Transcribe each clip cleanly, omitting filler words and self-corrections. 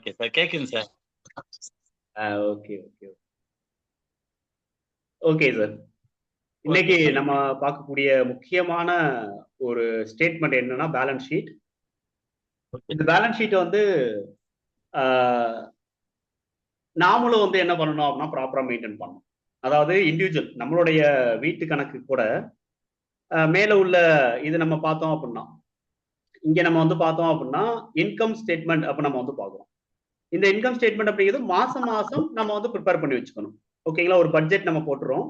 Okay sir. கேக்குங்க சார். Okay okay okay sir. இன்னைக்கு ஓகே சார். நம்ம பார்க்கக்கூடிய முக்கியமான ஒரு ஸ்டேட்மெண்ட் என்னன்னா பேலன்ஸ் ஷீட். ஓகே. இந்த பேலன்ஸ் ஷீட் வந்து ஆஹ், நாமளும் வந்து என்ன பண்ணணும் அப்படின்னா ப்ராப்பரா மெயின்டைன் பண்ணணும். அதாவது இண்டிவிஜுவல் நம்மளுடைய வீட்டு கணக்கு கூட மேல உள்ள இது நம்ம பார்த்தோம் அப்படின்னா இங்க நம்ம வந்து பார்த்தோம் அப்படின்னா இன்கம் ஸ்டேட்மெண்ட் அப்ப நம்ம வந்து பார்க்குறோம். இந்த இன்கம் ஸ்டேட்மெண்ட் அப்படிங்கிறது மாசம் மாசம் நம்ம வந்து ப்ரிப்பேர் பண்ணி வச்சுக்கணும். ஓகேங்களா? ஒரு பட்ஜெட் நம்ம போட்டுறோம்.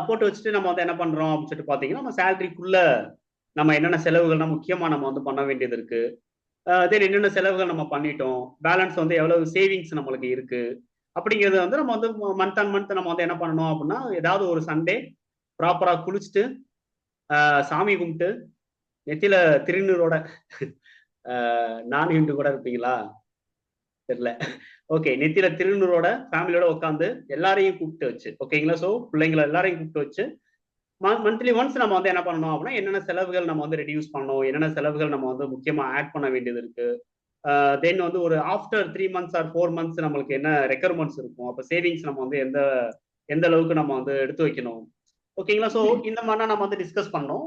போட்டு வச்சுட்டு நம்ம வந்து என்ன பண்றோம் அப்படின்னு சொல்லிட்டு பாத்தீங்கன்னா நம்ம சேலரிக்குள்ள நம்ம என்னென்ன செலவுகள்னா முக்கியமா நம்ம வந்து பண்ண வேண்டியது இருக்கு. தென் என்னென்ன செலவுகள் நம்ம பண்ணிட்டோம், பேலன்ஸ் வந்து எவ்வளவு சேவிங்ஸ் நம்மளுக்கு இருக்கு அப்படிங்கிறது வந்து நம்ம வந்து மந்த் அண்ட் மந்த் நம்ம வந்து என்ன பண்ணணும் அப்படின்னா ஏதாவது ஒரு சண்டே ப்ராப்பரா குளிச்சுட்டு சாமி கும்பிட்டு நெத்தியில திருநீரோட நான் ஹிந்து கூட இருப்பீங்களா தெரியல. ஓகே, நெத்தியில திருநூறோட ஃபேமிலியோட உட்காந்து எல்லாரையும் கூப்பிட்டு வச்சு ஓகேங்களா. ஸோ பிள்ளைங்களை எல்லாரையும் கூப்பிட்டு வச்சு மந்த்லி ஒன்ஸ் நம்ம வந்து என்ன பண்ணணும் அப்படின்னா என்னென்ன செலவுகள் நம்ம வந்து ரெடியூஸ் பண்ணணும், என்னென்ன செலவுகள் நம்ம வந்து முக்கியமா ஆட் பண்ண வேண்டியது இருக்கு. தென் வந்து ஒரு ஆஃப்டர் 3 months ஆர் 4 months நம்மளுக்கு என்ன ரெக்குயர்மெண்ட்ஸ் இருக்கும், அப்போ சேவிங்ஸ் நம்ம வந்து எந்த எந்த அளவுக்கு நம்ம வந்து எடுத்து வைக்கணும். ஓகேங்களா. ஸோ இந்த மாதிரிலாம் நம்ம வந்து டிஸ்கஸ் பண்ணோம்.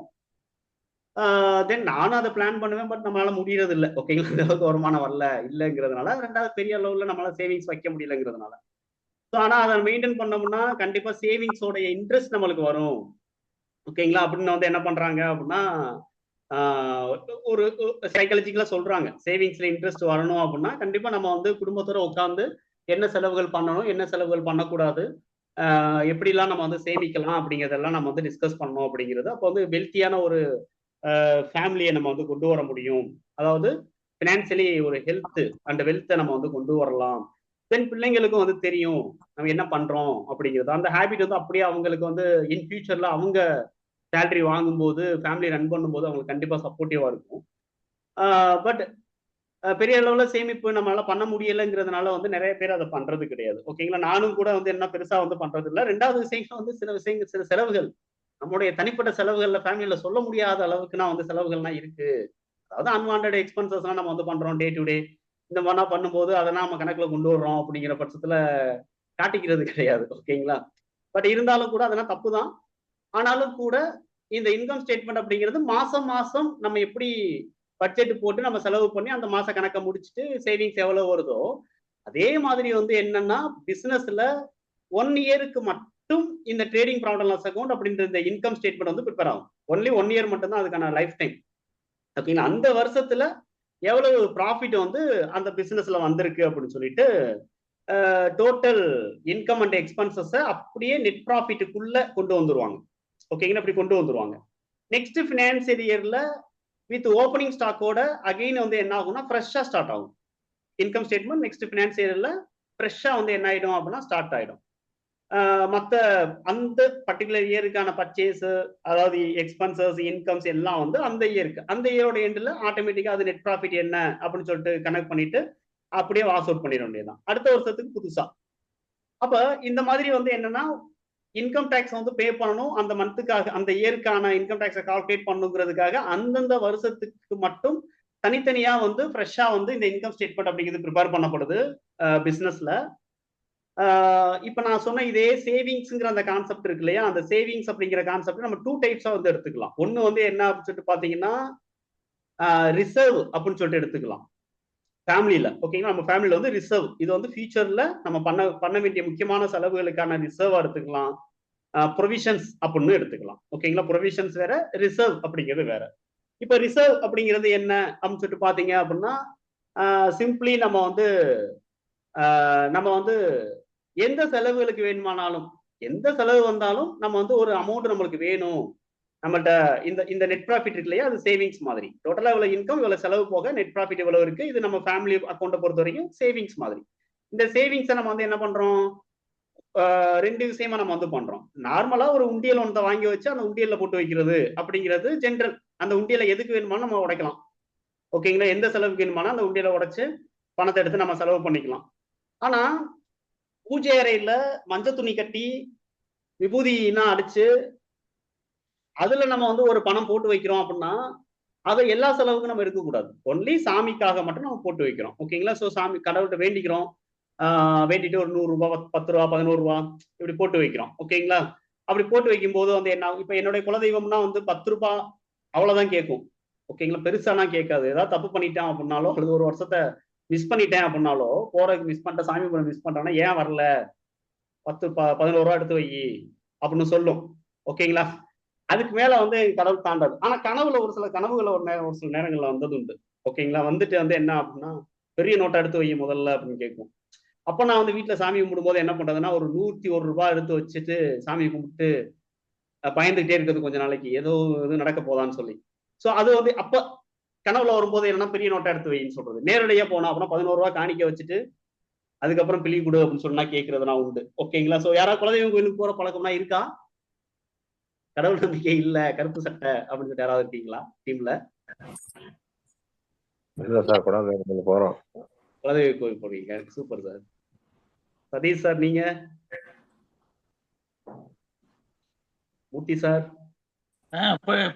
தென் நானும் அதை பிளான் பண்ணுவேன். பட் நம்மளால முடியறது இல்லை. ஓகேங்களா. இந்த அளவுக்கு வருமானம் வரல இல்லைங்கிறதுனால, ரெண்டாவது பெரிய அளவுல நம்மளால சேவிங்ஸ் வைக்க முடியலங்கிறதுனால. ஸோ ஆனா அதை மெயின்டைன் பண்ணோம்னா கண்டிப்பா சேவிங்ஸோட இன்ட்ரெஸ்ட் நம்மளுக்கு வரும். ஓகேங்களா. அப்படின்னு வந்து என்ன பண்றாங்க அப்படின்னா ஆஹ் ஒரு சைக்காலஜிக்கலா சொல்றாங்க சேவிங்ஸ்ல இன்ட்ரெஸ்ட் வரணும் அப்படின்னா கண்டிப்பா நம்ம வந்து குடும்பத்தோட உட்காந்து என்ன செலவுகள் பண்ணணும், என்ன செலவுகள் பண்ணக்கூடாது, எப்படிலாம் நம்ம வந்து சேமிக்கலாம் அப்படிங்கிறதெல்லாம் நம்ம வந்து டிஸ்கஸ் பண்ணோம் அப்படிங்கிறது. அப்போ வந்து வெல்த்தியான ஒரு ஃபேமிலியை நம்ம வந்து கொண்டு வர முடியும். அதாவது பினான்சியலி ஒரு ஹெல்த் அண்ட் வெல்த்தை நம்ம வந்து கொண்டு வரலாம். தென் பிள்ளைங்களுக்கும் வந்து தெரியும் நம்ம என்ன பண்றோம் அப்படிங்கிறது. அந்த ஹேபிட் வந்து அப்படியே அவங்களுக்கு வந்து இன் ஃபியூச்சர்ல அவங்க சேலரி வாங்கும்போது ஃபேமிலி ரன் பண்ணும்போது அவங்களுக்கு கண்டிப்பா சப்போர்ட்டிவா இருக்கும். பட் பெரிய அளவுல சேமிப்பு நம்மளால பண்ண முடியலைங்கிறதுனால வந்து நிறைய பேர் அதை பண்றது கிடையாது. ஓகேங்களா. நானும் கூட வந்து என்ன பெருசா வந்து பண்றது இல்லை. ரெண்டாவது விஷயம் வந்து சில விஷயங்கள் சில செலவுகள் நம்மளுடைய தனிப்பட்ட செலவுகள்ல ஃபேமிலியில சொல்ல முடியாத அளவுக்கு நான் வந்து செலவுகள்லாம் இருக்கு. அதாவது அன்வான்ட் எக்ஸ்பென்சஸ்லாம் நம்ம வந்து பண்றோம் டே டு டே. இந்த மாதிரிலாம் பண்ணும்போது அதெல்லாம் நம்ம கணக்குல கொண்டு வர்றோம் அப்படிங்கிற பட்சத்துல காட்டிக்கிறது கிடையாது. ஓகேங்களா. பட் இருந்தாலும் கூட அதெல்லாம் தப்பு தான். ஆனாலும் கூட இந்த இன்கம் ஸ்டேட்மெண்ட் அப்படிங்கிறது மாசம் மாசம் நம்ம எப்படி பட்ஜெட் போட்டு நம்ம செலவு பண்ணி அந்த மாச கணக்கை முடிச்சுட்டு சேவிங்ஸ் எவ்வளவு வருதோ அதே மாதிரி வந்து என்னன்னா பிசினஸ்ல 1 இயருக்கு மட்டும் இந்த trading profit and loss account அப்படின்ற இந்த இன்கம் ஸ்டேட்மெண்ட் வந்து ப்ரிப்பேர் ஆகும். ஒன்லி 1 இயர் மட்டும் தான் அதுக்கான லைஃப் டைம். ஓகேங்களா. அந்த வருஷத்துல எவ்வளவு ப்ராஃபிட் வந்து அந்த பிசினஸ்ல வந்திருக்கு அப்படின்னு சொல்லிட்டு டோட்டல் இன்கம் அண்ட் எக்ஸ்பென்சஸ் அப்படியே நெட் ப்ராஃபிட்டுக்குள்ள கொண்டு வந்துருவாங்க. ஓகேங்களா. இப்படி கொண்டு வந்துருவாங்க. நெக்ஸ்ட் பினான்சியல் இயர்ல வித் ஓப்பனிங் ஸ்டாக்கோட அகைன் வந்து என்ன ஆகும்னா ஃப்ரெஷ்ஷா ஸ்டார்ட் ஆகும். இன்கம் ஸ்டேட்மெண்ட் நெக்ஸ்ட் பினான்சியல் இயர்ல ஃப்ரெஷ்ஷா வந்து என்ன ஆயிடும் அப்படின்னா ஸ்டார்ட் ஆயிடும். மற்ற அந்த பர்டிகுலர் இயருக்கான பர்ச்சேஸ் அதாவது எக்ஸ்பென்சஸ் இன்கம்ஸ் எல்லாம் வந்து அந்த இயருக்கு அந்த இயரோட எண்டில் ஆட்டோமேட்டிக்கா அது நெட் ப்ராஃபிட் என்ன அப்படின்னு சொல்லிட்டு கனெக்ட் பண்ணிட்டு அப்படியே வாஸ் அவுட் பண்ணிட வேண்டியதுதான் அடுத்த வருஷத்துக்கு புதுசா. அப்ப இந்த மாதிரி வந்து என்னன்னா இன்கம் டேக்ஸ் வந்து பே பண்ணணும் அந்த மந்த்துக்காக அந்த இயருக்கான இன்கம் டேக்ஸை கால்குலேட் பண்ணுங்கிறதுக்காக அந்தந்த வருஷத்துக்கு மட்டும் தனித்தனியா வந்து ஃப்ரெஷ்ஷா வந்து இந்த இன்கம் ஸ்டேட்மெண்ட் அப்படிங்கிறது ப்ரிப்பேர் பண்ணப்படுது பிசினஸ்ல. இப்ப நான் சொன்ன இதே சேவிங்ஸ்ங்கிற அந்த கான்செப்ட் இருக்கு இல்லையா, அந்த சேவிங்ஸ் அப்படிங்கிற கான்செப்ட் நம்ம 2 டைப்ஸா வந்து எடுத்துக்கலாம். ஒன்னு வந்து என்ன அப்படின்னு சொல்லிட்டு பாத்தீங்கன்னா ரிசர்வ் அப்படின்னு சொல்லிட்டு எடுத்துக்கலாம் ஃபேமிலியில. ஓகேங்களா. நம்ம ஃபேமிலியில வந்து ரிசர்வ் இது வந்து ஃபியூச்சர்ல நம்ம பண்ண பண்ண வேண்டிய முக்கியமான செலவுகளுக்கான ரிசர்வா எடுத்துக்கலாம். ப்ரொவிஷன்ஸ் அப்படின்னு எடுத்துக்கலாம். ஓகேங்களா. ப்ரொவிஷன்ஸ் வேற, ரிசர்வ் அப்படிங்கிறது வேற. இப்ப ரிசர்வ் அப்படிங்கிறது என்ன அப்படின்னு சொல்லிட்டு பாத்தீங்க அப்படின்னா சிம்பிளி நம்ம வந்து எந்த செலவுகளுக்கு வேணுமானாலும் எந்த செலவு வந்தாலும் நம்ம வந்து ஒரு அமௌண்ட் நம்மளுக்கு வேணும் நம்மள்ட்ட இந்த இந்த நெட் ப்ராஃபிட் இருக்கு இல்லையா, அது சேவிங்ஸ் மாதிரி. டோட்டலா இவ்வளவு இன்கம் இவ்வளவு செலவு போக நெட் ப்ராஃபிட் இவ்வளவு இருக்கு, இது நம்ம ஃபேமிலி அக்கௌண்ட்டை பொறுத்த வரைக்கும் சேவிங்ஸ் மாதிரி. இந்த சேவிங்ஸை நம்ம வந்து என்ன பண்றோம், ரெண்டு விஷயமா நம்ம வந்து பண்றோம். நார்மலா ஒரு உண்டியல் ஒன்றை வாங்கி வச்சு அந்த உண்டியல்ல போட்டு வைக்கிறது அப்படிங்கிறது ஜென்ரல். அந்த உண்டியலை எதுக்கு வேணுமாலும் நம்ம உடைக்கலாம். ஓகேங்களா. எந்த செலவுக்கு வேணுமானா அந்த உண்டியலை உடைச்சு பணத்தை எடுத்து நம்ம செலவு பண்ணிக்கலாம். ஆனா பூஜை அறையில மஞ்சள் துணி கட்டி விபூதினா அடிச்சு அதுல நம்ம வந்து ஒரு பணம் போட்டு வைக்கிறோம் அப்படின்னா அதை எல்லா செலவுக்கும் நம்ம எடுக்கக்கூடாது. ஒன்லி சாமிக்காக மட்டும் நம்ம போட்டு வைக்கிறோம். ஓகேங்களா? ஸோ சாமி கடவுள்கிட்ட வேண்டிக்கிறோம். வேண்டிட்டு ஒரு ₹100 ₹10 ₹11 இப்படி போட்டு வைக்கிறோம். ஓகேங்களா? அப்படி போட்டு வைக்கும்போது வந்து என்ன ஆகும்? இப்ப என்னுடைய குலதெய்வம்னா வந்து ₹10 அவ்வளவுதான் கேட்கும். ஓகேங்களா? பெருசாலாம் கேட்காது. ஏதாவது தப்பு பண்ணிட்டான் அப்படின்னாலோ, அல்லது ஒரு வருஷத்த மிஸ் பண்ணிட்டேன் அப்படின்னாலோ, போறதுக்கு மிஸ் பண்ணிட்டேன், சாமி கும்பிட மிஸ் பண்ணிட்டேன்னா, ஏன் வரல? 11 எடுத்து வை அப்படின்னு சொல்லும். ஓகேங்களா? அதுக்கு மேல வந்து கடவுள் தாண்டாது. ஆனா கனவுல ஒரு சில கனவுகள் ஒரு சில நேரங்கள்ல வந்தது உண்டு. ஓகேங்களா? வந்துட்டு வந்து என்ன அப்படின்னா, பெரிய நோட்டா எடுத்து வை முதல்ல அப்படின்னு கேட்கும். அப்ப நான் வந்து வீட்ல சாமி கும்பிடும்போது என்ன பண்றதுன்னா, ஒரு ₹101 எடுத்து வச்சுட்டு சாமி கும்பிட்டு பயந்துகிட்டே இருக்கிறது கொஞ்ச நாளைக்கு. ஏதோ இது நடக்க போதான்னு சொல்லி. சோ அது வந்து அப்ப கனவுல வரும்போது என்னன்னா பெரிய நோட்டா எடுத்து வைன்னு சொல்றது. நேரடியா போனா அப்புறம் ₹11 காணிக்க வச்சுட்டு, அதுக்கப்புறம் பிழி கொடு அப்படின்னு சொன்னா கேட்கிறதுலாம் உண்டு. ஓகேங்களா? சோ யாராவது குலதெய்வம் கோயிலுக்கு போற பழக்கம்லாம் இருக்கா? கடவுள் நம்பிக்கை இல்ல, கருப்பு சட்டை அப்படின்னு சொல்லிட்டு யாராவது இருக்கீங்களா டீம்ல? இல்ல சார், குலதெய்வம் போறோம். குலதெய்வ கோயில் போறீங்க. Super sir. சதீஷ் சார் நீங்க? மூர்த்தி சார்?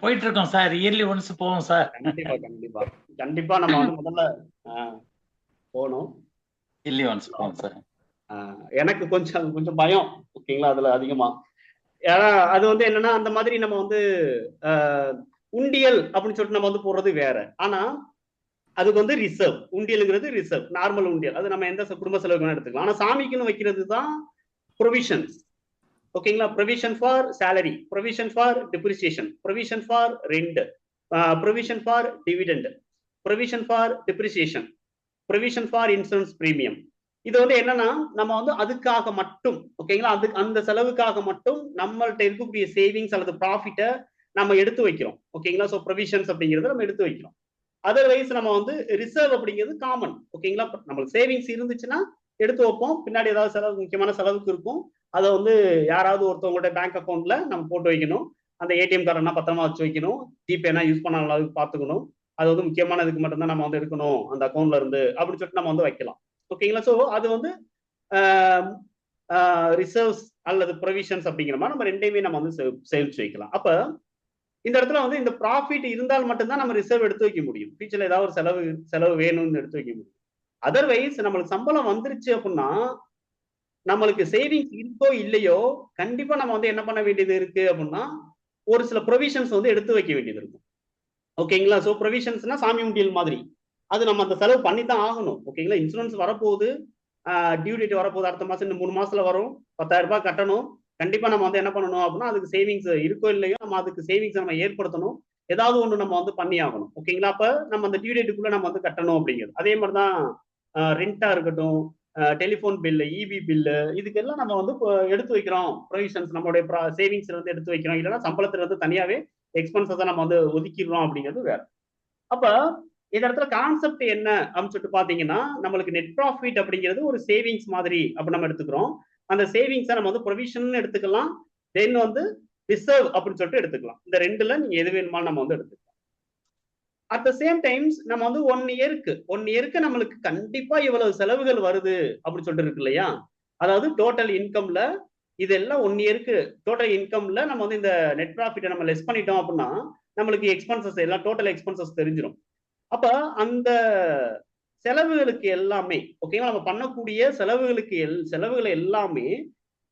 போயிட்டு இருக்கோம் சார். இயர்லி ஒன்ஸ் போவோம் சார். கண்டிப்பா, கண்டிப்பா. கண்டிப்பா நம்ம வந்து முதல்ல போகணும். இயர்லி ஒன்ஸ் போவோம் சார். எனக்கு கொஞ்சம் கொஞ்சம் பயம். ஓகேங்களா? அதுல அதிகமா. ஏன்னா அது வந்து என்னன்னா அந்த மாதிரி நம்ம வந்து உண்டியல் அப்படின்னு சொல்லிட்டு நம்ம வந்து போடுறது வேற. ஆனா அதுக்கு வந்து ரிசர்வ். உண்டியலுங்கிறது ரிசர்வ். நார்மல் உண்டியல். அது நம்ம எந்த குடும்ப செலவுக்கு வேணா எடுத்துக்கலாம். ஆனா சாமிக்குன்னு வைக்கிறது தான் ப்ரொவிஷன்ஸ். ஓகேங்களா? Provision for salary, provision for depreciation, provision for rent, provision for dividend, provision for depreciation, provision for insurance premium. இது வந்து என்னன்னா நம்ம வந்து அதுக்காக மட்டும் ஓகேங்களா? அது அந்த செலவுக்காக மட்டும் நம்மள்ட்ட இருக்கக்கூடிய சேவிங்ஸ் அல்லது ப்ராஃபிட்டை நம்ம எடுத்து வைக்கிறோம். ஓகேங்களா? ஸோ ப்ரொவிஷன்ஸ் அப்படிங்கிறத நம்ம எடுத்து வைக்கிறோம். அதர்வைஸ் நம்ம வந்து ரிசர்வ் அப்படிங்கிறது காமன். ஓகேங்களா? நம்மளுக்கு சேவிங்ஸ் இருந்துச்சுன்னா எடுத்து வைப்போம். பின்னாடி ஏதாவது செலவு முக்கியமான செலவுக்கு இருக்கும். அதை வந்து யாராவது ஒருத்தவங்களோட பேங்க் அக்கௌண்ட்ல நம்ம போட்டு வைக்கணும். அந்த ஏடிஎம் கார்டெல்லாம் பத்திரமா வச்சு வைக்கணும். ஜிபேனா யூஸ் பண்ண அளவுக்கு பார்த்துக்கணும். அது வந்து முக்கியமானதுக்கு மட்டும்தான் நம்ம வந்து எடுக்கணும் அந்த அக்கௌண்ட்ல இருந்து அப்படின்னு சொல்லிட்டு நம்ம வந்து வைக்கலாம். ஓகேங்களா? ஸோ அது வந்து ரிசர்வ்ஸ் அல்லது ப்ரொவிஷன்ஸ் அப்படிங்கிற மாதிரி நம்ம ரெண்டையுமே நம்ம வந்து சேமிச்சு வைக்கலாம். அப்ப இந்த இடத்துல வந்து இந்த ப்ராஃபிட் இருந்தால் மட்டும்தான் நம்ம ரிசர்வ் எடுத்து வைக்க முடியும். ஃபியூச்சர்ல ஏதாவது ஒரு செலவு வேணும்னு எடுத்து வைக்க முடியும். அதர்வைஸ் நம்மளுக்கு சம்பளம் வந்துருச்சு அப்படின்னா நம்மளுக்கு சேவிங்ஸ் இருக்கோ இல்லையோ கண்டிப்பா நம்ம வந்து என்ன பண்ண வேண்டியது இருக்கு அப்படின்னா ஒரு சில ப்ரொவிஷன்ஸ் வந்து எடுத்து வைக்க வேண்டியது இருக்கும். ஓகேங்களா? ஸோ ப்ரொவிஷன்ஸ்னா சாமி உண்டியல் மாதிரி. அது நம்ம அந்த செலவு பண்ணி தான் ஆகணும். ஓகேங்களா? இன்சூரன்ஸ் வரப்போகுது, டியூ டேட் வரப்போகுது, அடுத்த மாசம் இன்னும் 3 மாசத்துல வரும். ₹10,000 கட்டணும். கண்டிப்பா நம்ம வந்து என்ன பண்ணணும் அப்படின்னா அதுக்கு சேவிங்ஸ் இருக்கோ இல்லையோ நம்ம அதுக்கு சேவிங்ஸ் நம்ம ஏற்படுத்தணும். ஏதாவது ஒண்ணு நம்ம வந்து பண்ணி ஆகணும். ஓகேங்களா? அப்ப நம்ம அந்த டியூ டேட்டுக்குள்ள நம்ம வந்து கட்டணும் அப்படிங்கிறது. அதே மாதிரிதான் ரெண்டா இருக்கட்டும், டெலிஃபோன் பில்லு, இபி பில்லு, இதுக்கெல்லாம் நம்ம வந்து எடுத்து வைக்கிறோம். ப்ரொவிஷன்ஸ் நம்மளுடைய சேவிங்ஸ்ல இருந்து எடுத்து வைக்கிறோம். இல்லைன்னா சம்பளத்துல இருந்து தனியாவே எக்ஸ்பென்சஸை நம்ம வந்து ஒதுக்கிடுறோம் அப்படிங்கிறது வேற. அப்ப இந்த இடத்துல கான்செப்ட் என்ன அப்படின்னு சொல்லிட்டு பாத்தீங்கன்னா நம்மளுக்கு நெட் ப்ராஃபிட் அப்படிங்கிறது ஒரு சேவிங்ஸ் மாதிரி அப்படி நம்ம எடுத்துக்கிறோம். அந்த சேவிங்ஸை நம்ம வந்து ப்ரொவிஷன் எடுத்துக்கலாம், தென் வந்து ரிசர்வ் அப்படின்னு சொல்லிட்டு எடுத்துக்கலாம். இந்த ரெண்டுல நீங்க எது வேணுமாலும் நம்ம வந்து எடுத்துக்கலாம். அட் த சேம் டைம்ஸ் நம்ம வந்து 1 இயருக்கு நம்மளுக்கு கண்டிப்பா இவ்வளவு செலவுகள் வருது அப்படின்னு சொல்லிட்டு இருக்கு இல்லையா? அதாவது டோட்டல் இன்கம்ல இதெல்லாம் 1 இயருக்கு டோட்டல் இன்கம்ல நம்ம வந்து இந்த நெட் ப்ராஃபிட்டை நம்ம லெஸ் பண்ணிட்டோம் அப்படின்னா நம்மளுக்கு எக்ஸ்பென்சஸ் எல்லாம் டோட்டல் எக்ஸ்பென்சஸ் தெரிஞ்சிடும். அப்ப அந்த செலவுகளுக்கு எல்லாமே ஓகேங்களா? நம்ம பண்ணக்கூடிய செலவுகள் எல்லாமே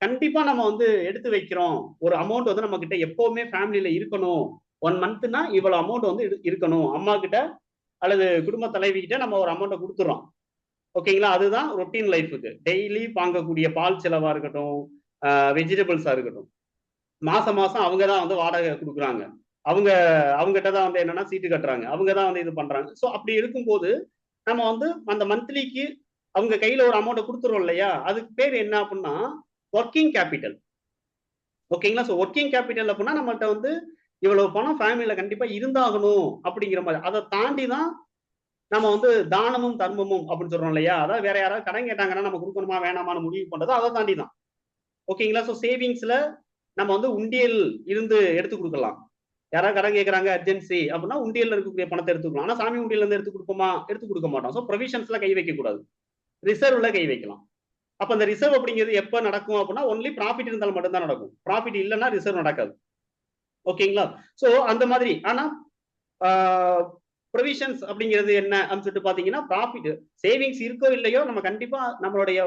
கண்டிப்பா நம்ம வந்து எடுத்து வைக்கிறோம். ஒரு அமௌண்ட் வந்து நம்ம கிட்ட எப்பவுமே ஃபேமிலியில இருக்கணும். 1 மந்த்னா இவ்வளவு அமௌண்ட் வந்து இருக்கணும். அம்மா கிட்ட அல்லது குடும்ப தலைவி கிட்ட நம்ம ஒரு அமௌண்ட்டை கொடுத்துறோம். ஓகேங்களா? அதுதான் ரொட்டீன் லைஃபுக்கு. டெய்லி வாங்கக்கூடிய பால் செலவா இருக்கட்டும், வெஜிடபிள்ஸா இருக்கட்டும். மாசம் மாசம் அவங்க தான் வந்து வாடகை கொடுக்குறாங்க. அவங்க அவங்ககிட்ட தான் வந்து என்னன்னா சீட்டு கட்டுறாங்க. அவங்க தான் வந்து இது பண்றாங்க. ஸோ அப்படி இருக்கும்போது நம்ம வந்து அந்த மந்த்லிக்கு அவங்க கையில ஒரு அமௌண்ட்டை கொடுத்துறோம் இல்லையா? அதுக்கு பேர் என்ன அப்படின்னா ஒர்க்கிங் கேபிட்டல். ஓகேங்களா? ஸோ ஒர்க்கிங் கேபிட்டல் அப்படின்னா நம்மள்ட்ட வந்து இவ்வளவு பணம் ஃபேமிலியில கண்டிப்பா இருந்தாகணும் அப்படிங்கிற மாதிரி. அதை தாண்டி தான் நம்ம வந்து தானமும் தர்மமும் அப்படின்னு சொல்றோம் இல்லையா? அதாவது வேற யாராவது கடன் கேட்டாங்கன்னா நம்ம கொடுக்கணுமா வேணாமான்னு முடிவு பண்றது அதை தாண்டி தான். ஓகேங்களா? ஸோ சேவிங்ஸ்ல நம்ம வந்து உண்டியல் இருந்து எடுத்து கொடுக்கலாம். யாராவது கடன் கேட்கறாங்க அர்ஜென்சி அப்படின்னா உண்டியல்ல இருக்கக்கூடிய பணத்தை எடுத்துக்கலாம். ஆனா சாமி உண்டியல்ல இருந்து எடுத்து கொடுப்போமா? எடுத்து கொடுக்க மாட்டோம். ஸோ ப்ரொவிஷன்ஸ்ல கை வைக்க கூடாது. ரிசர்வ்ல கை வைக்கலாம். அப்ப அந்த ரிசர்வ் அப்படிங்கிறது எப்ப நடக்கும் அப்படின்னா ஒன்லி ப்ராஃபிட் இருந்தால் மட்டும்தான் நடக்கும். ப்ராஃபிட் இல்லைன்னா ரிசர்வ் நடக்காது. ஓகேங்களா? சோ அந்த மாதிரி. ஆனா ப்ரொவிஷன்ஸ் அப்படிங்கிறது என்ன அப்படின்னு சொல்லிட்டு பாத்தீங்கன்னா ப்ராஃபிட் சேவிங்ஸ் இருக்கோ இல்லையோ நம்ம கண்டிப்பா நம்மளுடைய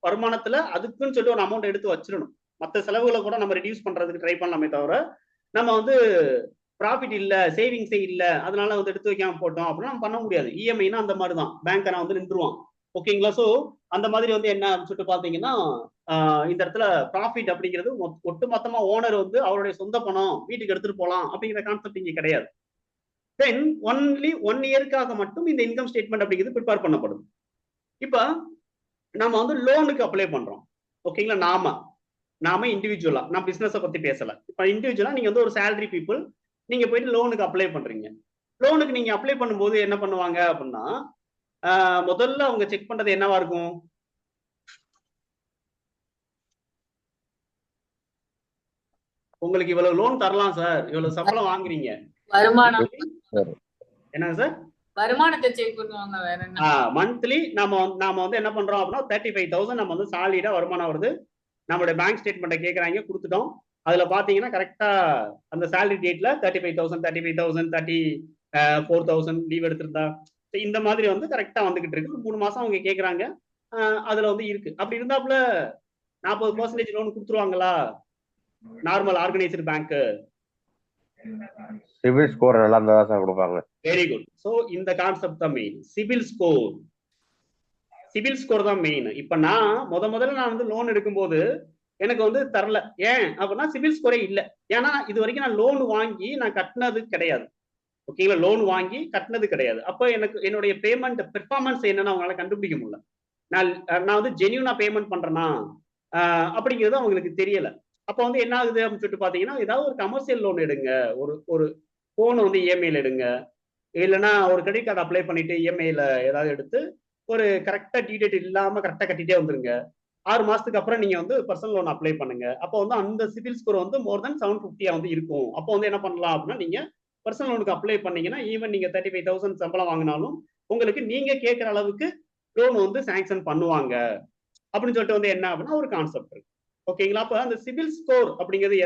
வருமானத்துல அதுக்குன்னு சொல்லிட்டு ஒரு அமௌண்ட் எடுத்து வச்சிடணும். மற்ற செலவுகளை கூட நம்ம ரெடியூஸ் பண்றதுக்கு ட்ரை பண்ணலாமே தவிர நம்ம வந்து ப்ராஃபிட் இல்ல சேவிங்ஸே இல்ல அதனால வந்து எடுத்து வைக்காம போட்டோம் அப்படின்னா நம்ம பண்ண முடியாது. இஎம்ஐனா அந்த மாதிரி தான், பேங்க் நான் வந்து நின்றுவான். ஓகேங்களா? ஸோ அந்த மாதிரி வந்து என்ன அப்படின்னு சொல்லிட்டு பாத்தீங்கன்னா இந்த இடத்துல ப்ராஃபிட் அப்படிங்கிறது ஒட்டு மொத்தமா ஓனர் வந்து அவருடைய சொந்த பணம் வீட்டுக்கு எடுத்துட்டு போகலாம் அப்படிங்கிற கான்செப்ட் இங்க கிடையாது. தென் ஒன்லி 1 இயருக்காக மட்டும் இந்த இன்கம் ஸ்டேட்மெண்ட் அப்படிங்கிறது ப்ரிப்பேர் பண்ணப்படுது. இப்ப நம்ம வந்து லோனுக்கு அப்ளை பண்றோம். ஓகேங்களா? நாம இண்டிவிஜுவலா, நான் பிசினஸை பத்தி பேசல. இப்ப இண்டிவிஜுவலா நீங்க வந்து ஒரு சேலரி பீப்புள், நீங்க போயிட்டு லோனுக்கு அப்ளை பண்றீங்க. லோனுக்கு நீங்க அப்ளை பண்ணும்போது என்ன பண்ணுவாங்க அப்படின்னா முதல்ல அவங்க செக் பண்றது என்னவா இருக்கும்? உங்களுக்கு இவ்வளவு லோன் தரலாம் சார், இவ்வளவு சம்பளம் வாங்குறீங்க, வருமானம். என்னங்க சார்? வருமானத்தை செக் பண்ணுவாங்க. வேற என்ன? மந்த்லி நாம வந்து என்ன பண்றோம் அப்படின்னா 35,000 நம்ம வந்து சாலிடா வருமானம் வருது. நம்மளுடைய பேங்க் ஸ்டேட்மெண்ட்டை கேட்கறாங்க, கொடுத்துட்டோம். அதுல பாத்தீங்கன்னா கரெக்டா அந்த சேலரி டேட்ல 35,000 34,000 லீவ் எடுத்திருந்தா இந்த மாதிரி வந்து கரெக்டா வந்துகிட்டு இருக்கு. 3 மாசம் அவங்க கேட்கறாங்க, அதுல வந்து இருக்கு. அப்படி இருந்தாப்புல 40% லோன் கொடுத்துருவாங்களா normal organised bank? CIBIL score நல்லா இருந்தா தான் கொடுப்பாங்க. Very good. சோ இந்த கான்செப்ட் தான் மெயின். சிவில் ஸ்கோர் தான் மெயின். இப்ப நான் முதல்ல நான் வந்து லோன் எடுக்கும்போது எனக்கு வந்து தரல. ஏன் அப்படின்னா சிவில் ஸ்கோரே இல்லை. ஏன்னா இது வரைக்கும் நான் லோன் வாங்கி நான் கட்டினது கிடையாது. ஓகேங்களா? லோன் வாங்கி கட்டினது கிடையாது. அப்போ எனக்கு என்னுடைய பேமெண்ட் பெர்ஃபார்மன்ஸ் என்னன்னு அவங்களால கண்டுபிடிக்க முடியல. நான் வந்து ஜென்யூனா பேமெண்ட் பண்றேனா அப்படிங்கிறது அவங்களுக்கு தெரியல. அப்போ வந்து என்ன ஆகுது அப்படின்னு சொல்லிட்டு பாத்தீங்கன்னா ஏதாவது ஒரு கமர்ஷியல் லோன் எடுங்க, ஒரு போன் வந்து இஎம்ஐல எடுங்க, இல்லைன்னா ஒரு கிரெடிட் கார்டு அப்ளை பண்ணிட்டு இஎம்ஐல ஏதாவது எடுத்து ஒரு கரெக்டா டீடைல் இல்லாம கரெக்டா கட்டிட்டே வந்துருங்க. 6 மாசத்துக்கு அப்புறம் நீங்க வந்து பர்சனல் லோன் அப்ளை பண்ணுங்க. அப்போ வந்து அந்த சிவில் ஸ்கோர் வந்து மோர் தென் 750 வந்து இருக்கும். அப்போ வந்து என்ன பண்ணலாம் அப்படின்னா நீங்க பர்சனல் லோனுக்கு அப்ளை பண்ணீங்கன்னா ஈவன் நீங்க 35,000 சம்பளம் வாங்கினாலும் உங்களுக்கு நீங்க கேட்கிற அளவுக்கு லோன் வந்து சாங்ஷன் பண்ணுவாங்க அப்படின்னு சொல்லிட்டு வந்து என்ன அப்படின்னா ஒரு கான்செப்ட் இருக்கு. ஓகேங்களா? அப்ப அந்த சிவில் ஸ்கோர் அப்படிங்கிறது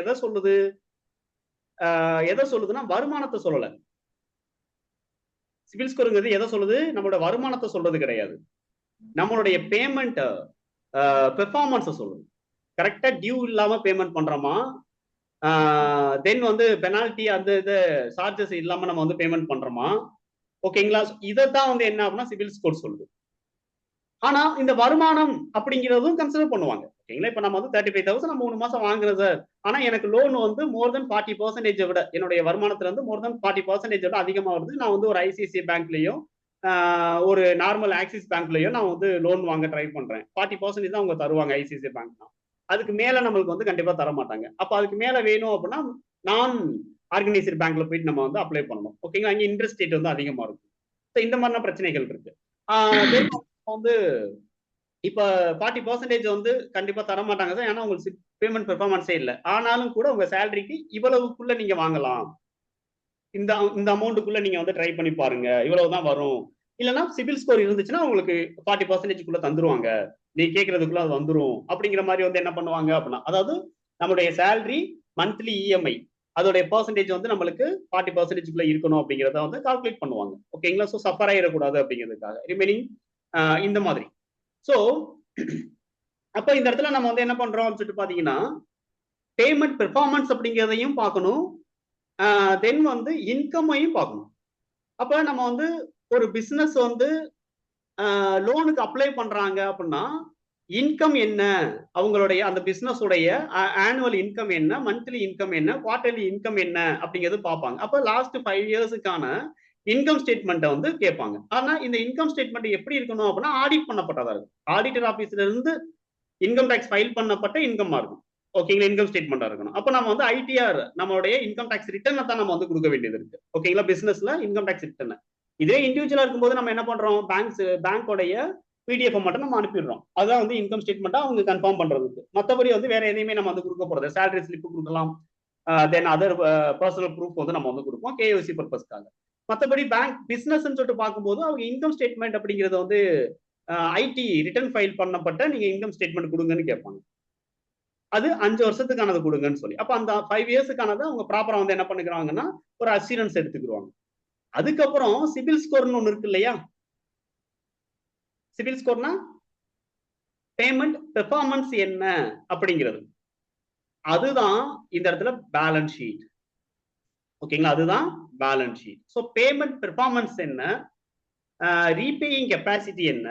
எதை சொல்லுதுன்னா வருமானத்தை சொல்லல. சிவில் ஸ்கோருங்கிறது எதை சொல்லுது? நம்மளோட வருமானத்தை சொல்றது கிடையாது, நம்மளுடைய பேமெண்ட் பெர்ஃபார்மன்ஸ் சொல்லுது. கரெக்டா டியூ இல்லாம பேமெண்ட் பண்றோமா, தென் வந்து பெனால்டி அந்த இது சார்ஜஸ் இல்லாம நம்ம வந்து பேமெண்ட் பண்றோமா? ஓகேங்களா? இதைத்தான் வந்து என்ன அப்படின்னா சிவில் ஸ்கோர் சொல்லுது. ஆனா இந்த வருமானம் அப்படிங்கிறதும் கன்சிடர் பண்ணுவாங்க. ஓகேங்களா? இப்ப நம்ம வந்து 35,000 நம்ம 3 மாசம் வாங்குறோம் சார், ஆனா எனக்கு லோன் வந்து மோர் தென் 40% விட என்னுடைய வருமானத்துல இருந்து மோர் தென் 40% விட அதிகமா வருது. நான் வந்து ஒரு ஐசிஐசிஐ பேங்க்லயும் ஒரு நார்மல் ஆக்சிஸ் பேங்க்லயும் நான் வந்து லோன் வாங்க ட்ரை பண்றேன். 40% தான் அவங்க தருவாங்க ஐசிஐசிஐ பேங்க்னா. அதுக்கு மேல நம்மளுக்கு வந்து கண்டிப்பா தர மாட்டாங்க. அப்ப அதுக்கு மேல வேணும் அப்படின்னா நான் ஆர்கனைஸ்டு பேங்க்ல போயிட்டு நம்ம வந்து அப்ளை பண்ணணும். ஓகேங்களா? அங்கே இன்ட்ரெஸ்ட் ரேட் வந்து அதிகமா இருக்கும். இந்த மாதிரியான பிரச்சனைகள் இருக்கு. வந்து இப்ப 40% வந்து கண்டிப்பா தர மாட்டாங்க சார், ஏன்னா உங்களுக்கு பேமெண்ட் பெர்ஃபார்மன்ஸே இல்லை. ஆனாலும் கூட உங்க சேலரிக்கு இவ்வளவுக்குள்ள நீங்க வாங்கலாம், இந்த அமௌண்ட்டுக்குள்ள நீங்க வந்து ட்ரை பண்ணி பாருங்க, இவ்வளவுதான் வரும். இல்லைன்னா சிவில் ஸ்கோர் இருந்துச்சுன்னா உங்களுக்கு 40%குள்ள தந்துருவாங்க, நீ கேட்கறதுக்குள்ள அது வந்துரும் அப்படிங்கிற மாதிரி வந்து என்ன பண்ணுவாங்க அப்படின்னா, அதாவது நம்மளுடைய சேலரி மந்த்லி இஎம்ஐ அதோடைய பெர்சன்டேஜ் வந்து நம்மளுக்கு 40%குள்ள இருக்கணும் அப்படிங்கிறத வந்து கால்குலேட் பண்ணுவாங்க. ஓகேங்களா? ஸோ சஃபர் ஆயிடக்கூடாது அப்படிங்கிறதுக்காக ரிமைனிங் இந்த மாதிரி. ஸோ அப்ப இந்த இடத்துல நம்ம வந்து என்ன பண்றோம் அப்படின்னு சொல்லிட்டு பாத்தீங்கன்னா பேமெண்ட் பெர்ஃபார்மன்ஸ் அப்படிங்கிறதையும் பார்க்கணும், தென் வந்து இன்கமையும் பார்க்கணும். அப்ப நம்ம வந்து ஒரு பிசினஸ் வந்து லோனுக்கு அப்ளை பண்றாங்க அப்படின்னா இன்கம் என்ன, அவங்களுடைய அந்த பிசினஸ் உடைய ஆனுவல் இன்கம் என்ன, மந்த்லி இன்கம் என்ன, குவார்டர்லி இன்கம் என்ன அப்படிங்கிறது பார்ப்பாங்க. அப்ப லாஸ்ட் 5 இயர்ஸுக்கான இன்கம் ஸ்டேட்மெண்ட்டை வந்து கேட்பாங்க. ஆனா இந்த இன்கம் ஸ்டேட்மெண்ட் எப்படி இருக்கணும் அப்படின்னா ஆடிட் பண்ணப்பட்டதா இருக்கும். ஆடிட்டர் ஆபீஸ்ல இருந்து இன்கம் டாக்ஸ் ஃபைல் பண்ணப்பட்ட இன்கமா இருக்கும். ஓகேங்களா? இன்கம் ஸ்டேட்மெண்டா இருக்கணும். அப்ப நம்ம வந்து ஐடிஆர் நம்மளுடைய இன்கம் டாக்ஸ் ரிட்டர்னை தான் நம்ம வந்து கொடுக்க வேண்டியது இருக்கு. ஓகேங்களா? பிசினஸ்ல இன்கம் டாக்ஸ் ரிட்டர்ன். இதே இண்டிவிஜுவலா இருக்கும்போது நம்ம என்ன பண்றோம், பேங்கோடைய பிடிஎஃப் மட்டும் நம்ம அனுப்பிடுறோம். அதான் வந்து இன்கம் ஸ்டேட்மெண்ட்டா அவங்க கன்ஃபார்ம் பண்றதுக்கு. மற்றபடி வந்து வேற எதையுமே நம்ம வந்து கொடுக்க போறது, சேலரி ஸ்லிப் கொடுக்கலாம், தென் அதர் பர்சனல் ப்ரூஃப் வந்து நம்ம வந்து கொடுப்போம் கேஒசி பர்பஸ்க்காக. மற்றபடி பேங்க் பிசினஸ் சொல்லிட்டு பார்க்கும்போது அவங்க இன்கம் ஸ்டேட்மெண்ட் அப்படிங்கிறது வந்து ஐடி ரிட்டர்ன் ஃபைல் பண்ணப்பட்ட நீங்க இன்கம் ஸ்டேட்மெண்ட் கொடுங்கன்னு கேட்பாங்க. அது 5 வருஷத்துக்கானது கொடுங்கன்னு சொல்லி. அப்ப அந்த 5 இயர்ஸுக்கானதை அவங்க ப்ராப்பரா வந்து என்ன பண்ணிக்கிறாங்கன்னா ஒரு அசூரன்ஸ் எடுத்துக்கிடுவாங்க. அதுக்கப்புறம் சிபில் ஸ்கோர்னு ஒண்ணு இருக்கு இல்லையா? சிபில் ஸ்கோர்னா பேமெண்ட் பெர்ஃபார்மன்ஸ் என்ன அப்படிங்கிறது, அதுதான் இந்த இடத்துல பேலன்ஸ் ஷீட். ஓகேங்களா? அதுதான் balance sheet. So payment performance என்ன, ரீபேயிங் கெப்பாசிட்டி என்ன,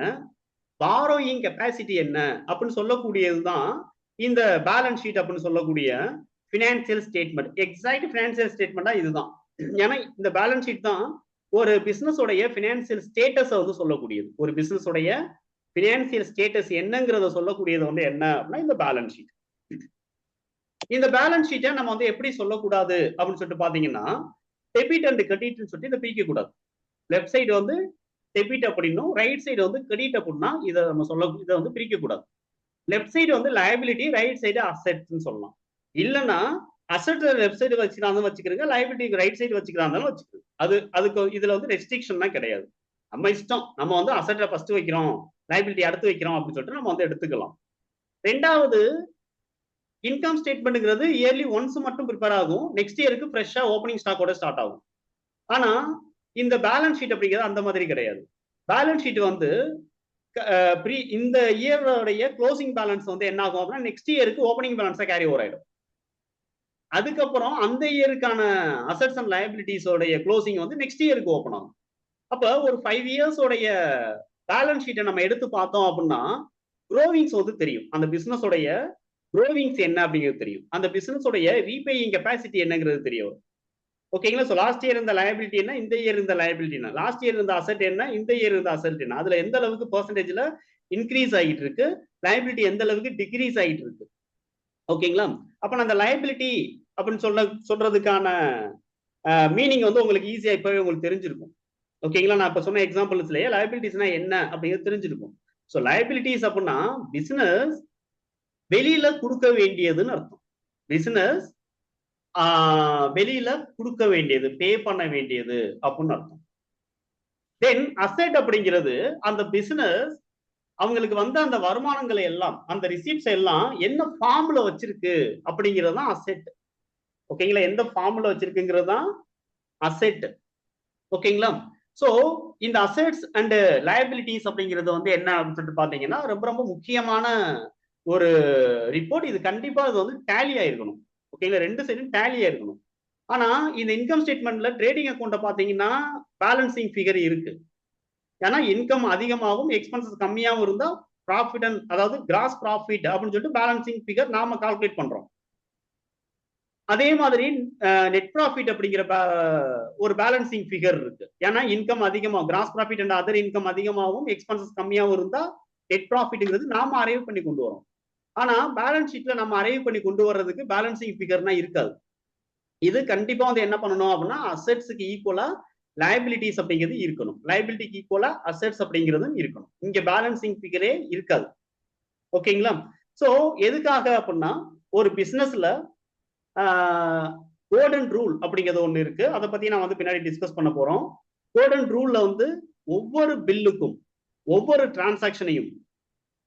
பாரோயிங் கெப்பாசிட்டி என்ன அப்படின்னு சொல்லக்கூடியது தான் இந்த பேலன்ஸ் ஷீட் அப்படின்னு சொல்லக்கூடிய ஃபினான்சியல் ஸ்டேட்மெண்ட். எக்ஸாக்ட் ஃபினான்சியல் ஸ்டேட்மெண்டா இதுதான். ஏன்னா இந்த பேலன்ஸ் ஷீட் தான் ஒரு பிசினஸ் உடைய ஃபினான்சியல் ஸ்டேட்டஸ் வந்து சொல்லக்கூடியது. ஒரு பிசினஸ் உடைய ஃபினான்சியல் ஸ்டேட்டஸ் என்னங்கிறத சொல்லக்கூடியது வந்து என்ன அப்படின்னா இந்த பேலன்ஸ் ஷீட். இந்த பேலன்ஸ் ஷீட்டை நம்ம வந்து எப்படி சொல்லக்கூடாது அப்படின்னு சொல்லிட்டு பாத்தீங்கன்னா, டெபிட் அண்ட் கிரெடிட்னு சொல்லிட்டு இதை பிரிக்க கூடாது. லெஃப்ட் சைடு வந்து டெபிட் அப்படின்னும், ரைட் சைடு வந்து கிரெடிட் அப்படின்னா இதை நம்ம இதை வந்து பிரிக்க கூடாது. லெஃப்ட் சைடு வந்து லயபிலிட்டி, ரைட் சைடு அசெட்ஸ்ன்னு சொல்லலாம். இல்லைன்னா அசெட் லெஃப்ட் சைடு வச்சுக்கிறாங்க வச்சுக்கிறீங்க, லயபிலிட்டி ரைட் சைடு வச்சுக்கிறாங்க வச்சுக்கிறோம். அதுக்கு இதுல வந்து ரெஸ்ட்ரிக்ஷன்லாம் கிடையாது. நம்ம இஷ்டம். நம்ம வந்து அசெட்டை ஃபர்ஸ்ட் வைக்கிறோம், லயபிலிட்டி அடுத்து வைக்கிறோம் அப்படின்னு சொல்லிட்டு நம்ம வந்து எடுத்துக்கலாம். ரெண்டாவது, இன்கம் ஸ்டேட்மெண்ட்ங்கிறது இயர்லி ஒன்ஸ் மட்டும் ப்ரிப்பேர் ஆகும். நெக்ஸ்ட் இயருக்கு ஃப்ரெஷ்ஷா ஓப்பனிங் ஸ்டாக்கோட ஸ்டார்ட் ஆகும். ஆனா இந்த பேலன்ஸ் ஷீட் அப்படிங்கிறது அந்த மாதிரி கிடையாது. பேலன்ஸ் ஷீட் வந்து இந்த இயரோடைய க்ளோசிங் பேலன்ஸ் வந்து என்ன ஆகும் அப்படின்னா நெக்ஸ்ட் இயருக்கு ஓப்பனிங் பேலன்ஸா கேரி ஓவர் ஆயிடும். அதுக்கப்புறம் அந்த இயருக்கான அசெட்ஸ் அண்ட் லயபிலிட்டிஸோடைய க்ளோசிங் வந்து நெக்ஸ்ட் இயருக்கு ஓப்பன் ஆகும். அப்ப ஒரு 5 இயர்ஸோடைய பேலன்ஸ் ஷீட்டை நம்ம எடுத்து பார்த்தோம் அப்படின்னா க்ரோவிங்ஸ் வந்து தெரியும். அந்த பிசினஸ் உடைய க்ரோவிங்ஸ் என்ன அப்படிங்கிறது தெரியும். அந்த பிசினஸ் உடைய ரீபேயிங் கெப்பாசிட்டி என்னங்கிறது தெரியும். ஓகேங்களா? ஸோ லாஸ்ட் இயர் இந்த லயபிலிட்டி என்ன, இந்த இயர் இந்த லயபிலிட்டி என்ன, லாஸ்ட் இயர் இந்த அசெட் என்ன, இந்த இயர் இந்த அசெட் என்ன, அதுல எந்த அளவுக்கு பெர்சன்டேஜ்ல இன்க்ரீஸ் ஆகிட்டு இருக்கு, லயபிலிட்டி எந்த அளவுக்கு டிக்ரீஸ் ஆகிட்டு இருக்கு. ஓகேங்களா? அப்ப அந்த லயபிலிட்டி அப்படின்னு சொல்றதுக்கான மீனிங் வந்து உங்களுக்கு ஈஸியா இப்பவே உங்களுக்கு தெரிஞ்சிருக்கும். ஓகேங்களா? நான் இப்ப சொன்ன எக்ஸாம்பிள்ஸ்லயே லயபிலிட்டிஸ்னா என்ன அப்படிங்கிறது தெரிஞ்சிருக்கும். ஸோ லயபிலிட்டிஸ் அப்படின்னா பிசினஸ் வெளியில கொடுக்க வேண்டியதுன்னு அர்த்தம். பிசினஸ் வெளியில கொடுக்க வேண்டியது, பே பண்ண வேண்டியது அப்படின்னு அர்த்தம். தென் அசெட் அப்படிங்கிறது அந்த பிசினஸ் அவங்களுக்கு வந்த அந்த வருமானங்களை எல்லாம், அந்த ரிசீப்ஸ் எல்லாம் என்ன ஃபார்ம்ல வச்சிருக்கு அப்படிங்கிறது தான் அசெட். ஓகேங்களா? எந்த ஃபார்ம்ல வச்சிருக்குங்கிறது தான் அசெட். ஓகேங்களா? சோ இந்த அசெட்ஸ் அண்ட் லயபிலிட்டிஸ் அப்படிங்கிறது வந்து என்ன அப்படின்னு சொல்லிட்டு பாத்தீங்கன்னா ரொம்ப ரொம்ப முக்கியமான ஒரு ரிப்போர்ட். இது கண்டிப்பா இது வந்து டேலி ஆயிருக்கணும். ஓகேங்களா? ரெண்டு சைடும் டேலி ஆயிருக்கணும். ஆனா இந்த இன்கம் ஸ்டேட்மெண்ட்ல ட்ரேடிங் அக்கௌண்ட்டை பாத்தீங்கன்னா பேலன்சிங் ஃபிகர் இருக்கு. ஏன்னா இன்கம் அதிகமாகவும் எக்ஸ்பென்சஸ் கம்மியாகவும் இருந்தா ப்ராஃபிட் அண்ட் அதாவது கிராஸ் ப்ராஃபிட் அப்படின்னு சொல்லிட்டு பேலன்சிங் ஃபிகர் நாம கால்குலேட் பண்றோம். அதே மாதிரி நெட் ப்ராஃபிட் அப்படிங்கிற ஒரு பேலன்சிங் ஃபிகர் இருக்கு. ஏன்னா இன்கம் அதிகமாகும், gross profit and other income அதிகமாகவும் எக்ஸ்பென்சஸ் கம்மியாகவும் இருந்தா நெட் ப்ராஃபிட்ங்கிறது நாம அரைவ் பண்ணி கொண்டு வரோம். ஆனா பேலன்ஸ் ஷீட்ல நம்ம அரைவ் பண்ணி கொண்டு வர்றதுக்கு பேலன்சிங் ஃபிகர்னா இருக்காது. இது கண்டிப்பா வந்து என்ன பண்ணணும் அப்படின்னா அசெட்ஸுக்கு ஈக்குவலா லயபிலிட்டிஸ் அப்படிங்கிறது இருக்கணும், லயபிலிட்டிக்கு ஈக்குவலா அசெட்ஸ் அப்படிங்கிறதும் இருக்கணும். இங்க பேலன்சிங் ஃபிகரே இருக்காது. ஓகேங்களா? சோ எதுக்காக அப்படின்னா ஒரு பிசினஸ்ல கோல்டன் ரூல் அப்படிங்கிறது ஒண்ணு இருக்கு. அதை பத்தி நான் வந்து பின்னாடி டிஸ்கஸ் பண்ண போறோம். கோல்டன் ரூல்ல வந்து ஒவ்வொரு பில்லுக்கும் ஒவ்வொரு டிரான்சாக்ஷனையும்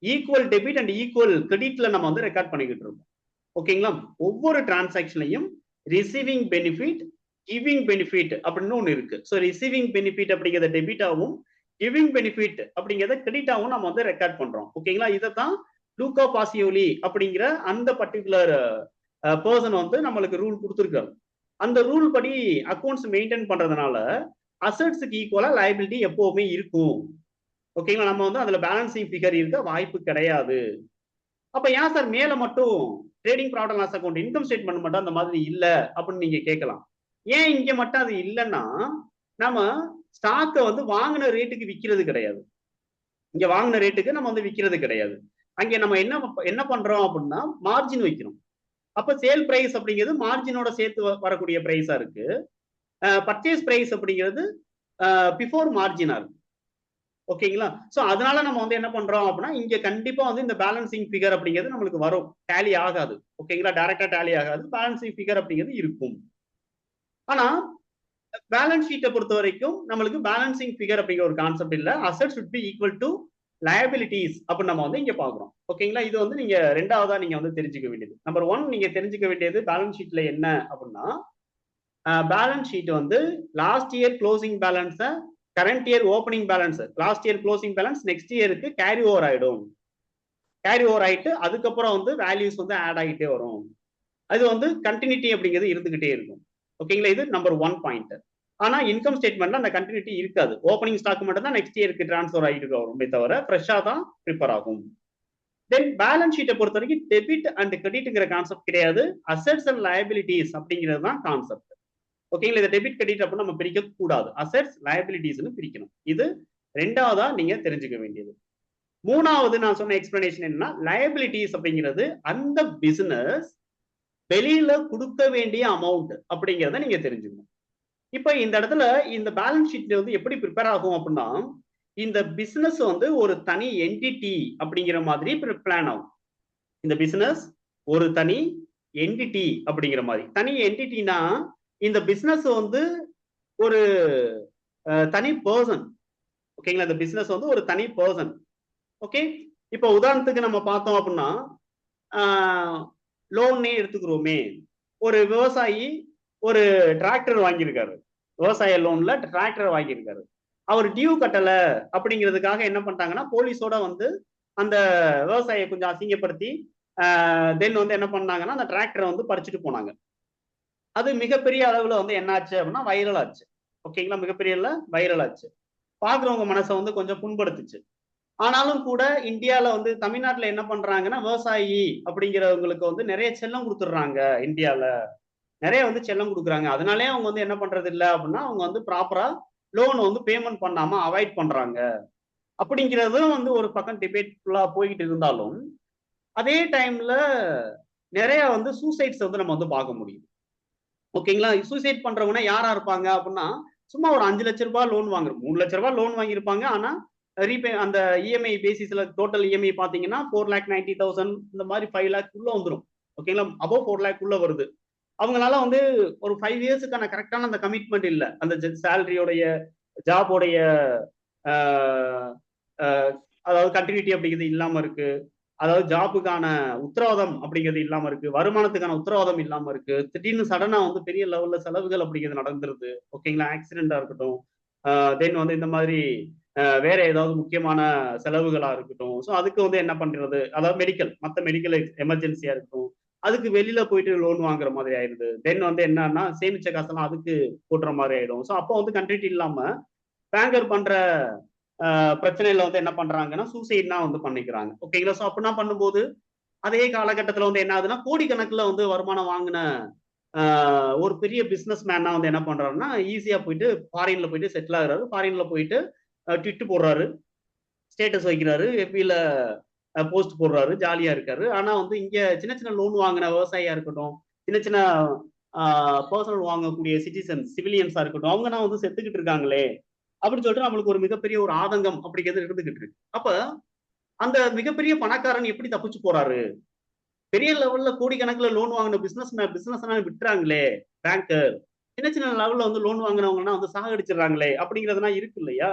ஈக்குவல் டெபிட் அண்ட் ஈக்குவல் கிரெடிட்ல நம்ம வந்து ரெக்கார்ட் பண்ணிக்கிட்டு இருக்கோம். ஓகேங்களா? ஒவ்வொரு டிரான்சாக்ஷனையும் ரிசீவிங் பெனிஃபிட், கிவிங் பெனிஃபிட் அப்படின்னு ஒண்ணு இருக்கு. ஸோ ரிசீவிங் பெனிஃபிட் அப்படிங்கிறத டெபிட்டாவும், கிவிங் பெனிஃபிட் அப்படிங்கிறத கிரெடிட்டாவும் நம்ம வந்து ரெக்கார்ட் பண்றோம். ஓகேங்களா? இதைத்தான் லூகா பாசியோலி அப்படிங்கிற அந்த பர்டிகுலர் பர்சன் வந்து நம்மளுக்கு ரூல் கொடுத்துருக்காரு. அந்த ரூல் படி அக்கௌண்ட்ஸ் மெயின்டைன் பண்றதுனால அசெட்ஸுக்கு ஈக்குவலா லயபிலிட்டி எப்பவுமே இருக்கும். ஓகேங்களா? நம்ம வந்து அதுல பேலன்சிங் ஃபிகர் இருக்க வாய்ப்பு கிடையாது. அப்ப ஏன் சார் மேல மட்டும் trading profit loss account income statement மட்டும் அந்த மாதிரி இல்ல அப்படின்னு நீங்க கேட்கலாம். ஏன் இங்க மட்டும் அது இல்லைன்னா நம்ம ஸ்டாக்கை வந்து வாங்கின ரேட்டுக்கு விற்கிறது கிடையாது. இங்க வாங்கின ரேட்டுக்கு நம்ம வந்து விற்கிறது கிடையாது. அங்க நம்ம என்ன பண்றோம் அப்படின்னா மார்ஜின் வைக்கிறோம். அப்ப சேல் பிரைஸ் அப்படிங்கிறது மார்ஜினோட சேர்த்து வரக்கூடிய பிரைஸா இருக்கு. பர்ச்சேஸ் பிரைஸ் அப்படிங்கிறது பிஃபோர் மார்ஜினா இருக்கு. ஓகேங்களா? சோ அதனால நம்ம வந்து என்ன பண்றோம் அப்படின்னா இங்க கண்டிப்பா வந்து இந்த பேலன்சிங் ஃபிகர் அப்படிங்கிறது நம்மளுக்கு வரும், டேலி ஆகாது. ஓகேங்களா? டைரக்டா டேலி ஆகாது, பேலன்சிங் ஃபிகர் அப்படிங்கிறது இருக்கும். ஆனா பேலன்ஸ் ஷீட்டை பொறுத்த வரைக்கும் நம்மளுக்கு பேலன்சிங் ஃபிகர் அப்படிங்கிற ஒரு கான்செப்ட் இல்ல. Asset should be equal to liabilities அப்படின்னு நம்ம வந்து இங்க பாக்குறோம். ஓகேங்களா? இது வந்து நீங்க ரெண்டாவதா நீங்க வந்து தெரிஞ்சுக்க வேண்டியது. நம்பர் 1 நீங்க தெரிஞ்சுக்க வேண்டியது பேலன்ஸ் ஷீட்ல என்ன அப்படின்னா பேலன்ஸ் ஷீட் வந்து லாஸ்ட் இயர் க்ளோசிங் பேலன்ஸை current year opening balance, last year closing balance next இயருக்கு கேரி ஓவர் ஆயிடும். கேரி ஓவர் ஆயிட்டு அதுக்கப்புறம் வந்து வேல்யூஸ் வந்து ஆட் ஆகிட்டே வரும். அது வந்து கண்டினியூட்டி அப்படிங்கிறது இருந்துகிட்டே இருக்கும். ஓகேங்களா, இது நம்பர் 1 பாயிண்ட். ஆனா இன்கம் ஸ்டேட்மெண்ட்ல அந்த கண்டினியூட்டி இருக்காது. ஓப்பனிங் ஸ்டாக் மட்டும் தான் நெக்ஸ்ட் இயருக்கு டிரான்ஸ்ஃபர் ஆகிட்டு வருமே தவிர ஃப்ரெஷ்ஷா தான் ப்ரிப்பேர் ஆகும். தென் பேலன்ஸ் ஷீட்டை பொறுத்த வரைக்கும் டெபிட் அண்ட் கிரெடிட்ங்கிற கான்செப்ட் கிடையாது, அசெட்ஸ் அண்ட் லயபிலிட்டிஸ் அப்படிங்கிறது தான் கான்செப்ட். ஓகேங்களா, இதை டெபிட் கிரெடிட் அப்படின்னு நம்ம பிரிக்க கூடாது, அசெட்ஸ் லயபிலிட்டிஸ்னு பிரிக்கணும். இது ரெண்டாவதா நீங்க தெரிஞ்சுக்க வேண்டியது. மூணாவது நான் சொன்ன எக்ஸ்பிளனேஷன் என்னன்னா, லயபிலிட்டிஸ் அப்படிங்கிறது அந்த பிசினஸ் வெளியில கொடுக்க வேண்டிய அமௌண்ட் அப்படிங்கிறத நீங்க தெரிஞ்சுக்கணும். இப்ப இந்த இடத்துல இந்த பேலன்ஸ் ஷீட் வந்து எப்படி ப்ரிப்பேர் ஆகும் அப்படின்னா, இந்த பிசினஸ் வந்து ஒரு தனி என்டிட்டி அப்படிங்கிற மாதிரி பிளான் ஆகும். இந்த பிசினஸ் ஒரு தனி என்டிட்டி அப்படிங்கிற மாதிரி. தனி என்டிட்டினா இந்த பிசினஸ் வந்து ஒரு தனி பர்சன். ஓகேங்களா, இந்த பிசினஸ் வந்து ஒரு தனி பர்சன். ஓகே, இப்போ உதாரணத்துக்கு நம்ம பார்த்தோம் அப்படின்னா, லோன்னே எடுத்துக்கிறோமே. ஒரு விவசாயி ஒரு டிராக்டர் வாங்கியிருக்காரு, விவசாய லோன்ல டிராக்டர் வாங்கியிருக்காரு. அவர் டியூ கட்டல அப்படிங்கிறதுக்காக என்ன பண்ணிட்டாங்கன்னா, போலீஸோட வந்து அந்த விவசாயியை கொஞ்சம் அசிங்கப்படுத்தி தென் வந்து என்ன பண்ணாங்கன்னா, அந்த டிராக்டரை வந்து பறிச்சுட்டு போனாங்க. அது மிகப்பெரிய அளவுல வந்து என்ன ஆச்சு அப்படின்னா வைரல் ஆச்சு. ஓகேங்களா, மிகப்பெரிய வைரல் ஆச்சு. பாக்குறவங்க மனசை வந்து கொஞ்சம் புண்படுத்துச்சு. ஆனாலும் கூட இந்தியால வந்து தமிழ்நாட்டுல என்ன பண்றாங்கன்னா, விவசாயி அப்படிங்கிறவங்களுக்கு வந்து நிறைய செல்லம் கொடுத்துடுறாங்க. இந்தியால நிறைய வந்து செல்லம் கொடுக்குறாங்க. அதனாலே அவங்க வந்து என்ன பண்றது இல்லை அப்படின்னா, அவங்க வந்து ப்ராப்பரா லோன் வந்து பேமெண்ட் பண்ணாம அவாய்ட் பண்றாங்க அப்படிங்கிறதும் வந்து ஒரு பக்கம் டிபேட் ஃபுல்லா போய்கிட்டு இருந்தாலும், அதே டைம்ல நிறைய வந்து சூசைட்ஸ் வந்து நம்ம வந்து பார்க்க முடியும். ஓகேங்களா, சூசைட் பண்றவங்க யாரா இருப்பாங்க அப்படின்னா, சும்மா ஒரு 5 லட்ச ரூபாய் லோன் வாங்குறோம், 3 லட்ச ரூபாய் லோன் வாங்கியிருப்பாங்க. ஆனா ரீபே அந்த இஎம்ஐ பேசிஸ்ல டோட்டல் இஎம்ஐ பாத்தீங்கன்னா 4,90,000 இந்த மாதிரி 5 லேக் உள்ள வந்துடும். ஓகேங்களா, அபோவ் 4 லேக் உள்ள வருது. அவங்களால வந்து ஒரு 5 இயர்ஸுக்கான கரெக்டான அந்த கமிட்மெண்ட் இல்லை. அந்த சேலரியோடைய ஜாபோடைய அதாவது கண்டினியூட்டி அப்படிங்கிறது இல்லாம இருக்கு. அதாவது ஜாபுக்கான உத்தரவாதம் அப்படிங்கிறது இல்லாம இருக்கு, வருமானத்துக்கான உத்தரவாதம் இல்லாம இருக்கு. திடீர்னு சடனா வந்து பெரிய லெவல்ல செலவுகள் அப்படிங்கிறது நடந்துருது. ஓகேங்களா, ஆக்சிடென்டா இருக்கட்டும், தென் வந்து இந்த மாதிரி வேற ஏதாவது முக்கியமான செலவுகளா இருக்கட்டும். ஸோ அதுக்கு வந்து என்ன பண்றது, அதாவது மற்ற மெடிக்கல் எமர்ஜென்சியா இருக்கட்டும், அதுக்கு வெளியில போயிட்டு லோன் வாங்குற மாதிரி ஆயிடுது. தென் வந்து என்னன்னா சேமிச்ச காசெல்லாம் அதுக்கு போட்டுற மாதிரி ஆயிடும். ஸோ அப்போ வந்து கண்டினியூட்டி இல்லாம பேங்கர் பண்ற பிரச்சனையில வந்து என்ன பண்றாங்கன்னா சூசைட்னா வந்து பண்ணிக்கிறாங்க. ஓகேங்களா, ஸோ அப்படின்னா பண்ணும்போது அதே காலகட்டத்தில் வந்து என்ன ஆகுதுன்னா, கோடிக்கணக்கில் வந்து வருமானம் வாங்கின ஒரு பெரிய பிசினஸ் மேனா வந்து என்ன பண்றாருன்னா, ஈஸியா போயிட்டு ஃபாரின்ல போயிட்டு செட்டில் ஆகுறாரு. ஃபாரின்ல போயிட்டு ட்விட் போடுறாரு, ஸ்டேட்டஸ் வைக்கிறாரு, எஃபில போஸ்ட் போடுறாரு, ஜாலியா இருக்காரு. ஆனா வந்து இங்க சின்ன சின்ன லோன் வாங்கின விவசாயியா இருக்கட்டும், சின்ன சின்ன பர்சனல் வாங்கக்கூடிய சிவிலியன்ஸா இருக்கட்டும், அவங்க நான் வந்து செத்துக்கிட்டு இருக்காங்களே அப்படின்னு சொல்லிட்டு நம்மளுக்கு ஒரு மிகப்பெரிய ஒரு ஆதங்கம் அப்படிங்கிறது இருந்துகிட்டு இருக்கு. அப்ப அந்த மிகப்பெரிய பணக்காரன் எப்படி தப்பிச்சு போறாரு? பெரிய லெவல்ல கோடிக்கணக்கில் லோன் வாங்கின பிசினஸ் விட்டுறாங்களே பேங்கர், சின்ன சின்ன லெவல்ல வந்து லோன் வாங்கினவங்கன்னா வந்து சாகடிச்சிடறாங்களே அப்படிங்கிறதுலாம் இருக்கு இல்லையா?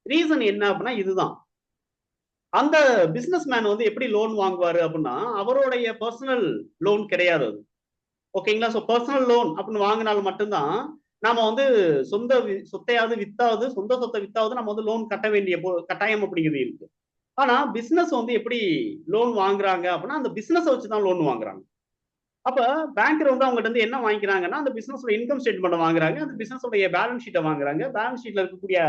ரீசன் என்ன அப்படின்னா இதுதான். அந்த பிசினஸ் மேன் வந்து எப்படி லோன் வாங்குவாரு அப்படின்னா, அவருடைய பர்சனல் லோன் கிடையாது அது. ஓகேங்களா, ஸோ பர்சனல் லோன் அப்படின்னு வாங்கினால் மட்டும்தான் நாம வந்து சொத்தையாவது வித்தாவது, சொந்த சொத்தை வித்தாவது நம்ம வந்து லோன் கட்ட வேண்டிய கட்டாயம் அப்படிங்கிறது இருக்கு. ஆனா பிசினஸ் வந்து எப்படி லோன் வாங்குறாங்க அப்படின்னா, அந்த பிசினஸ் வச்சுதான் லோன் வாங்குறாங்க. அப்ப பேங்கர் வந்து அவங்ககிட்ட இருந்து என்ன வாங்கிக்கிறாங்கன்னா, அந்த பிசினஸோட இன்கம் ஸ்டேட்மெண்ட் வாங்குறாங்க, அந்த பிசினஸோட பேலன்ஸ் ஷீட்டை வாங்குறாங்க, பேலன்ஸ் ஷீட்ல இருக்கக்கூடிய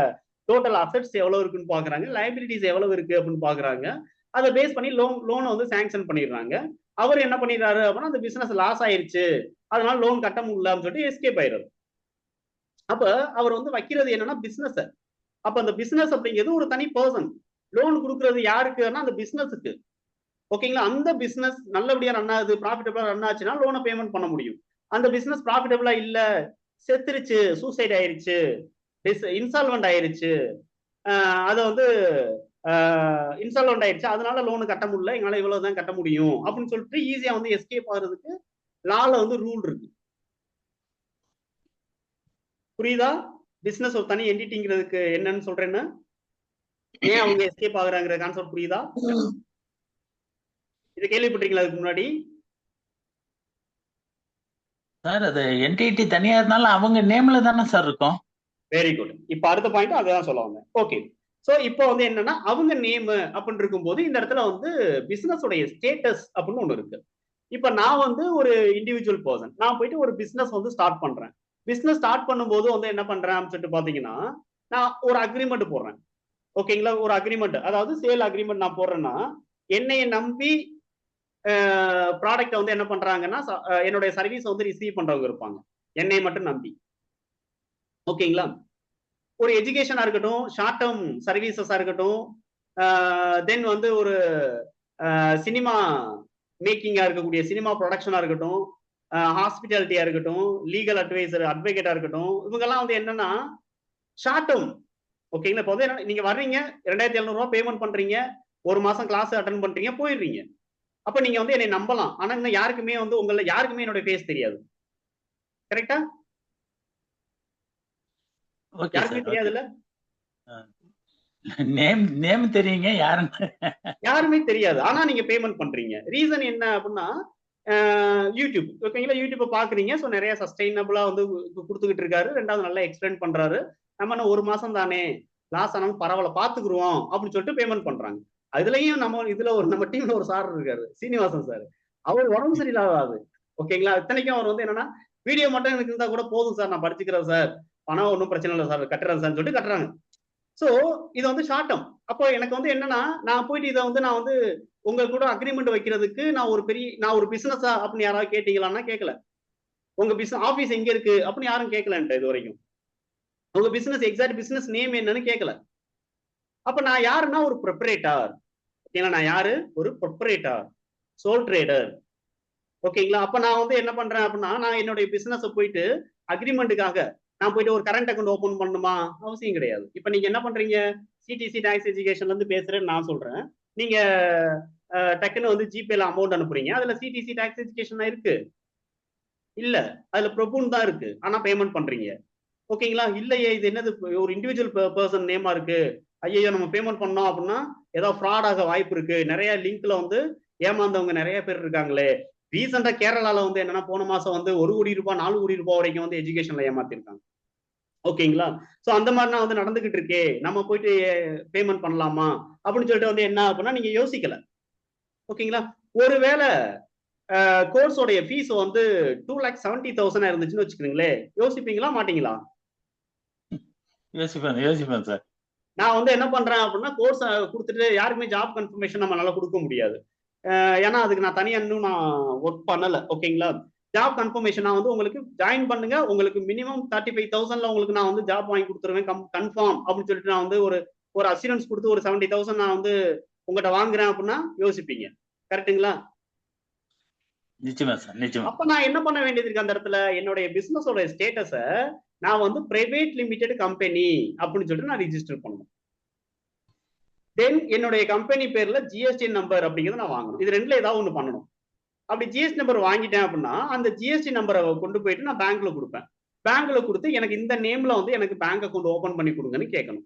டோட்டல் அசெட்ஸ் எவ்வளவு இருக்குன்னு பாக்குறாங்க, லைபிலிட்டிஸ் எவ்வளவு இருக்கு அப்படின்னு பாக்குறாங்க. அதை பேஸ் பண்ணி லோனை வந்து சாங்ஷன் பண்ணிடுறாங்க. அவர் என்ன பண்ணிடுறாரு அப்படின்னா, அந்த பிசினஸ் லாஸ் ஆயிருச்சு, அதனால லோன் கட்ட முடியலன்னு சொல்லிட்டு எஸ்கேப் ஆயிடுறாரு. அப்ப அவர் வந்து வைக்கிறது என்னன்னா பிசினஸ். அப்ப அந்த பிசினஸ் அப்படிங்கிறது ஒரு தனி பர்சன். லோன் கொடுக்கறது யாருக்குன்னா அந்த பிசினஸுக்கு. ஓகேங்களா, அந்த பிசினஸ் நல்லபடியா ரன் ஆகுது, ப்ராஃபிட்டபிளா ரன் ஆச்சுன்னா லோனை பேமெண்ட் பண்ண முடியும். அந்த பிசினஸ் ப்ராஃபிட்டபிளா இல்ல, செத்துருச்சு, சூசைட் ஆயிருச்சு, இன்சால்வெண்ட் ஆயிருச்சு, அதை வந்து இன்சால்வெண்ட் ஆயிடுச்சு, அதனால லோனு கட்ட முடியல, எங்களால இவ்வளவுதான் கட்ட முடியும் அப்படின்னு சொல்லிட்டு ஈஸியா வந்து எஸ்கேப் ஆகுறதுக்கு லால வந்து ரூல் இருக்கு. புரியுதா? பிசினஸ் ஒரு தனி என்டிட்டிங்கிறதுக்கு என்னன்னு சொல்றேன்னு, ஏன் அவங்க எஸ்கேப் ஆகுறாங்கிற கான்செப்ட் புரியுதா? இதை கேள்விப்பட்டீங்களா அதுக்கு முன்னாடி? சார் அது என்டிடி தனியா இருந்தாலும் அவங்க நேம்ல தானே சார் இருக்கும். Very good. இப்ப அடுத்த பாயிண்ட் அதுதான் சொல்ல வந்தேன். ஓகே. சோ இப்போ வந்து என்னன்னா அவங்க நேம் அப்படின்னு இருக்கும்போது இந்த இடத்துல வந்து பிசினஸ் உடைய ஸ்டேட்டஸ் அப்படின்னு ஒண்ணு இருக்கு. இப்ப நான் வந்து ஒரு இண்டிவிஜுவல் பர்சன், நான் போயிட்டு ஒரு பிசினஸ் வந்து ஸ்டார்ட் பண்றேன். பிசினஸ் ஸ்டார்ட் பண்ணும்போது வந்து என்ன பண்றேன் அப்படின்னு சொல்லிட்டு பாத்தீங்கன்னா, நான் ஒரு அக்ரிமெண்ட் போடுறேன். ஓகேங்களா? ஒரு அக்ரிமெண்ட், அதாவது சேல் அக்ரிமெண்ட் நான் போடுறேன்னா, என்னைய நம்பி ப்ராடக்ட் வந்து என்ன பண்றாங்கன்னா என்னுடைய சர்வீஸ் வந்து ரிசீவ் பண்றவங்க இருப்பாங்க, என்னை மட்டும் நம்பி. ஓகேங்களா? ஒரு எஜுகேஷனா இருக்கட்டும், ஷார்ட் டேர்ம் சர்வீசஸா இருக்கட்டும், தென் வந்து ஒரு சினிமா மேக்கிங்கா இருக்கக்கூடிய சினிமா ப்ரொடக்ஷனா இருக்கட்டும், ஹாஸ்பிட்டாலிட்டியா இருக்கட்டும், லீகல் அட்வொகேட்டா இருக்கட்டும், இவங்கெல்லாம் வந்து என்னன்னா ஷார்ட் டேர்ம். ஓகேங்களா? இப்போ வந்து நீங்க வர்றீங்க, 2700 ரூபாய் பேமெண்ட் பண்றீங்க, ஒரு மாசம் கிளாஸ் அட்டன் பண்றீங்க, போயிடுறீங்க. அப்ப நீங்க வந்து என்னை நம்பலாம். ஆனா இன்னும் யாருக்குமே வந்து உங்கள யாருக்குமே என்னோட ஃபேஸ் தெரியாது. கரெக்டா? ஓகே யாருக்குமே சார். ஓகே. தெரியாதுல்ல? நேம் தெரியுங்க யாருன்னு. யாருமே தெரியாது. ஆனா நீங்க பேமெண்ட் பண்றீங்க. ரீசன் என்ன அப்படின்னா யூடியூப். ஓகேங்களா? யூடியூப் பாக்குறீங்க. ஸோ நிறைய சஸ்டைனபிளா வந்து கொடுத்துக்கிட்டு இருக்காரு. ரெண்டாவது நல்லா எக்ஸ்பிளைன் பண்றாரு. நம்ம என்ன ஒரு மாசம் தானே, லாஸ் ஆனாலும் பரவாயில்ல பாத்துக்குருவோம் அப்படின்னு சொல்லிட்டு பேமெண்ட் பண்றாங்க. அதுலயும் நம்ம டீம்ல ஒரு சார் இருக்காரு, சீனிவாசன் சார். அவர் உடம்பு சரியில்லாத. ஓகேங்களா? இத்தனைக்கும் அவர் வந்து என்னன்னா வீடியோ மட்டும் எனக்கு இருந்தா கூட போதும் சார், நான் படிச்சுக்கிறேன் சார், பணம் ஒன்றும் பிரச்சனை இல்லை சார், கட்டுறேன் சார் சொல்லிட்டு கட்டுறாங்க. சோ இது வந்து ஷார்ட் டேர்ம். அப்போ எனக்கு வந்து என்னன்னா நான் போயிட்டு இதை வந்து நான் வந்து உங்க கூட அக்ரிமெண்ட் வைக்கிறதுக்கு நான் ஒரு பிசினஸா அப்படின்னு யாராவது கேட்டீங்களான்னா கேட்கல. உங்க பிசினஸ் ஆபீஸ் எங்க இருக்கு அப்படின்னு யாரும் கேட்கலன்ட்டு இது வரைக்கும். உங்க பிசினஸ் எக்ஸாக்ட் பிசினஸ் நேம் என்னன்னு கேட்கல. அப்ப நான் யாருன்னா ஒரு ப்ரொப்ரேட்டர். ஓகேங்களா? நான் யாரு? ஒரு ப்ரொப்ரேட்டர், சோல் ட்ரேடர். ஓகேங்களா? அப்ப நான் வந்து என்ன பண்றேன் அப்படின்னா, நான் என்னுடைய பிசினஸ் போயிட்டு அக்ரிமெண்ட்டுக்காக நான் போயிட்டு ஒரு கரண்ட் அக்கௌண்ட் ஓபன் பண்ணணுமா? அவசியம் கிடையாது. இப்ப நீங்க என்ன பண்றீங்க? சிடிசி டாக்ஸ் எஜுகேஷன்ல இருந்து பேசுறேன்னு நான் சொல்றேன். நீங்க டக்குன்னு வந்து ஜிபேல அமௌண்ட் அனுப்புறீங்க. அதுல சிடிசி டாக்ஸ் எஜுகேஷன் இருக்கு இல்ல? அதுல ப்ரொபூன் தான் இருக்கு. ஆனா பேமெண்ட் பண்றீங்க. ஓகேங்களா? இல்லையே, இது என்னது ஒரு இண்டிவிஜுவல் பர்சன் நேமா இருக்கு, ஐயோ நம்ம பேமெண்ட் பண்ணோம் அப்படின்னா ஏதாவது ஃப்ராட் ஆக வாய்ப்பு இருக்கு, நிறைய லிங்க்ல வந்து ஏமாந்தவங்க நிறைய பேர் இருக்காங்களே. ரீசெண்டா கேரளால வந்து என்னன்னா போன மாசம் வந்து 1 கோடி ரூபாய் 4 கோடி ரூபாய் வரைக்கும் வந்து எஜுகேஷன்ல ஏமாத்திருக்காங்க. ஓகேங்களா? சோ அந்த மாதிரிலாம் வந்து நடந்துகிட்டு இருக்கே, நம்ம போயிட்டு பேமெண்ட் பண்ணலாமா அப்படின்னு சொல்லிட்டு வந்து என்ன அப்படின்னா நீங்க யோசிக்கல. ஓகேங்களா? ஒருவேளை கோர்ஸோடைய ஃபீஸ் வந்து 2,70,000 இருந்துச்சுன்னு வச்சுக்கோங்களேன், யோசிப்பீங்களா மாட்டீங்களா? யோசிப்பேன் சார். நான் வந்து என்ன பண்றேன் அப்படின்னா கோர்ஸ் கொடுத்துட்டு யாருக்குமே ஜாப் கன்ஃபர்மேஷன் நம்மளால கொடுக்க முடியாது. ஏன்னா அதுக்கு நான் தனியா இன்னும் நான் ஒர்க் பண்ணல. ஓகேங்களா? ஜாப் கன்ஃபர்மேஷன் நான் வந்து உங்களுக்கு ஜாயின் பண்ணுங்க, உங்களுக்கு மினிமம் 35,000ல உங்களுக்கு நான் வந்து ஜாப் வாங்கி கொடுத்துருவேன் கன்ஃபார்ம் அப்படின்னு சொல்லிட்டு நான் வந்து ஒரு அசூரன்ஸ் கொடுத்து ஒரு 70,000 நான் வந்து உங்ககிட்ட வாங்குறேன் அப்படின்னா யோசிப்பீங்க. கரெக்டுங்களா? நிச்சயமா சார், நிச்சயமா. அப்ப நான் என்ன பண்ண வேண்டியது இருக்கு அந்த இடத்துல? என்னுடைய பிசினஸோட ஸ்டேட்டஸை நான் வந்து பிரைவேட் லிமிடெட் கம்பெனி அப்படின்னு சொல்லிட்டு நான் ரிஜிஸ்டர் பண்ணணும். தென் என்னுடைய கம்பெனி பேர்ல ஜிஎஸ்டி நம்பர் அப்படிங்கிறத நான் வாங்கணும். இது ரெண்டுல ஏதாவது ஒண்ணு பண்ணணும். அப்படி ஜிஎஸ்டி நம்பர் வாங்கிட்டேன் அப்படின்னா அந்த ஜிஎஸ்டி நம்பரை கொண்டு போயிட்டு நான் பேங்க்ல கொடுப்பேன். பேங்க்ல கொடுத்து எனக்கு இந்த நேம்ல வந்து எனக்கு பேங்க் அக்கௌண்ட் ஓபன் பண்ணி கொடுங்கன்னு கேட்கணும்.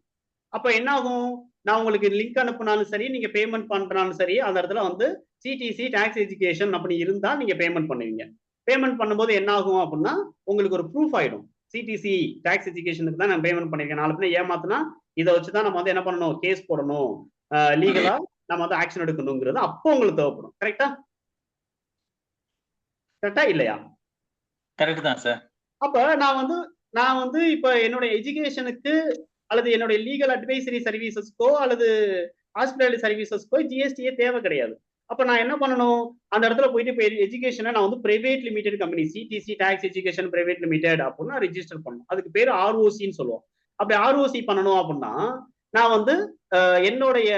அப்ப என்ன ஆகும்? நான் உங்களுக்கு லிங்க் அனுப்புனாலும் சரி, நீங்க பேமெண்ட் பண்றாலும் சரி, அந்த இடத்துல வந்து சிடிசி டாக்ஸ் எஜுகேஷன் அப்படி இருந்தா நீங்க பேமெண்ட் பண்ணுவீங்க. பேமெண்ட் பண்ணும்போது என்ன ஆகும் அப்படின்னா உங்களுக்கு ஒரு ப்ரூஃப் ஆயிடும். சிடிசி டாக்ஸ் எஜுகேஷனுக்கு தான் நான் பேமெண்ட் பண்ணிருக்கேன். நாலு பேர் ஏமாத்தினா இதை வச்சுதான் நம்ம வந்து என்ன பண்ணணும், கேஸ் போடணும், லீகலா நம்ம வந்து ஆக்ஷன் எடுக்கணுங்கிறது அப்போ உங்களுக்கு தேவைப்படும். கரெக்டா? கரெக்டா இல்லையா? கரெக்ட் தான் சார். அப்ப நான் வந்து இப்ப என்னோட எஜுகேஷனுக்கு அல்லது என்னுடைய லீகல் அட்வைசரி சர்வீசஸ்க்கோ அல்லது ஹாஸ்பிட்டாலிட்டி சர்வீசஸ்க்கோ ஜிஎஸ்டியே தேவை கிடையாது. அப்ப நான் என்ன பண்ணணும்? அந்த இடத்துல போயிட்டு இப்போ எஜுகேஷனை நான் வந்து private limited company, CDC tax education private limited அப்படின்னு ரிஜிஸ்டர் பண்ணணும். அதுக்கு பேர் ஆர்ஓசின்னு சொல்லுவோம். அப்படி ஆர்ஓசி பண்ணணும் அப்படின்னா நான் வந்து என்னுடைய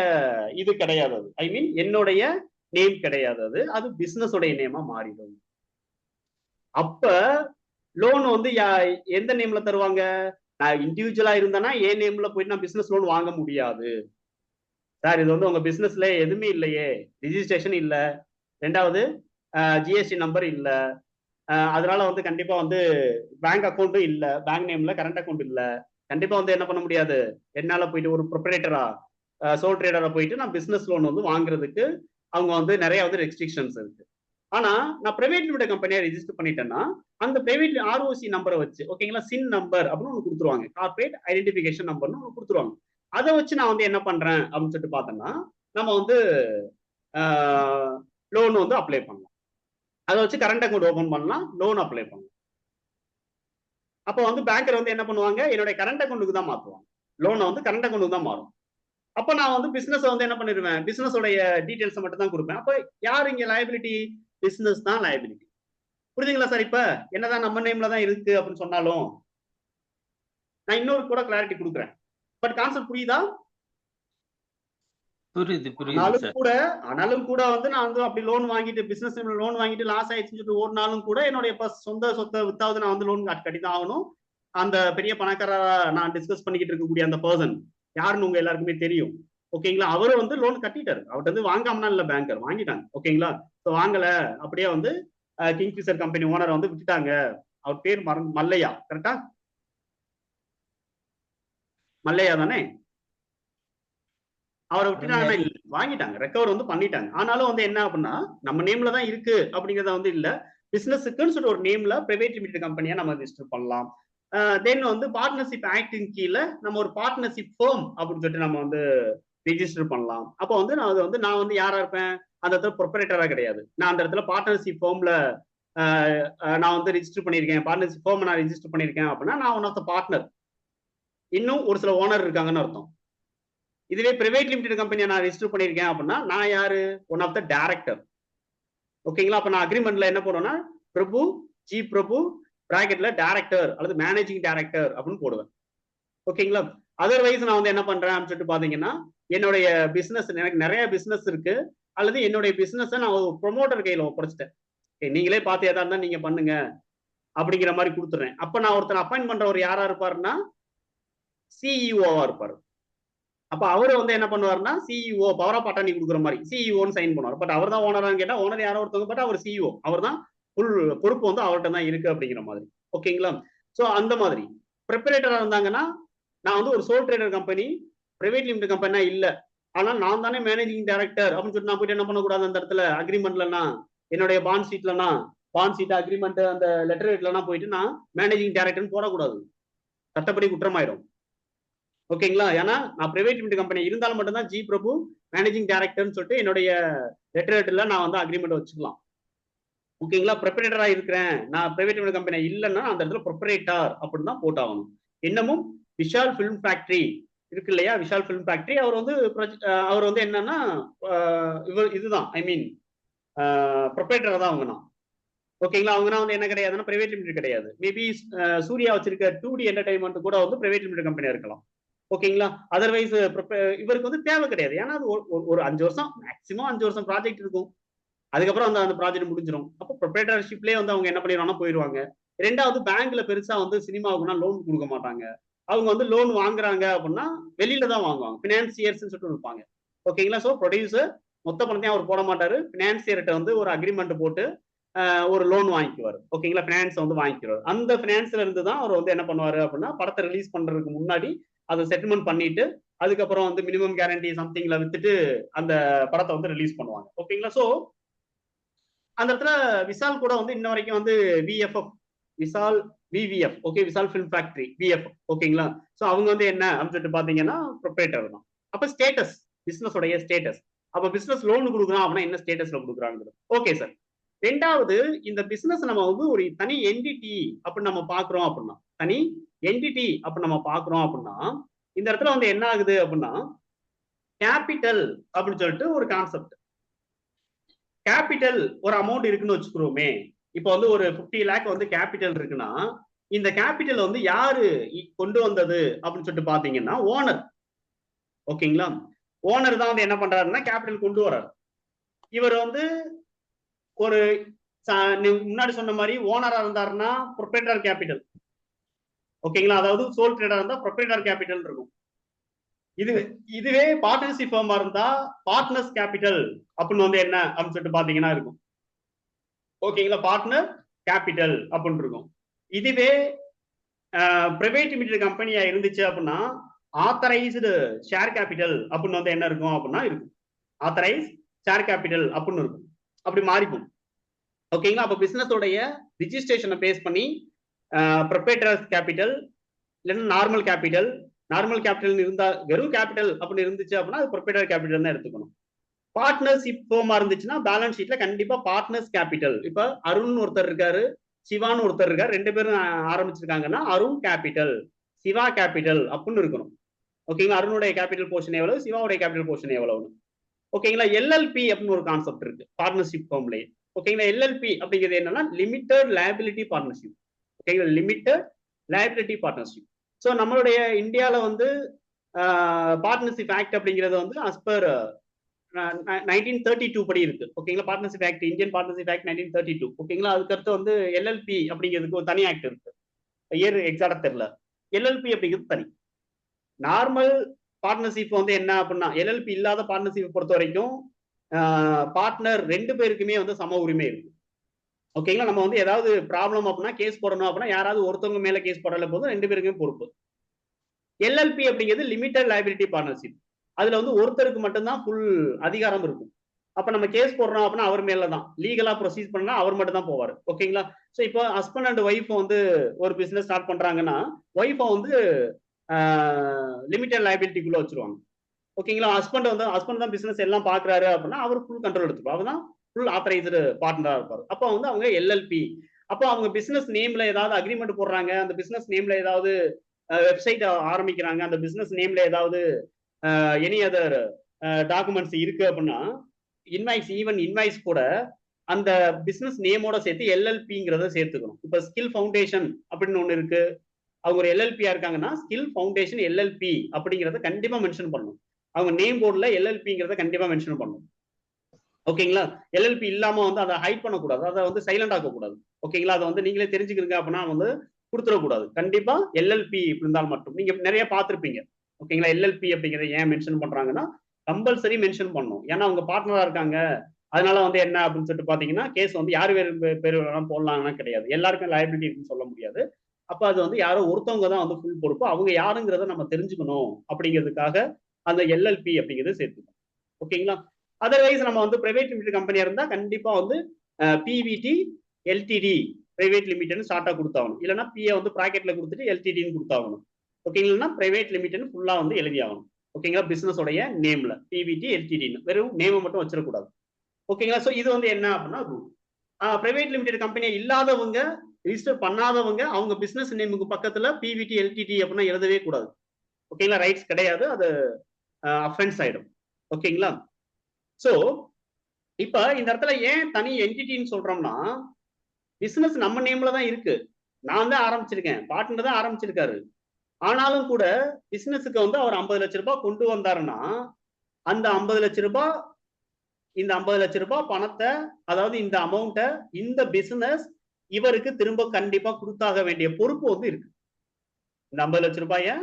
இது கிடையாது, ஐ மீன் என்னுடைய நேம் கிடையாது, அது பிசினஸோடைய நேமா மாறிடும். அப்ப லோன் வந்து எந்த நேம்ல தருவாங்க? நான் இண்டிவிஜுவலா இருந்தேன்னா என் நேம்ல போயிட்டு நான் பிசினஸ் லோன் வாங்க முடியாது. சார் இது வந்து உங்க பிசினஸ்ல எதுவுமே இல்லையே, ரிஜிஸ்ட்ரேஷன் இல்ல, ரெண்டாவது ஜிஎஸ்டி நம்பர் இல்ல, அதனால வந்து கண்டிப்பா வந்து பேங்க் அக்கௌண்ட்டும் இல்ல, பேங்க் நேம்ல கரண்ட் அக்கௌண்ட் இல்ல, கண்டிப்பா வந்து என்ன பண்ண முடியாது, என்னால போயிட்டு ஒரு ப்ரொப்ரேட்டரா சோல் ட்ரேடரா போயிட்டு நான் பிசினஸ் லோன் வந்து வாங்குறதுக்கு அவங்க வந்து நிறைய வந்து ரெஸ்ட்ரிக்ஷன்ஸ் இருக்கு. ஆனா நான் பிரைவேட் லிமிடெட் கம்பெனியா ரெஜிஸ்டர் பண்ணிட்டேன்னா அந்த பிரைவேட் ஆர்ஓசி நம்பரை வச்சு ஓகேங்களா, சின் நம்பர் அப்படின்னு ஒன்று கொடுத்துருவாங்க, கார்பரேட் ஐடென்டிபிகேஷன் நம்பர்னு ஒன்று கொடுத்துருவாங்க. அதை வச்சு நான் வந்து என்ன பண்றேன் அப்படின்னு சொல்லிட்டு பார்த்தோம்னா நம்ம வந்து லோன் வந்து அப்ளை பண்ணலாம். அதை வச்சு கரண்ட் அக்கௌண்ட் ஓபன் பண்ணலாம், லோன் அப்ளை பண்ணலாம். அப்போ வந்து பேங்கர் வந்து என்ன பண்ணுவாங்க, என்னுடைய கரண்ட் அக்கௌண்ட்டுக்கு தான் மாற்றுவாங்க, லோனை வந்து கரண்ட் அக்கௌண்ட்டுக்கு தான் மாறும். அப்போ நான் வந்து பிசினஸ் வந்து என்ன பண்ணிடுவேன், பிசினஸோடைய டீடைல்ஸ் மட்டும் தான் கொடுப்பேன். அப்போ யார் இங்க லயபிலிட்டி, பிசினஸ் தான் லயபிலிட்டி. புரியுதுங்களா சார்? இப்ப என்னதான் நம்ம நேம்ல தான் இருக்கு அப்படின்னு சொன்னாலும் நான் இன்னொரு கூட கிளாரிட்டி கொடுக்குறேன். பட் கான்செப்ட் புரியுதா? புரியுது ஆனாலும் கூட வந்து நான் வந்து அப்படி லோன் வாங்கிட்டு பிசினஸ் லோன் வாங்கிட்டு லாஸ் ஆயிடுச்சுன்னு சொல்லிட்டு ஓடினாலும் கூட என்னுடைய சொந்த சொத்தை வித்தாவது நான் வந்து லோன் கட்டி தான் ஆகணும். அந்த பெரிய பணக்காரரா நான் டிஸ்கஸ் பண்ணிக்கிட்டு இருக்கக்கூடிய அந்த பர்சன் யாருன்னு உங்க எல்லாருக்குமே தெரியும். ஓகேங்களா? அவரும் வந்து லோன் கட்டிட்டாரு, அவர்கிட்ட வந்து வாங்காமனா இல்ல, பேங்கர் வாங்கிட்டாங்க. ஓகேங்களா? ஸோ வாங்கல, அப்படியே வந்து கிங்ஃபிஷர் கம்பெனி ஓனரை வந்து விட்டுட்டாங்க. அவர் பேர் மல்லையா, கரெக்டா? மல்லையா தானே? அவரை விட்டுட்டாங்கன்னா இல்ல, வாங்கிட்டாங்க, ரெக்கவர் வந்து பண்ணிட்டாங்க. ஆனாலும் வந்து என்ன அப்படின்னா நம்ம நேம்ல தான் இருக்கு அப்படிங்கறத வந்து இல்ல, பிசினஸுக்குன்னு சொல்லிட்டு ஒரு நேம்ல பிரைவேட் லிமிடெட் கம்பெனியா நம்ம ரெஜிஸ்டர் பண்ணலாம். தென் வந்து பார்ட்னர்ஷிப் ஆக்டின் கீழே நம்ம ஒரு பார்ட்னர்ஷிப் ஃபர்ம் அப்படின்னு சொல்லிட்டு நம்ம வந்து ரெஜிஸ்டர் பண்ணலாம். அப்போ வந்து நான் வந்து யாரா இருப்பேன், அந்த இடத்துல ப்ரொப்பரேட்டரா கிடையாது, நான் அந்த இடத்துல பார்ட்னர்ஷிப் ஃபர்ம்ல நான் வந்து ரெஜிஸ்டர் பண்ணியிருக்கேன், பார்ட்னர்ஷிப் ஃபர்ம் நான் ரெஜிஸ்டர் பண்ணியிருக்கேன் அப்படின்னா நான் ஒன் ஆஃப் த பார்ட்னர், இன்னும் ஒரு சில ஓனர் இருக்காங்கன்னு அர்த்தம். இதுவே பிரைவேட் லிமிடெட் கம்பெனியை நான் ரெஜிஸ்டர் பண்ணியிருக்கேன் அப்படின்னா நான் யாரு, ஒன் ஆஃப் த டைரக்டர். ஓகேங்களா? அப்ப நான் அக்ரிமெண்ட்ல என்ன போடுவேன்னா பிரபு, ஜி பிரபு பிராக்கெட்ல டைரக்டர் அல்லது மேனேஜிங் டைரக்டர் அப்படின்னு போடுவேன். ஓகேங்களா? அதர்வைஸ் நான் வந்து என்ன பண்றேன் அப்படின்னு சொல்லிட்டு பாத்தீங்கன்னா என்னுடைய பிசினஸ், எனக்கு நிறைய பிசினஸ் இருக்கு, அல்லது என்னுடைய பிசினஸை நான் ஒரு ப்ரொமோட்டர் கையில ஒப்படைச்சிட்டேன், நீங்களே பார்த்து எதா இருந்தா நீங்க பண்ணுங்க அப்படிங்கிற மாதிரி கொடுத்துறேன். அப்ப நான் ஒருத்தர் அப்பாயிண்ட் பண்ற ஒரு யாரா இருப்பாருன்னா சிஇஓவா இருப்பாரு. அப்ப அவரு வந்து என்ன பண்ணுவாருன்னா சிஇஓ பவர் ஆஃப் அட்டார்னி கொடுக்குற மாதிரி சிஇஓன்னு சைன் பண்ணுவார். பட் அவர் தான் ஓனரான்னு கேட்டா ஓனர் யாரோ ஒருத்தவங்க, பட் அவர் சிஇஓ, அவர் தான் ஃபுல் பொறுப்பு வந்து அவர்கிட்ட தான் இருக்கு அப்படிங்கிற மாதிரி. ஓகேங்களா? ஸோ அந்த மாதிரி ப்ரிப்பரேட்டரா இருந்தாங்கன்னா நான் வந்து ஒரு sole trader company, private limited கம்பெனினா இல்ல, ஆனால் நான் தானே மேனேஜிங் டைரக்டர் அப்படின்னு சொல்லிட்டு நான் போயிட்டு என்ன பண்ணக்கூடாது, அந்த இடத்துல அக்ரிமெண்ட்லனா என்னுடைய பாண்ட் ஷீட் அக்ரிமெண்ட் அந்த லெட்டர் ரேட்லனா போயிட்டு நான் மேனேஜிங் டைரக்டர்னு போடக்கூடாது, சட்டப்படி குற்றமாயிடும். ஓகேங்களா? ஏன்னா நான் பிரைவேட் லிமிடெட் கம்பெனி இருந்தாலும் மட்டும்தான் ஜி பிரபு மேனேஜிங் டைரக்டர்னு சொல்லிட்டு என்னுடைய லெட்டர் நான் வந்து அக்ரிமெண்ட் வச்சுக்கலாம். ஓகேங்களா? ப்ரொப்பரேட்டரா இருக்கிறேன், நான் பிரைவேட் லிமிடெட் கம்பெனி இல்லைன்னா அந்த இடத்துல ப்ரொப்பரேட்டர் அப்படின்னு தான் போட்டாகணும். இன்னமும் விஷால் ஃபிலிம் ஃபேக்டரி இருக்கு இல்லையா, விஷால் ஃபிலிம் ஃபேக்டரி அவர் வந்து என்னன்னா இதுதான் ஐ மீன் ப்ரொப்பரேட்டர் தான் அவங்க. ஓகேங்களா? அவங்க வந்து என்ன கிடையாதுன்னா பிரைவேட் லிமிடெட் கிடையாது. மேபி சூர்யா வச்சிருக்க 2D என்டர்டைன்மெண்ட் கூட வந்து பிரைவேட் லிமிடெட் கம்பெனியா இருக்கலாம். ஓகேங்களா? அதர்வைஸ் இவருக்கு வந்து தேவை கிடையாது. ஏன்னா அது ஒரு 5 வருஷம் மேக்சிமம் 5 வருஷம் ப்ராஜெக்ட் இருக்கும், அதுக்கப்புறம் அந்த ப்ராஜெக்ட் முடிஞ்சிடும். அப்போ ப்ரொப்ரேட்டர்ஷிப்லேயே வந்து அவங்க என்ன பண்ணிடுவாங்கன்னா போயிடுவாங்க. ரெண்டாவது பேங்க்ல பெருசா வந்து சினிமாவுக்குன்னா லோன் கொடுக்க மாட்டாங்க. அவங்க வந்து லோன் வாங்குறாங்க அப்படின்னா வெளியில தான் வாங்குவாங்க, பினான்சியர்ஸ் சொல்லிட்டு இருப்பாங்க. ஓகேங்களா? ஸோ ப்ரொடியூசர் மொத்த பணத்தையும் அவர் போட மாட்டாரு, பினான்சியர்கிட்ட வந்து ஒரு அக்ரிமெண்ட் போட்டு ஒரு லோன் வாங்கிக்குவார். ஓகேங்களா? பினான்ஸ் வந்து வாங்கிக்குவார். அந்த பினான்ஸ்ல இருந்து தான் அவர் வந்து என்ன பண்ணுவாரு அப்படின்னா படத்தை ரிலீஸ் பண்றதுக்கு முன்னாடி அதை செட்டில்மெண்ட் பண்ணிட்டு அதுக்கப்புறம் வந்து மினிமம் கேரண்டி சம்திங்ல வித்துட்டு அந்த படத்தை வந்து ரிலீஸ் பண்ணுவாங்க. ஓகேங்களா? ஸோ அந்த இடத்துல விஷால் கூட வந்து இன்ன வரைக்கும் வந்து VFF, Vishal VVF, okay, Vishal film factory VF. ஓகேங்களா? ஸோ அவங்க வந்து என்ன அப்படின்னு சொல்லிட்டு பாத்தீங்கன்னா ப்ரொப்ரேட்டர் தான். அப்ப ஸ்டேட்டஸ், பிசினஸ் உடைய ஸ்டேட்டஸ், அப்ப பிசினஸ் லோன் கொடுக்குறோம் அப்படின்னா என்ன ஸ்டேட்டஸ்ல கொடுக்குறாங்க. Okay sir. ரெண்டாவது, இந்த பிசினஸ் நம்ம வந்து ஒரு தனி என்டிட்டி அப்படின்னு நம்ம பாக்குறோம் அப்படின்னா, தனி என்டிட்டி அப்படின்னு நம்ம பாக்குறோம் அப்படின்னா இந்த இடத்துல வந்து என்ன ஆகுது அப்படின்னா கேபிட்டல் அப்படின்னு சொல்லிட்டு ஒரு கான்செப்ட். கேபிட்டல் ஒரு அமௌண்ட் இருக்குன்னு வச்சுக்கிறோமே, இப்போ வந்து ஒரு 50 லேக் வந்து கேபிட்டல் இருக்குன்னா இந்த கேபிட்டல் வந்து யாரு கொண்டு வந்தது அப்படின்னு சொல்லிட்டு பாத்தீங்கன்னா ஓனர். ஓகேங்களா? ஓனர் தான் வந்து என்ன பண்றாருன்னா கேபிட்டல் கொண்டு வர்றாரு. இவர் வந்து ஒரு முன்னாடி சொன்ன மாதிரி ஓனரா இருந்தாருன்னா ப்ரொப்ரேட்டர் கேபிட்டல். ஓகேங்களா? அதாவது சோல் ட்ரேடரா இருந்தா ப்ரொப்ரேட்டர் கேபிட்டல் இருக்கும். இதுவே பார்ட்னர்ஷிப் ஃபர்மா இருந்தா பார்ட்னர்ஸ் கேபிட்டல் அப்படின்னு வந்து என்ன அப்படின்னு சொல்லிட்டு பாத்தீங்கன்னா இருக்கும். ஓகேங்களா? பார்ட்னர் கேபிட்டல் அப்படின்னு இருக்கும். இதுவே பிரைவேட் லிமிடெட் கம்பெனியா இருந்துச்சு அப்படின்னா ஆத்தரைஸ்டு ஷேர் கேபிட்டல் அப்படின்னு வந்து என்ன இருக்கும் அப்படின்னா இருக்கும், ஆத்தரைஸ் ஷேர் கேபிட்டல் அப்படின்னு இருக்கும். அப்படி மாறிக்கும். ஓகேங்களா. அப்ப பிசினஸோடைய ரிஜிஸ்ட்ரேஷனை பேஸ் பண்ணி ப்ரொப்ரேட்டர்ஸ் கேபிட்டல் இல்லைன்னா நார்மல் கேபிட்டல் இருந்தா வெறும் கேபிட்டல் அப்படின்னு இருந்துச்சு அப்படின்னா அது ப்ரொப்ரேட்டர் கேபிட்டல் தான் எடுத்துக்கணும். பார்ட்னர்ஷிப் ஃபோமா இருந்துச்சுன்னா பேலன்ஸ் ஷீட்ல கண்டிப்பா பார்ட்னர்ஸ் கேபிட்டல். இப்ப அருண் ஒருத்தர் இருக்காரு, சிவான்னு ஒருத்தர் இருக்காரு, 2 பேரும் ஆரம்பிச்சிருக்காங்கன்னா அருண் கேபிட்டல், சிவா கேபிட்டல் அப்படின்னு இருக்கணும். ஓகேங்களா. அருணுடைய கேபிட்டல் போர்ஷன் எவ்வளவு, சிவாவுடைய கேபிட்டல் போர்ஷன் எவ்வளவுன்னு. ஓகேங்களா. எல்எல்பி அப்படின்னு ஒரு கான்செப்ட் இருக்கு பார்ட்னர்ஷிப் ஃபார்ம்லயே. ஓகேங்களா. எல்எல்பி அப்படிங்கிறது என்னன்னா லிமிடெட் லைபிலிட்டி பார்ட்னர்ஷிப். ஓகேங்களா. Limited liability partnership. ஸோ நம்மளுடைய இந்தியாவில் வந்து பார்ட்னர்ஷிப் ஆக்ட் அப்படிங்கிறது வந்து அஸ் பர் 1932 படி இருக்கு. ஓகேங்களா. Partnership act, Indian partnership act 1932. ஓகேங்களா. அதுக்கடுத்து வந்து எல்எல்பி அப்படிங்கிறதுக்கு ஒரு தனி ஆக்ட் இருக்கு. இயர் எக்ஸாக்டா தெரியல. எல்எல்பி அப்படிங்கிறது தனி. நார்மல் பார்ட்னர்ஷிப் வந்து என்ன அப்படின்னா எல்எல்பி இல்லாத பார்ட்னர்ஷிப் பொறுத்த வரைக்கும் பார்ட்னர் 2 பேருக்குமே வந்து சம உரிமை இருக்கு. ஓகேங்களா. நம்ம வந்து ஏதாவது ப்ராப்ளம் அப்படின்னா கேஸ் போடணும் அப்படின்னா யாராவது ஒருத்தவங்க மேல கேஸ் போடல போதும், 2 பேருக்குமே பொறுப்பு. எல்எல்பி அப்படிங்கிறது லிமிடெட் லைபிலிட்டி பார்ட்னர்ஷிப். அதுல வந்து ஒருத்தருக்கு மட்டும்தான் ஃபுல் அதிகாரம் இருக்கும். அப்ப நம்ம கேஸ் போடுறோம் அப்படின்னா அவர் மேல தான் லீகலா ப்ரொசீஸ் பண்ணா அவர் மட்டும் தான் போவார். ஓகேங்களா. ஸோ இப்போ ஹஸ்பண்ட் அண்ட் ஒய்ஃப் வந்து ஒரு பிசினஸ் ஸ்டார்ட் பண்றாங்கன்னா ஒய்ஃபை வந்து லிமிடெட் லைபிலிட்டிக்குள்ள வச்சிருவாங்க. ஓகேங்களா. ஹஸ்பண்ட் தான் பிசினஸ் எல்லாம் பாக்குறாரு அப்படின்னா அவர் ஃபுல் கண்ட்ரோல் எடுத்துப்பார். அவர் தான் ஃபுல் ஆத்தரைஸ்டு பார்ட்னரா இருப்பார். அப்போ வந்து அவங்க எல்எல்பி. அப்போ அவங்க பிசினஸ் நேம்ல ஏதாவது அக்ரிமெண்ட் போடுறாங்க, அந்த பிசினஸ் நேம்ல ஏதாவது வெப்சைட் ஆரம்பிக்கிறாங்க, அந்த பிசினஸ் நேம்ல ஏதாவது எனி அதர் டாக்குமெண்ட்ஸ் இருக்கு அப்படின்னா இன்வாய்ஸ் கூட அந்த பிசினஸ் நேமோட சேர்த்து எல்எல்பிங்கிறத சேர்த்துக்கணும். இப்ப ஸ்கில் ஃபவுண்டேஷன் அப்படின்னு ஒண்ணு இருக்கு, அவங்க ஒரு எல்எல்பியா இருக்காங்கன்னா ஸ்கில் ஃபவுண்டேஷன் எல்எல்பி அப்படிங்கிறத கண்டிப்பா மென்ஷன் பண்ணணும். அவங்க நேம் போர்டுல எல்எல்பிங்கிறத கண்டிப்பா மென்ஷன் பண்ணணும். ஓகேங்களா. எல்எல்பி இல்லாம வந்து அதை ஹைட் பண்ணக்கூடாது, அதை வந்து சைலண்ட் ஆக்கக்கூடாது. ஓகேங்களா. அதை வந்து நீங்களே தெரிஞ்சுக்கிறீங்க அப்படின்னா வந்து கொடுத்துடக்கூடாது. கண்டிப்பா எல்எல்பி இருந்தால் மட்டும். நீங்க நிறைய பார்த்துருப்பீங்க. ஓகேங்களா. எல்எல்பி அப்படிங்கிறத ஏன் மென்ஷன் பண்றாங்கன்னா கம்பல்சரி மென்ஷன் பண்ணணும். ஏன்னா அவங்க பார்ட்னரா இருக்காங்க. அதனால வந்து என்ன அப்படின்னு சொல்லிட்டு பாத்தீங்கன்னா கேஸ் வந்து யார் பேர் வேணாலும் போடலாம்னா கிடையாது. எல்லாருக்கும் லைபிலிட்டி இருக்குன்னு சொல்ல முடியாது. அப்ப அது வந்து யாரோ ஒருத்தவங்க தான் வந்து ஃபுல் பொறுப்பு. அவங்க யாருங்கிறத நம்ம தெரிஞ்சுக்கணும் அப்படிங்கிறதுக்காக அந்த எல்எல்பி அப்படிங்கிறது சேர்த்துக்கணும். ஓகேங்களா. அதர்வைஸ் நம்ம வந்து பிரைவேட் லிமிடெட் கம்பெனியா இருந்தா கண்டிப்பா வந்து பிவிடி எல்டிடி பிரைவேட் லிமிடெட் ஸ்டார்டா கொடுத்தாகணும். இல்லைன்னா பிஏ வந்து ப்ராக்கெட்ல கொடுத்துட்டு எல்டிடின்னு கொடுத்தாகணும். ஓகேங்களா. பிரைவேட் லிமிடெட் ஃபுல்லா வந்து எழுதி ஆகணும். ஓகேங்களா. பிசினஸ் உடைய நேம்ல பிவிடி எல்டிடின்னு வெறும் நேமை மட்டும் வச்சிடக்கூடாது. ஓகேங்களா. ஸோ இது வந்து என்ன அப்படின்னா ரூல். பிரைவேட் லிமிடெட் கம்பெனியா இல்லாதவங்க, ரிஜிஸ்டர் பண்ணாதவங்க அவங்க பிசினஸ் நேமுக்கு பக்கத்துல பிவிடி எல்டிடி அப்படின்னா எழுதவே கூடாது. ஓகேங்களா. ரைட்ஸ் கிடையாது, அது அஃபென்ஸ் ஆயிடும். ஓகேங்களா. சோ இப்ப இந்த இடத்துல ஏன் தனி என்டிட்டின்னு சொல்றோம்னா பிசினஸ் நம்ம நேம்ல தான் இருக்கு. நான் தான் ஆரம்பிச்சிருக்கேன், பார்ட்னர் தான் ஆரம்பிச்சிருக்காரு. ஆனாலும் கூட பிசினஸுக்கு வந்து அவர் 50 லட்சம் ரூபாய் கொண்டு வந்தாருன்னா அந்த 50 லட்சம் ரூபாய், இந்த 50 லட்சம் ரூபாய் பணத்தை, அதாவது இந்த அமௌண்ட்டை இந்த பிசினஸ் இவருக்கு திரும்ப கண்டிப்பா கொடுத்தாக வேண்டிய பொறுப்பு வந்து இருக்கு. இந்த 50 லட்சம் ரூபாய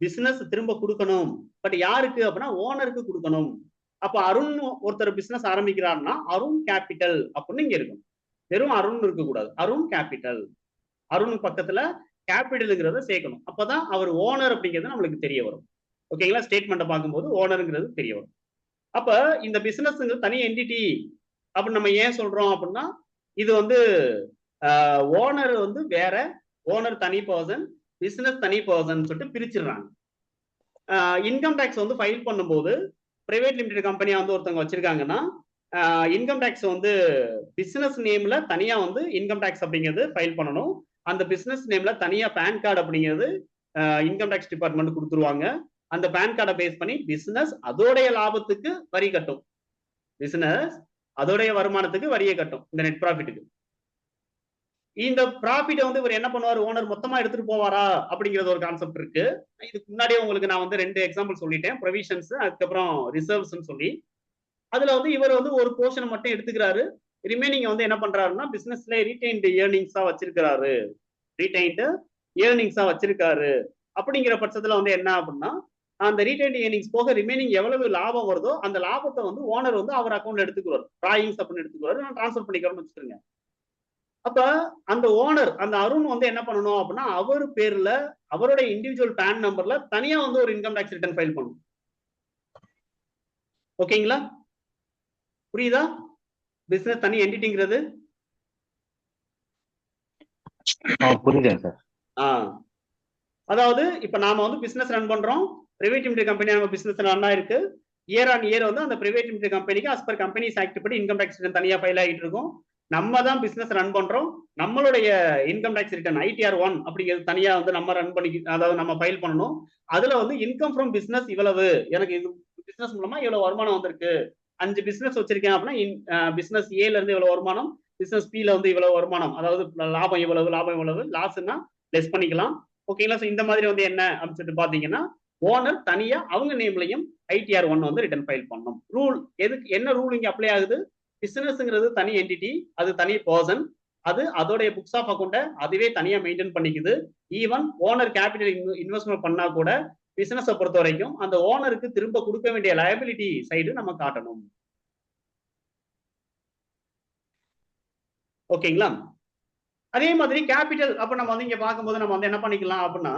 பிசினஸ் திரும்ப கொடுக்கணும். பட் யாருக்கு அப்படின்னா ஓனருக்கு கொடுக்கணும். அப்ப அருண் ஒருத்தர் பிசினஸ் ஆரம்பிக்கிறாருன்னா அருண் கேபிட்டல் அப்படின்னு இங்க இருக்கும். வெறும் அருண் இருக்கக்கூடாது, அருண் கேபிட்டல். அருண் பக்கத்துல கேபிட்டலுங்கிறத சேர்க்கணும். அப்பதான் அவர் ஓனர் அப்படிங்கிறது நம்மளுக்கு தெரிய வரும். ஓகேங்களா. ஸ்டேட்மெண்ட்டை பார்க்கும்போது ஓனருங்கிறது தெரிய வரும். அப்ப இந்த பிசினஸ்ங்கிறது தனி என்டிட்டி அப்படின்னு நம்ம ஏன் சொல்றோம் அப்படின்னா இது வந்து ஓனர் வந்து வேற, ஓனர் தனி பர்சன், பிசினஸ் தனி பர்சன் சொல்லிட்டு பிரிச்சிடுறாங்க. இன்கம் டேக்ஸ் வந்து ஃபைல் பண்ணும்போது பிரைவேட் லிமிடெட் கம்பெனியா வந்து ஒருத்தவங்க வச்சிருக்காங்கன்னா இன்கம் டேக்ஸ் வந்து பிசினஸ் நேம்ல தனியா வந்து இன்கம் டேக்ஸ் அப்படிங்கிறது ஃபைல் பண்ணணும். அந்த பிசினஸ் நேம்ல தனியா பேன் கார்டு அப்படிங்கிறது இன்கம் டேக்ஸ் டிபார்ட்மெண்ட் கொடுத்துருவாங்க. அந்த பேன் கார்டை பேஸ் பண்ணி பிசினஸ் அதோடைய லாபத்துக்கு வரி கட்டும். பிசினஸ் அதோடைய வருமானத்துக்கு வரியை கட்டும், இந்த நெட் ப்ராஃபிட்டுக்கு. இந்த ப்ராஃபிட்டை வந்து இவர் என்ன பண்ணுவார், ஓனர் மொத்தமா எடுத்துட்டு போவாரா அப்படிங்கிறது ஒரு கான்செப்ட் இருக்கு. இதுக்கு முன்னாடியே உங்களுக்கு நான் வந்து 2 எக்ஸாம்பிள் சொல்லிட்டேன், ப்ரொவிஷன்ஸ் அதுக்கப்புறம் ரிசர்வ்ஸ் சொல்லி. அதுல வந்து இவர் வந்து ஒரு போர்ஷனை மட்டும் எடுத்துக்கிறாரு, ரிமைனிங் வந்து என்ன பண்றாருன்னா பிசினஸ்ல ரீடைன்டு ஏர்னிங்ஸா வச்சிருக்கிறாரு, ரீடைன்டு ஏர்னிங்ஸா வச்சிருக்காரு. அப்படிங்கிற பட்சத்துல வந்து என்ன அப்படின்னா அந்த ரீடைன்டு ஏர்னிங்ஸ் போக ரிமைனிங் எவ்வளவு லாபம் வருதோ அந்த லாபத்தை வந்து ஓனர் வந்து அவர் அக்கௌண்ட்ல எடுத்துக்குவார், டிராயிங்ஸ் அப்படின்னு எடுத்துக்குவாரு, நான் டிரான்ஸ்ஃபர் பண்ணிக்கிறேன்னு வச்சுருங்க. அப்ப அந்த ஓனர் அந்த அருண் வந்து என்ன பண்ணணும் அப்படின்னா அவர் பேர்ல அவருடைய இண்டிவிஜுவல் பேன் நம்பர்ல தனியா வந்து ஒரு இன்கம் டாக்ஸ் ரிட்டர்ன் ஃபைல் பண்ணணும். ஓகேங்களா. புரியுதா. பிசினஸ் தனி என்டிட்டிங்கிறது புரியுதுங்க சார். ஆஹ் அதாவது இப்ப நாம வந்து பிசினஸ் ரன் பண்றோம், பிரைவேட் லிமிடெட் கம்பெனி நம்ம பிசினஸ் ரன் ஆயிருக்கு. இயர் ஆன் இயர் வந்து அந்த பிரைவேட் லிமிடெட் கம்பெனிக்கு as per கம்பெனிஸ் ஆக்ட் படி இன்கம் டாக்ஸ் ரிட்டர்ன் தனியா ஃபைல் ஆகிட்டு இருக்கும். நம்ம தான் பிசினஸ் ரன் பண்றோம், நம்மளுடைய இன்கம் டாக்ஸ் ரிட்டர்ன் ITR 1 அப்படிங்கிறது தனியா வந்து நம்ம ரன் பண்ணி, அதாவது நம்ம ஃபைல் பண்ணணும். அதுல வந்து இன்கம் ஃப்ரம் பிசினஸ் இவ்வளவு, எனக்கு இது பிசினஸ் மூலமா இவ்வளவு வருமானம் வந்திருக்கு, 5 பிசினஸ் வச்சிருக்கேன் அப்படின்னா பிசினஸ் ஏல இருந்து இவ்வளவு வருமானம், பிசினஸ் பில வந்து இவ்வளவு வருமானம், அதாவது லாபம் இவ்வளவு, லாஸ்னா லெஸ் பண்ணிக்கலாம். ஓகேங்களா? இந்த மாதிரி வந்து என்ன அப்படின்னு சொல்லிட்டு பாத்தீங்கன்னா, ஓனர் தனியா அவங்க நேம்லயும் ITR 1 வந்து ரிட்டர்ன் ஃபைல் பண்ணணும். ரூல் எதுக்கு, என்ன ரூல் இங்க அப்ளை ஆகுது? பிசினஸ்ங்கிறது தனி என்டிட்டி, அது தனி பர்சன், அது அதோடைய புக்ஸ் ஆஃப் அக்கௌண்ட்டை அதுவே தனியா மெயின்டைன் பண்ணிக்குது. ஈவன் ஓனர் கேபிட்டல் இன்வெஸ்ட்மெண்ட் பண்ணா கூட பிசினஸை பொறுத்த வரைக்கும் அந்த ஓனருக்கு திரும்ப கொடுக்க வேண்டிய லயபிலிட்டி சைடு நம்ம காட்டணும். ஓகேங்களா? அதே மாதிரி கேபிட்டல் அப்ப நம்ம வந்து இங்க பார்க்கும்போது நம்ம வந்து என்ன பண்ணிக்கலாம் அப்படின்னா,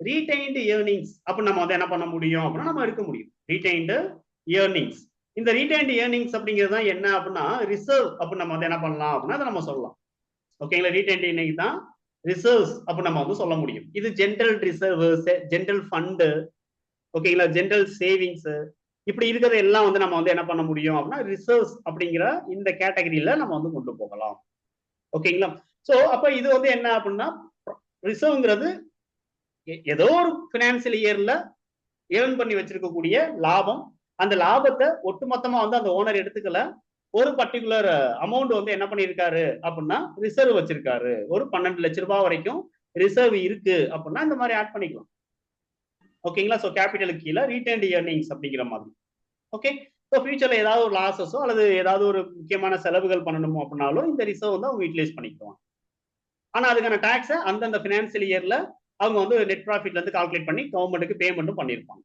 ரீடைன்டு ஏர்னிங்ஸ் அப்ப நம்ம வந்து என்ன பண்ண முடியும் அப்படின்னா நம்ம எடுக்க முடியும். ரீடைன்டு ஏர்னிங்ஸ், இந்த ரீடைன்டு ஏர்னிங்ஸ் அப்படிங்கிறது தான் என்ன அப்படின்னா ரிசர்வ் அப்படின்னு நம்ம வந்து என்ன பண்ணலாம் அப்படின்னா அதை நம்ம சொல்லலாம். ஓகேங்களா? ரீடைன்டு ஏர்னிங்ஸ் தான் ரிசர்வ்ஸ் அப்படி நம்ம வந்து சொல்ல முடியும். இது ஜென்ரல் ரிசர்வ், ஜென்ரல் ஃபண்டு, ஓகேங்களா, ஜென்ரல் சேவிங்ஸ், இப்படி இருக்கிறது எல்லாம் வந்து நம்ம வந்து என்ன பண்ண முடியும் அப்படின்னா ரிசர்வ்ஸ் அப்படிங்கிற இந்த கேட்டகரியில நம்ம வந்து கொண்டு போகலாம். ஓகேங்களா? சோ அப்ப இது வந்து என்ன அப்படின்னா ரிசர்வ்ங்கிறது ஏதோ ஒரு பினான்சியல் இயர்ல ஏர்ன் பண்ணி வச்சிருக்கக்கூடிய லாபம். அந்த லாபத்தை ஒட்டுமொத்தமா வந்து அந்த ஓனர் எடுத்துக்கல, ஒரு பர்டிகுலர் அமௌண்ட் வந்து என்ன பண்ணிருக்காரு அப்படின்னா ரிசர்வ் வச்சிருக்காரு. ஒரு 12 லட்சம் ரூபாய் வரைக்கும் ரிசர்வ் இருக்கு அப்படின்னா இந்த மாதிரி ஆட் பண்ணிக்கலாம். ஓகேங்களா? சோ கேபிட்டலுக்கு கீழே ரீடைன்டு ஏர்னிங்ஸ் அப்படிங்கிற மாதிரி. ஓகே, ஸோ ஃபியூச்சர்ல ஏதாவது ஒரு லாஸஸோ அல்லது ஏதாவது ஒரு முக்கியமான செலவுகள் பண்ணணுமோ அப்படின்னாலும் இந்த ரிசர்வ் வந்து அவங்க யூட்டிலைஸ் பண்ணிக்குவாங்க. ஆனா அதுக்கான டாக்ஸை அந்தந்த பினான்சியல் இயர்ல அவங்க வந்து நெட் ப்ராஃபிட்ல இருந்து கால்குலேட் பண்ணி கவர்மெண்ட்டுக்கு பேமெண்ட்டும் பண்ணியிருப்பாங்க.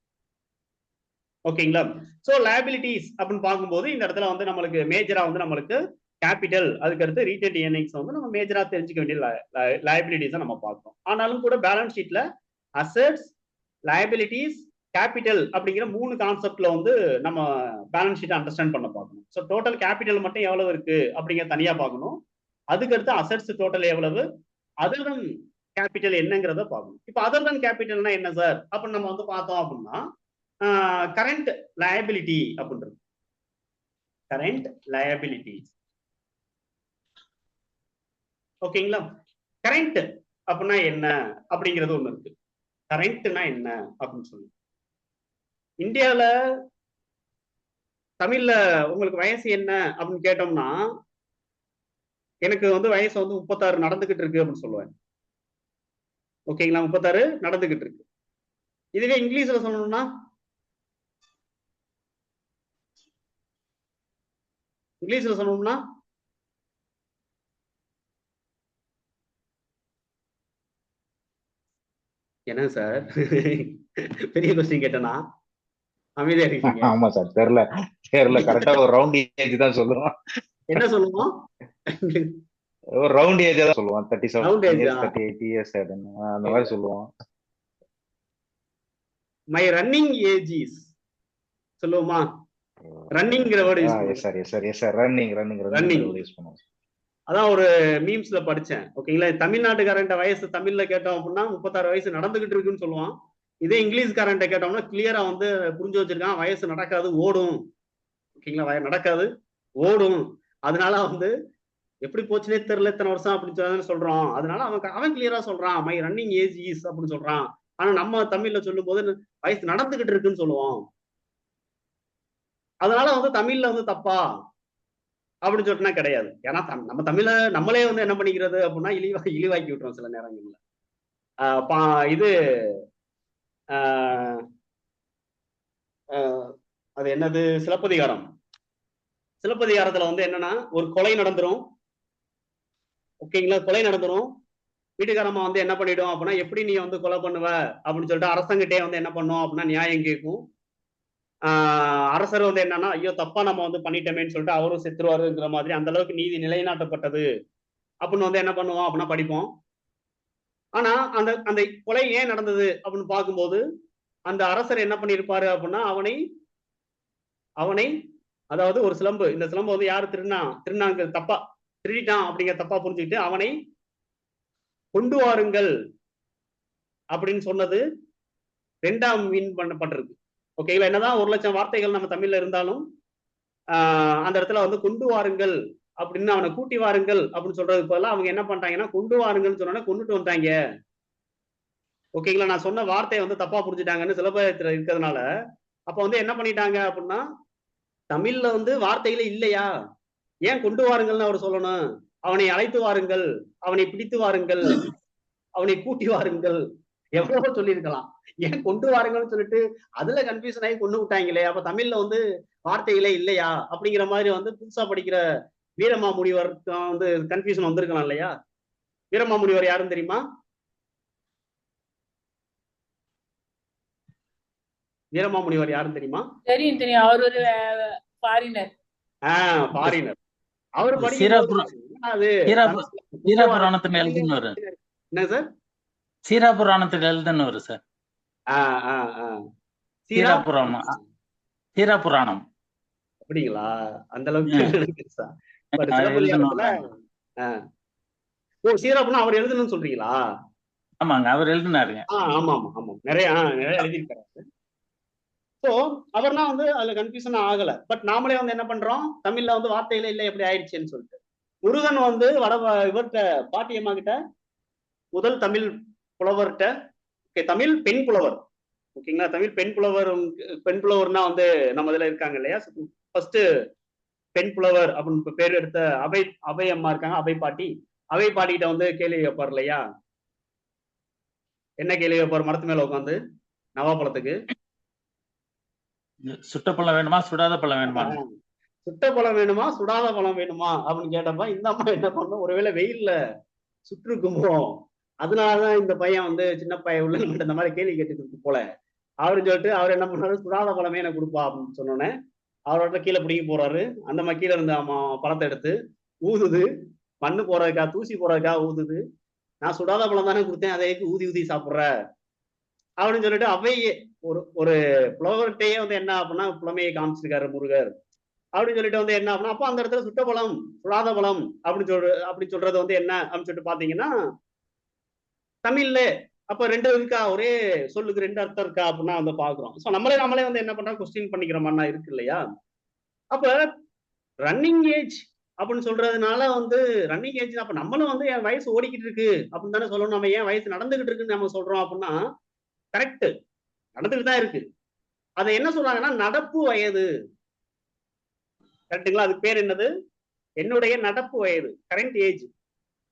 ஓகேங்களா? ஸோ லயபிலிட்டிஸ் அப்படின்னு பார்க்கும்போது இந்த இடத்துல வந்து நம்மளுக்கு மேஜரா வந்து நம்மளுக்கு கேபிட்டல், அதுக்கடுத்து ரீடைன்டு ஏர்னிங்ஸ் வந்து நம்ம மேஜரா தெரிஞ்சுக்க வேண்டிய லயபிலிட்டிஸை நம்ம பார்க்கணும். ஆனாலும் கூட பேலன்ஸ் ஷீட்ல அசெட்ஸ், லயபிலிட்டிஸ், கேபிட்டல் அப்படிங்கிற 3 கான்செப்ட்ல வந்து நம்ம பேலன்ஸ் ஷீட்டை அண்டர்ஸ்டாண்ட் பண்ண பார்க்கணும். ஸோ டோட்டல் கேபிட்டல் மட்டும் எவ்வளவு இருக்கு அப்படிங்கிற தனியா பார்க்கணும். அதுக்கடுத்து அசெட்ஸ் டோட்டல் எவ்வளவு, அதர் தன் கேபிட்டல் என்னங்கிறத பார்க்கணும். இப்போ அதர் தன் கேபிட்டல்னா என்ன சார் அப்படின்னு நம்ம வந்து பார்த்தோம் அப்படின்னா கரண்ட் லயபிலிட்டி அப்படின்றது. கரண்ட் லயபிலிட்டிஸ், ஓகேங்களா? கரண்ட் அப்படின்னா என்ன அப்படிங்கிறது ஒண்ணு இருக்கு. கரண்ட்னா என்ன அப்படின்னு சொல்லி இந்தியால தமிழ்ல உங்களுக்கு வயசு என்ன அப்படின்னு கேட்டோம்னா எனக்கு வந்து வயசு வந்து 36 நடந்துகிட்டு இருக்கு அப்படின்னு சொல்லுவேன். ஓகேங்களா? 36 நடந்துகிட்டு இருக்கு. இதுவே இங்கிலீஷ்ல சொல்லணும்னா என்ன சார்? பெரிய கொஸ்டின் கேட்டனா அமைதியா இருக்கீங்க. ஆமா சார், தெரியல கரெக்டா ஒரு ரவுண்ட் ஏஜ் தான் சொல்லுவோம். என்ன சொல்லுவோம்? ஒரு ரவுண்ட் ஏஜ் தான் சொல்லுவோம். 37 Round age இயர்ஸ், ஆ? 38 இயர்ஸ் அந்த மாதிரி சொல்லுவோம். மை ரன்னிங் ஏஜ் இஸ் சொல்லுவோமா? ரன்னிங்கிற வேர்டு யூஸ் பண்ணுவோம். எஸ் சார், ரன்னிங் யூஸ் பண்ணுவோம். அதான் ஒரு மீம்ஸ்ல படிச்சேன். ஓகேங்களா? தமிழ்நாட்டுக்காரன்ட்ட வயசு தமிழ்ல கேட்டோம் அப்படின்னா 36 வயசு நடந்துகிட்டு இருக்குன்னு சொல்லுவான். இதே இங்கிலீஷ்காரன்ட்ட கேட்டோம்னா கிளியரா வந்து புரிஞ்சு வச்சிருக்கான், வயசு நடக்காது ஓடும். ஓகேங்களா? நடக்காது ஓடும். அதனால வந்து எப்படி போச்சுனே தெரியல இத்தனை வருஷம் அப்படின்னு சொல்றோம். அதனால அவன் கிளியரா சொல்றான் மை ரன்னிங் ஏஜ் இஸ் அப்படின்னு சொல்றான். ஆனா நம்ம தமிழ்ல சொல்லும் போது வயசு நடந்துகிட்டு இருக்குன்னு சொல்லுவோம். அதனால வந்து தமிழ்ல வந்து தப்பா அப்படின்னு சொல்லிட்டுனா கிடையாது. ஏன்னா நம்ம தமிழ நம்மளே வந்து என்ன பண்ணிக்கிறது அப்படின்னா இழிவாக்கி விட்டுறோம் சில நேரங்கள்ல. இது அது என்னது, சிலப்பதிகாரத்துல வந்து என்னன்னா ஒரு கொலை நடந்துரும். ஓகேங்களா? கொலை நடந்துரும். வீட்டுக்காரம்மா வந்து என்ன பண்ணிடும் அப்படின்னா எப்படி நீ வந்து கொலை பண்ணுவ அப்படின்னு சொல்லிட்டு அரசங்கிட்டே வந்து என்ன பண்ணும் அப்படின்னா நியாயம் கேட்கும். அரசர் வந்து என்னன்னா ஐயோ தப்பா நம்ம வந்து பண்ணிட்டோமேன்னு சொல்லிட்டு அவரும் செத்துருவாருங்கிற மாதிரி அந்த அளவுக்கு நீதி நிலைநாட்டப்பட்டது அப்படின்னு வந்து என்ன பண்ணுவோம் அப்படின்னா படிப்போம். ஆனா அந்த அந்த கொலை ஏன் நடந்தது அப்படின்னு பார்க்கும்போது அந்த அரசர் என்ன பண்ணியிருப்பாரு அப்படின்னா அவனை அதாவது ஒரு சிலம்பு, இந்த சிலம்பு வந்து யாரு திருடிட்டான் அப்படிங்கிற தப்பா புரிஞ்சுக்கிட்டு அவனை கொண்டு வாருங்கள் அப்படின்னு சொன்னது 2ஆம் மீன் பண்ணப்பட்டிருக்கு. ஓகேங்களா? என்னதான் 1,00,000 வார்த்தைகள் நம்ம தமிழ்ல இருந்தாலும் அந்த இடத்துல வந்து கொண்டு வாருங்கள் அப்படின்னு அவனை கூட்டி வாருங்கள் அப்படின்னு சொல்றதுக்கு பதிலா அவங்க என்ன பண்றாங்கன்னா கொண்டு வாருங்கள்னு சொன்னோன்னா கொண்டுட்டு வந்தாங்க. ஓகேங்களா? நான் சொன்ன வார்த்தையை வந்து தப்பா புரிஞ்சுட்டாங்கன்னு சிலப்பதிகாரத்துல இருக்கிறதுனால அப்ப வந்து என்ன பண்ணிட்டாங்க அப்படின்னா தமிழ்ல வந்து வார்த்தைகளே இல்லையா, ஏன் கொண்டு வாருங்கள்னு அவர் சொல்லணும்? அவனை அழைத்து வாருங்கள், அவனை பிடித்து வாருங்கள், அவனை கூட்டி வாருங்கள், எவ்வளவோ சொல்லியிருக்கலாம். ஏன் கொண்டு வாருங்கள்னு சொல்லிட்டு அதுல கன்ஃபியூஷன் ஆகி கொண்டு விட்டாங்களே. அப்ப தமிழ்ல வந்து வார்த்தைகளே இல்லையா அப்படிங்கிற மாதிரி வந்து புதுசா படிக்கிற வீரமாமுனிவர் வந்து கன்ஃபியூஷன் வந்திருக்கலாம் இல்லையா? வீரமாமுனிவர் யாருன்னு தெரியுமா? வீரமாமுனிவர் யாருன்னு தெரியுமா? தெரியும் தெரியும். அவர் ஒரு ஃபாரினர். ஃபாரினர். அவர் சீராபுராணத்துல எழுதுனவர். என்ன சார்? சீராபுராணத்துல எழுதுனவர் சார். சீராபுராணம் அப்படிங்களா? அந்த அளவுக்கு சீராபுரம் அவர் எழுதணும்னு சொல்றீங்களா? ஆமாங்க, அவர் எழுதினாருங்க. ஆமா ஆமா ஆமா, நிறைய எழுதியிருக்காரு. சோ அவர்னா வந்து அதுல கன்ஃபியூஷன் ஆகல. பட் நாமளே வந்து என்ன பண்றோம், தமிழ்ல வந்து வார்த்தைகளே இல்லை எப்படி ஆயிடுச்சுன்னு சொல்லிட்டு. முருகன் வந்து இவர்கிட்ட பாட்டியம்மா கிட்ட முதல் தமிழ் புலவர்கிட்ட, தமிழ் பெண் புலவர், ஓகேங்களா? தமிழ் பெண் புலவர்னா வந்து நம்ம இதுல இருக்காங்க இல்லையா, ஃபர்ஸ்ட் பெண் புலவர் அப்படின்னு பேர் எடுத்த அவை அம்மா இருக்காங்க, அவை பாட்டிகிட்ட வந்து கேள்வி வைப்பார் இல்லையா? என்ன கேள்வி வைப்பார் மரத்து மேல உட்காந்து நவாப்பழத்துக்கு? சுட்ட பழம் வேணுமா சுடாத பழம் வேணுமா? சுட்ட பழம் வேணுமா சுடாத பழம் வேணுமா அப்படின்னு கேட்டப்ப இந்த அம்மா என்ன பண்ணும், ஒருவேளை வெயில்ல சுற்றுக்குமோ அதனாலதான் இந்த பையன் வந்து சின்ன பையன் உள்ள இந்த மாதிரி கேள்வி கேட்டுருக்கு போல அவருன்னு சொல்லிட்டு அவர் என்ன பண்ணாரு, சுடாத பழமே எனக்கு கொடுப்பா அப்படின்னு சொன்னோன்னே அவரோட கீழே பிடிங்கி போறாரு. அந்த மாதிரி கீழே இருந்த பழத்தை எடுத்து ஊதுது, மண்ணு போறதுக்கா தூசி போறதுக்கா ஊதுது. நான் சுடாத பழம் தானே கொடுத்தேன், அதை ஊதி சாப்பிட்ற அப்படின்னு சொல்லிட்டு அவையே ஒரு புலவர்கிட்டயே வந்து என்ன அப்படின்னா புலமையை காமிச்சிருக்காரு முருகர் அப்படின்னு சொல்லிட்டு வந்து என்ன அப்படின்னா அப்ப அந்த இடத்துல சுட்ட பழம் சுடாத பழம் அப்படின்னு சொல்றது வந்து என்ன அப்படின்னு சொல்லிட்டு பாத்தீங்கன்னா தமிழ்ல அப்ப 2 இருக்கா, ஒரே சொல்லுக்கு 2 அர்த்தம் இருக்கா அப்படின்னா வந்து பாக்குறோம். ஸோ நம்மளே வந்து என்ன பண்றோம், கொஸ்டின் பண்ணிக்கிற மாதிரி இருக்கு இல்லையா? அப்ப ரன்னிங் ஏஜ் அப்படின்னு சொல்றதுனால வந்து ரன்னிங் ஏஜ் அப்ப நம்மளும் வந்து என் வயசு ஓடிக்கிட்டு இருக்கு அப்படின்னு தானே சொல்லணும். நம்ம ஏன் வயசு நடந்துகிட்டு இருக்குன்னு நம்ம சொல்றோம் அப்படின்னா கரெக்ட், நடந்துகிட்டு தான் இருக்கு. அதை என்ன சொல்றாங்கன்னா நடப்பு வயது, கரெக்டுங்களா? அதுக்கு பேர் என்னது, என்னுடைய நடப்பு வயது, கரண்ட் ஏஜ்,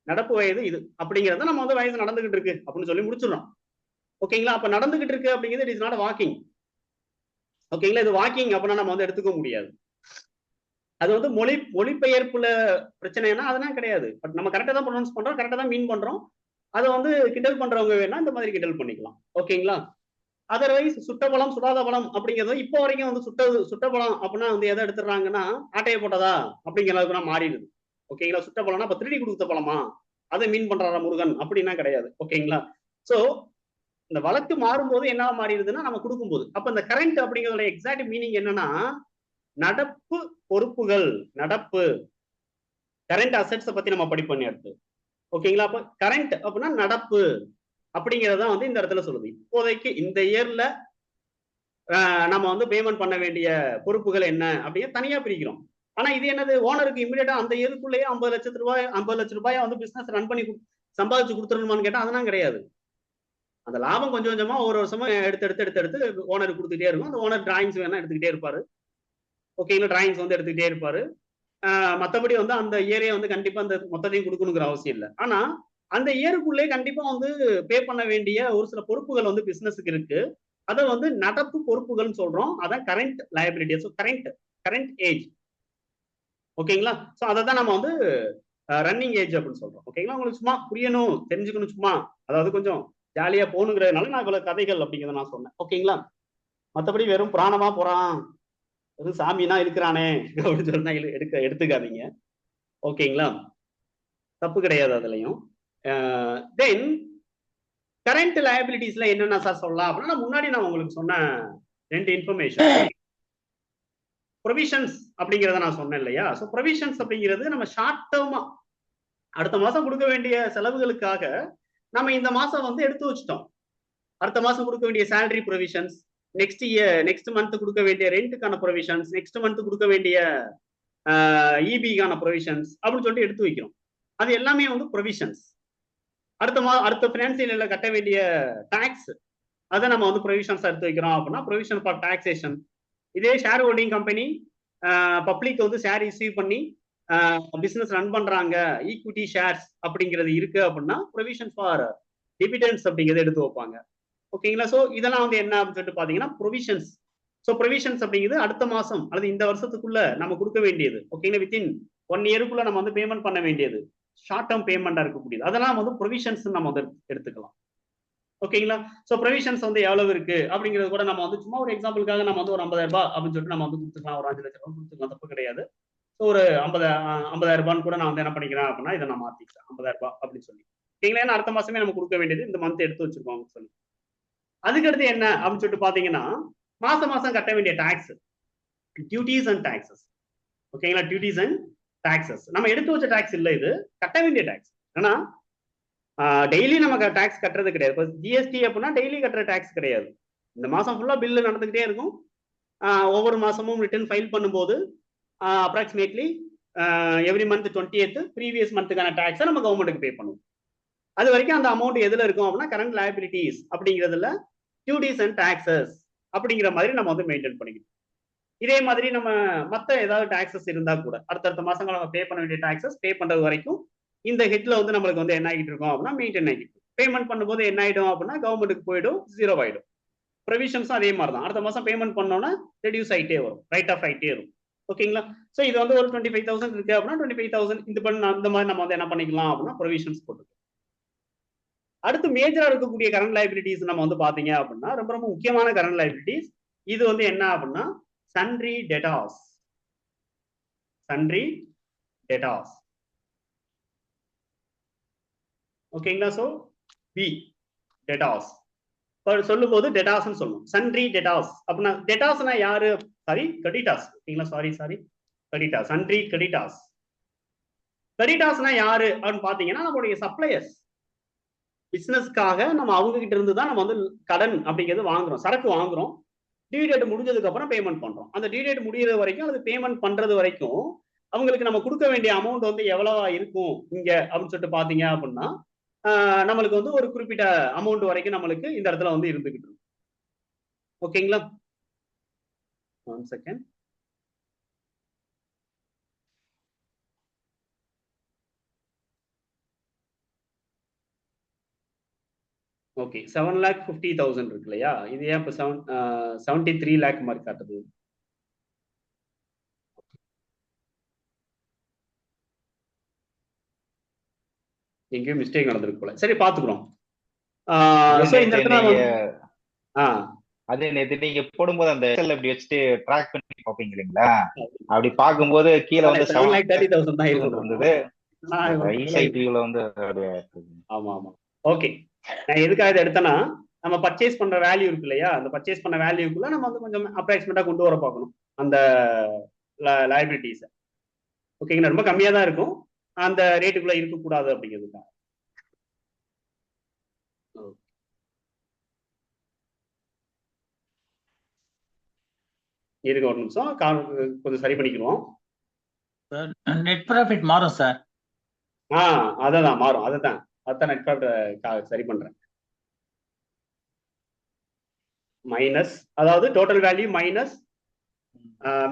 நடப்பு வயது இது அப்படிங்கிறத நம்ம வந்து வயசு நடந்துகிட்டு இருக்கு அப்படின்னு சொல்லி முடிச்சிடறோம். ஓகேங்களா? அப்ப நடந்துகிட்டு இருக்கு அப்படிங்கிறது இட் இஸ் நாட் வாக்கிங். ஓகேங்களா? இது வாக்கிங் அப்படின்னா நம்ம வந்து எடுத்துக்க முடியாது. அது வந்து மொழிபெயர்ப்புல பிரச்சனைனா அதெல்லாம் கிடையாது. பட் நம்ம கரெக்டா தான் ப்ரொனவுன்ஸ் பண்றோம், கரெக்டா தான் மீன் பண்றோம். அதை வந்து கிண்டல் பண்றவங்க வேணா இந்த மாதிரி கிண்டல் பண்ணிக்கலாம். ஓகேங்களா? அதர்வைஸ் சுட்ட பழம் சுடாத பழம் அப்படிங்கிறது இப்போ வரைக்கும் வந்து சுட்ட பழம் அப்படின்னா வந்து எதை எடுத்துடுறாங்கன்னா ஆட்டையை போட்டதா அப்படிங்கிற அளவுக்கு மாறிடுது. ஓகேங்களா? சுட்ட பழம்னா இப்ப திருடி கொடுத்த பழமா அதை மீன் பண்றாரா முருகன் அப்படின்னா கிடையாது. ஓகேங்களா? சோ இந்த வழக்கு மாறும்போது என்ன மாறிடுதுன்னா நம்ம கொடுக்கும்போது அப்ப இந்த கரண்ட் அப்படிங்கிறதோட எக்ஸாக்ட் மீனிங் என்னன்னா நடப்பு பொறுப்புகள், நடப்பு கரண்ட் அசெட்ஸை பத்தி நம்ம படிப்போம் அடுத்து. ஓகேங்களா? அப்ப கரண்ட் அப்படின்னா நடப்பு அப்படிங்கறத வந்து இந்த இடத்துல சொல்லுது. இப்போதைக்கு இந்த இயர்ல நம்ம வந்து பேமெண்ட் பண்ண வேண்டிய பொறுப்புகள் என்ன அப்படின்னு தனியா பிரிக்கிறோம். ஆனா இது என்னது, ஓனருக்கு இமிடியேட்டா அந்த இயருக்குள்ளேயே 50 லட்சம் ரூபாய் வந்து பிசினஸ் ரன் பண்ணி சம்பாதிச்சு கொடுத்துடணுமான்னு கேட்டா அதெல்லாம் கிடையாது. அந்த லாபம் கொஞ்சம் கொஞ்சமா ஒரு வருஷமா எடுத்து ஓனருக்கு கொடுத்துட்டே இருக்கும். அந்த ஓனர் டிராயிங்ஸ் வேணா எடுத்துக்கிட்டே இருப்பாரு. ஓகேங்களா? டிராயிங்ஸ் வந்து எடுத்துக்கிட்டே இருப்பாரு. மற்றபடி வந்து அந்த இயரே வந்து கண்டிப்பா அந்த மொத்தத்தையும் கொடுக்கணுங்கிற அவசியம் இல்லை. ஆனா அந்த இயருக்குள்ளே கண்டிப்பா வந்து பே பண்ண வேண்டிய ஒரு சில பொறுப்புகள் வந்து பிசினஸுக்கு இருக்கு. அதை வந்து நடப்பு பொறுப்புகள்னு சொல்றோம். அதான் current liability. So current age. ஓகேங்களா? ஸோ அதை தான் நம்ம வந்து ரன்னிங் ஏஜ் அப்படின்னு சொல்றோம். ஓகேங்களா? உங்களுக்கு சும்மா புரியணும் தெரிஞ்சுக்கணும், சும்மா அதாவது கொஞ்சம் ஜாலியா போகணுங்கிறதுனால நான் இவ்வளவு கதைகள் அப்படிங்கிறத நான் சொன்னேன். ஓகேங்களா? மற்றபடி வெறும் புராணமா போறான், வெறும் சாமினா இருக்கிறானே அப்படின்னு சொன்னா எடுத்துக்காதீங்க. ஓகேங்களா? தப்பு கிடையாது அதுலயும். தென் கரண்ட் லயபிலிட்டிஸ்ல என்னென்ன சார் சொல்லலாம் அப்படின்னா முன்னாடி நான் உங்களுக்கு சொன்ன 2 இன்ஃபர்மேஷன். ப்ரொவிஷன்ஸ் அப்படிங்கிறத நான் சொன்னேன் இல்லையா? ஸோ ப்ரொவிஷன்ஸ் அப்படிங்கிறது நம்ம ஷார்ட் டேர்மா அடுத்த மாசம் கொடுக்க வேண்டிய செலவுகளுக்காக நம்ம இந்த மாசம் வந்து எடுத்து வச்சுட்டோம். அடுத்த மாசம் கொடுக்க வேண்டிய சேலரி ப்ரொவிஷன்ஸ், நெக்ஸ்ட் மந்த் கொடுக்க வேண்டிய ரெண்ட்டுக்கான ப்ரொவிஷன்ஸ், நெக்ஸ்ட் மந்த் கொடுக்க வேண்டிய இபிக்கான ப்ரொவிஷன்ஸ் அப்படின்னு சொல்லிட்டு எடுத்து வைக்கிறோம். அது எல்லாமே வந்து ப்ரொவிஷன்ஸ். அடுத்த பினான்சியல் இயர்ல கட்ட வேண்டிய டாக்ஸ், அதை நம்ம வந்து ப்ரொவிஷன்ஸ் எடுத்து வைக்கிறோம் அப்படின்னா ப்ரொவிஷன் ஃபார் டாக்ஸேஷன். இதே ஷேர் ஹோல்டிங் கம்பெனி பப்ளிக் வந்து ஷேர் ரிசீவ் பண்ணி பிசினஸ் ரன் பண்றாங்க, ஈக்விட்டி ஷேர்ஸ் அப்படிங்கிறது இருக்கு அப்படின்னா ப்ரொவிஷன் ஃபார் டிவிடெண்ட்ஸ் அப்படிங்கிறத எடுத்து வைப்பாங்க. ஓகேங்களா? ஸோ இதெல்லாம் வந்து என்ன அப்படின்னு சொல்லிட்டு பாத்தீங்கன்னா ப்ரொவிஷன்ஸ். ஸோ ப்ரொவிஷன்ஸ் அப்படிங்கிறது அடுத்த மாசம் அல்லது இந்த வருஷத்துக்குள்ள நம்ம கொடுக்க வேண்டியது. ஓகேங்களா? வித்தின் 1 இயருக்குள்ள நம்ம வந்து பேமெண்ட் பண்ண வேண்டியது, ஷார்ட் டேர்ம் பேமெண்டா இருக்கக்கூடியது, அதெல்லாம் வந்து ப்ரொவிஷன்ஸ் நம்ம வந்து எடுத்துக்கலாம். ஓகேங்களா? ஸோ ப்ரொவிஷன்ஸ் வந்து எவ்வளவு இருக்கு அப்படிங்கிறது கூட நம்ம வந்து சும்மா ஒரு எக்ஸாம்பிளுக்காக நம்ம வந்து ஒரு 50,000 ரூபாய் அப்படின்னு சொல்லிட்டு நம்ம வந்து கொடுத்துக்கலாம், ஒரு 5 லட்சம் ரூபாய் கொடுத்துக்கலாம், தப்பு கிடையாது. ஸோ ஒரு 50,000 ரூபான்னு கூட நான் வந்து என்ன பண்ணிக்கிறேன் அப்படின்னா இதை நான் மாத்திக்கிறேன் 50,000 ரூபாய் அப்படின்னு சொல்லி. ஓகேங்களா? ஏன்னா அடுத்த மாசமே நம்ம கொடுக்க வேண்டியது இந்த மந்த் எடுத்து வச்சிருக்கோம் சொல்லி. அதுக்கடுத்து என்ன அப்படின்னு சொல்லிட்டு பாத்தீங்கன்னா மாசம் கட்ட வேண்டிய டாக்ஸ், டியூட்டிஸ் அண்ட் டாக்ஸஸ். ஓகேங்களா? டியூட்டிஸ் அண்ட் டாக்ஸஸ் நம்ம எடுத்து வச்ச டாக்ஸ் இல்லை, இது கட்ட வேண்டிய டாக்ஸ். ஏன்னா டெய்லி நம்ம டாக்ஸ் கட்டுறது கிடையாது. இப்போ ஜிஎஸ்டி அப்படின்னா டெய்லி கட்டுற டாக்ஸ் கிடையாது. இந்த மாசம் ஃபுல்லா பில்லு நடந்துகிட்டே இருக்கும். ஒவ்வொரு மாசமும் ரிட்டர்ன் ஃபைல் பண்ணும்போது approximately every month 20th previous மந்த்துக்கான டாக்ஸை நம்ம கவர்மெண்ட்டுக்கு பே பண்ணுவோம். அது வரைக்கும் அந்த அமௌண்ட் எதுல இருக்கும் அப்படின்னா கரண்ட் லயபிலிட்டிஸ் அப்படிங்கிறதுல டியூட்டிஸ் அண்ட் டாக்ஸஸ் அப்படிங்கிற மாதிரி நம்ம வந்து மெயின்டைன் பண்ணிக்கணும். இதே மாதிரி நம்ம மற்ற ஏதாவது டாக்ஸஸ் இருந்தா கூட அடுத்தடுத்த மாசங்கள் நம்ம பே பண்ண வேண்டிய டாக்ஸஸ் பே பண்றது வரைக்கும் இந்த ஹெட்ல வந்து நம்மளுக்கு வந்து என்ன ஆகிட்டு இருக்கும் அப்படின்னா மெயின்டைன் ஆகிட்டு. பேமெண்ட் பண்ணும்போது என்ன ஆயிடும் அப்படின்னா கவர்மெண்ட்டுக்கு போயிடும், 0 ஆயிடும். ப்ரொவிஷன்ஸும் அதே மாதிரி தான். அடுத்த மாசம் பேமெண்ட் பண்ணோம்னா ரெடியூஸ் ஆகிட்டே வரும், ரைட் ஆஃப் ஆகிட்டே வரும். ஓகேங்களா? ஸோ இது வந்து ஒரு 25,000 இருக்கு அப்படின்னா 25,000 இந்த மாதிரி நம்ம வந்து என்ன பண்ணிக்கலாம் அப்படின்னா ப்ரொவிஷன்ஸ் போட்டுக்கலாம். அடுத்து மேஜரா இருக்கக்கூடிய கரண்ட் லைபிலிட்டிஸ் நம்ம வந்து பாத்தீங்க அப்படின்னா ரொம்ப ரொம்ப முக்கியமான கரண்ட் லைபிலிட்டிஸ் இது வந்து என்ன அப்படின்னா சன்ட்ரி டெட்டாஸ். Sundry debtors. ஓகேங்களா? சோ பி டெட்டாஸ் சொல்லும் போது டெட்டாஸ்ன்னு சொல்லணும். சன்ட்ரி டெட்டாஸ் அப்படின்னா டெட்டாஸ்னா யாரு? Sorry creditors. ஓகேங்களா? Sorry creditors. Sundry creditors. கிரெடிட்டாஸ்னா யாரு அப்படின்னு பாத்தீங்கன்னா நம்மளுடைய சப்ளையர்ஸ். பிசினஸ்க்காக நம்ம அவங்க கிட்ட இருந்து தான் நம்ம வந்து கடன் அப்படிங்கிறது வாங்குறோம், சரக்கு வாங்குறோம். டியூ டேட் முடிஞ்சதுக்கு அப்புறம் பேமெண்ட் பண்றோம். அந்த டியூ டேட் முடியறது வரைக்கும் அது பேமெண்ட் பண்றது வரைக்கும் அவங்களுக்கு நம்ம கொடுக்க வேண்டிய அமௌண்ட் வந்து எவ்வளவா இருக்கும் இங்க அப்படின்னு சொல்லிட்டு பாத்தீங்க அப்படின்னா நம்மளுக்கு வந்து ஒரு குறிப்பிட்ட அமௌண்ட் வரைக்கும் நம்மளுக்கு இந்த இடத்துல வந்து இருந்துகிட்டு இருக்கும். ஓகேங்களா? 1 செகண்ட். ஓகே, 7,50,000 இருக்கு இல்லையா? இது ஏன் இப்போ 73 lakh மாதிரி காட்டுது? எங்கேயும் மிஸ்டேக் நடந்திருக்கு போல. சரி பாத்துக்கிறோம். இந்த இடத்துல அதே நேத்து நீங்க போடும்போது அந்த எக்ஸல் அப்படி வச்சுட்டு ட்ராக் பண்ணி பாப்பீங்க இல்லைங்களா? அப்படி பார்க்கும்போது கீழே வந்து 7,30,000 தான் இருந்தது. ஆமா ஆமா. ஓகே, நான் எதுக்காக இதை எடுத்தேன்னா நம்ம பர்ச்சேஸ் பண்ற வேல்யூ இருக்கு இல்லையா? அந்த பர்ச்சேஸ் பண்ண வேல்யூக்குள்ள நம்ம வந்து கொஞ்சம் அப்ராக்சிமேட்டா கொண்டு வர பார்க்கணும் அந்த லைபிலிட்டிஸை. ஓகேங்களா? ரொம்ப கம்மியா தான் இருக்கும், அந்த ரேட்டுக்குள்ள இருக்கக்கூடாது அப்படிங்கிறதுக்காக. இருக்க ஒரு நிமிஷம், கொஞ்சம் சரி பண்ணிக்கிறோம். நெட் ப்ராஃபிட் மாறும் சார். அதான் மாறும், அதான் நெட் ப்ராஃபிட் சரி பண்றேன். மைனஸ், அதாவது டோட்டல் வேல்யூ மைனஸ்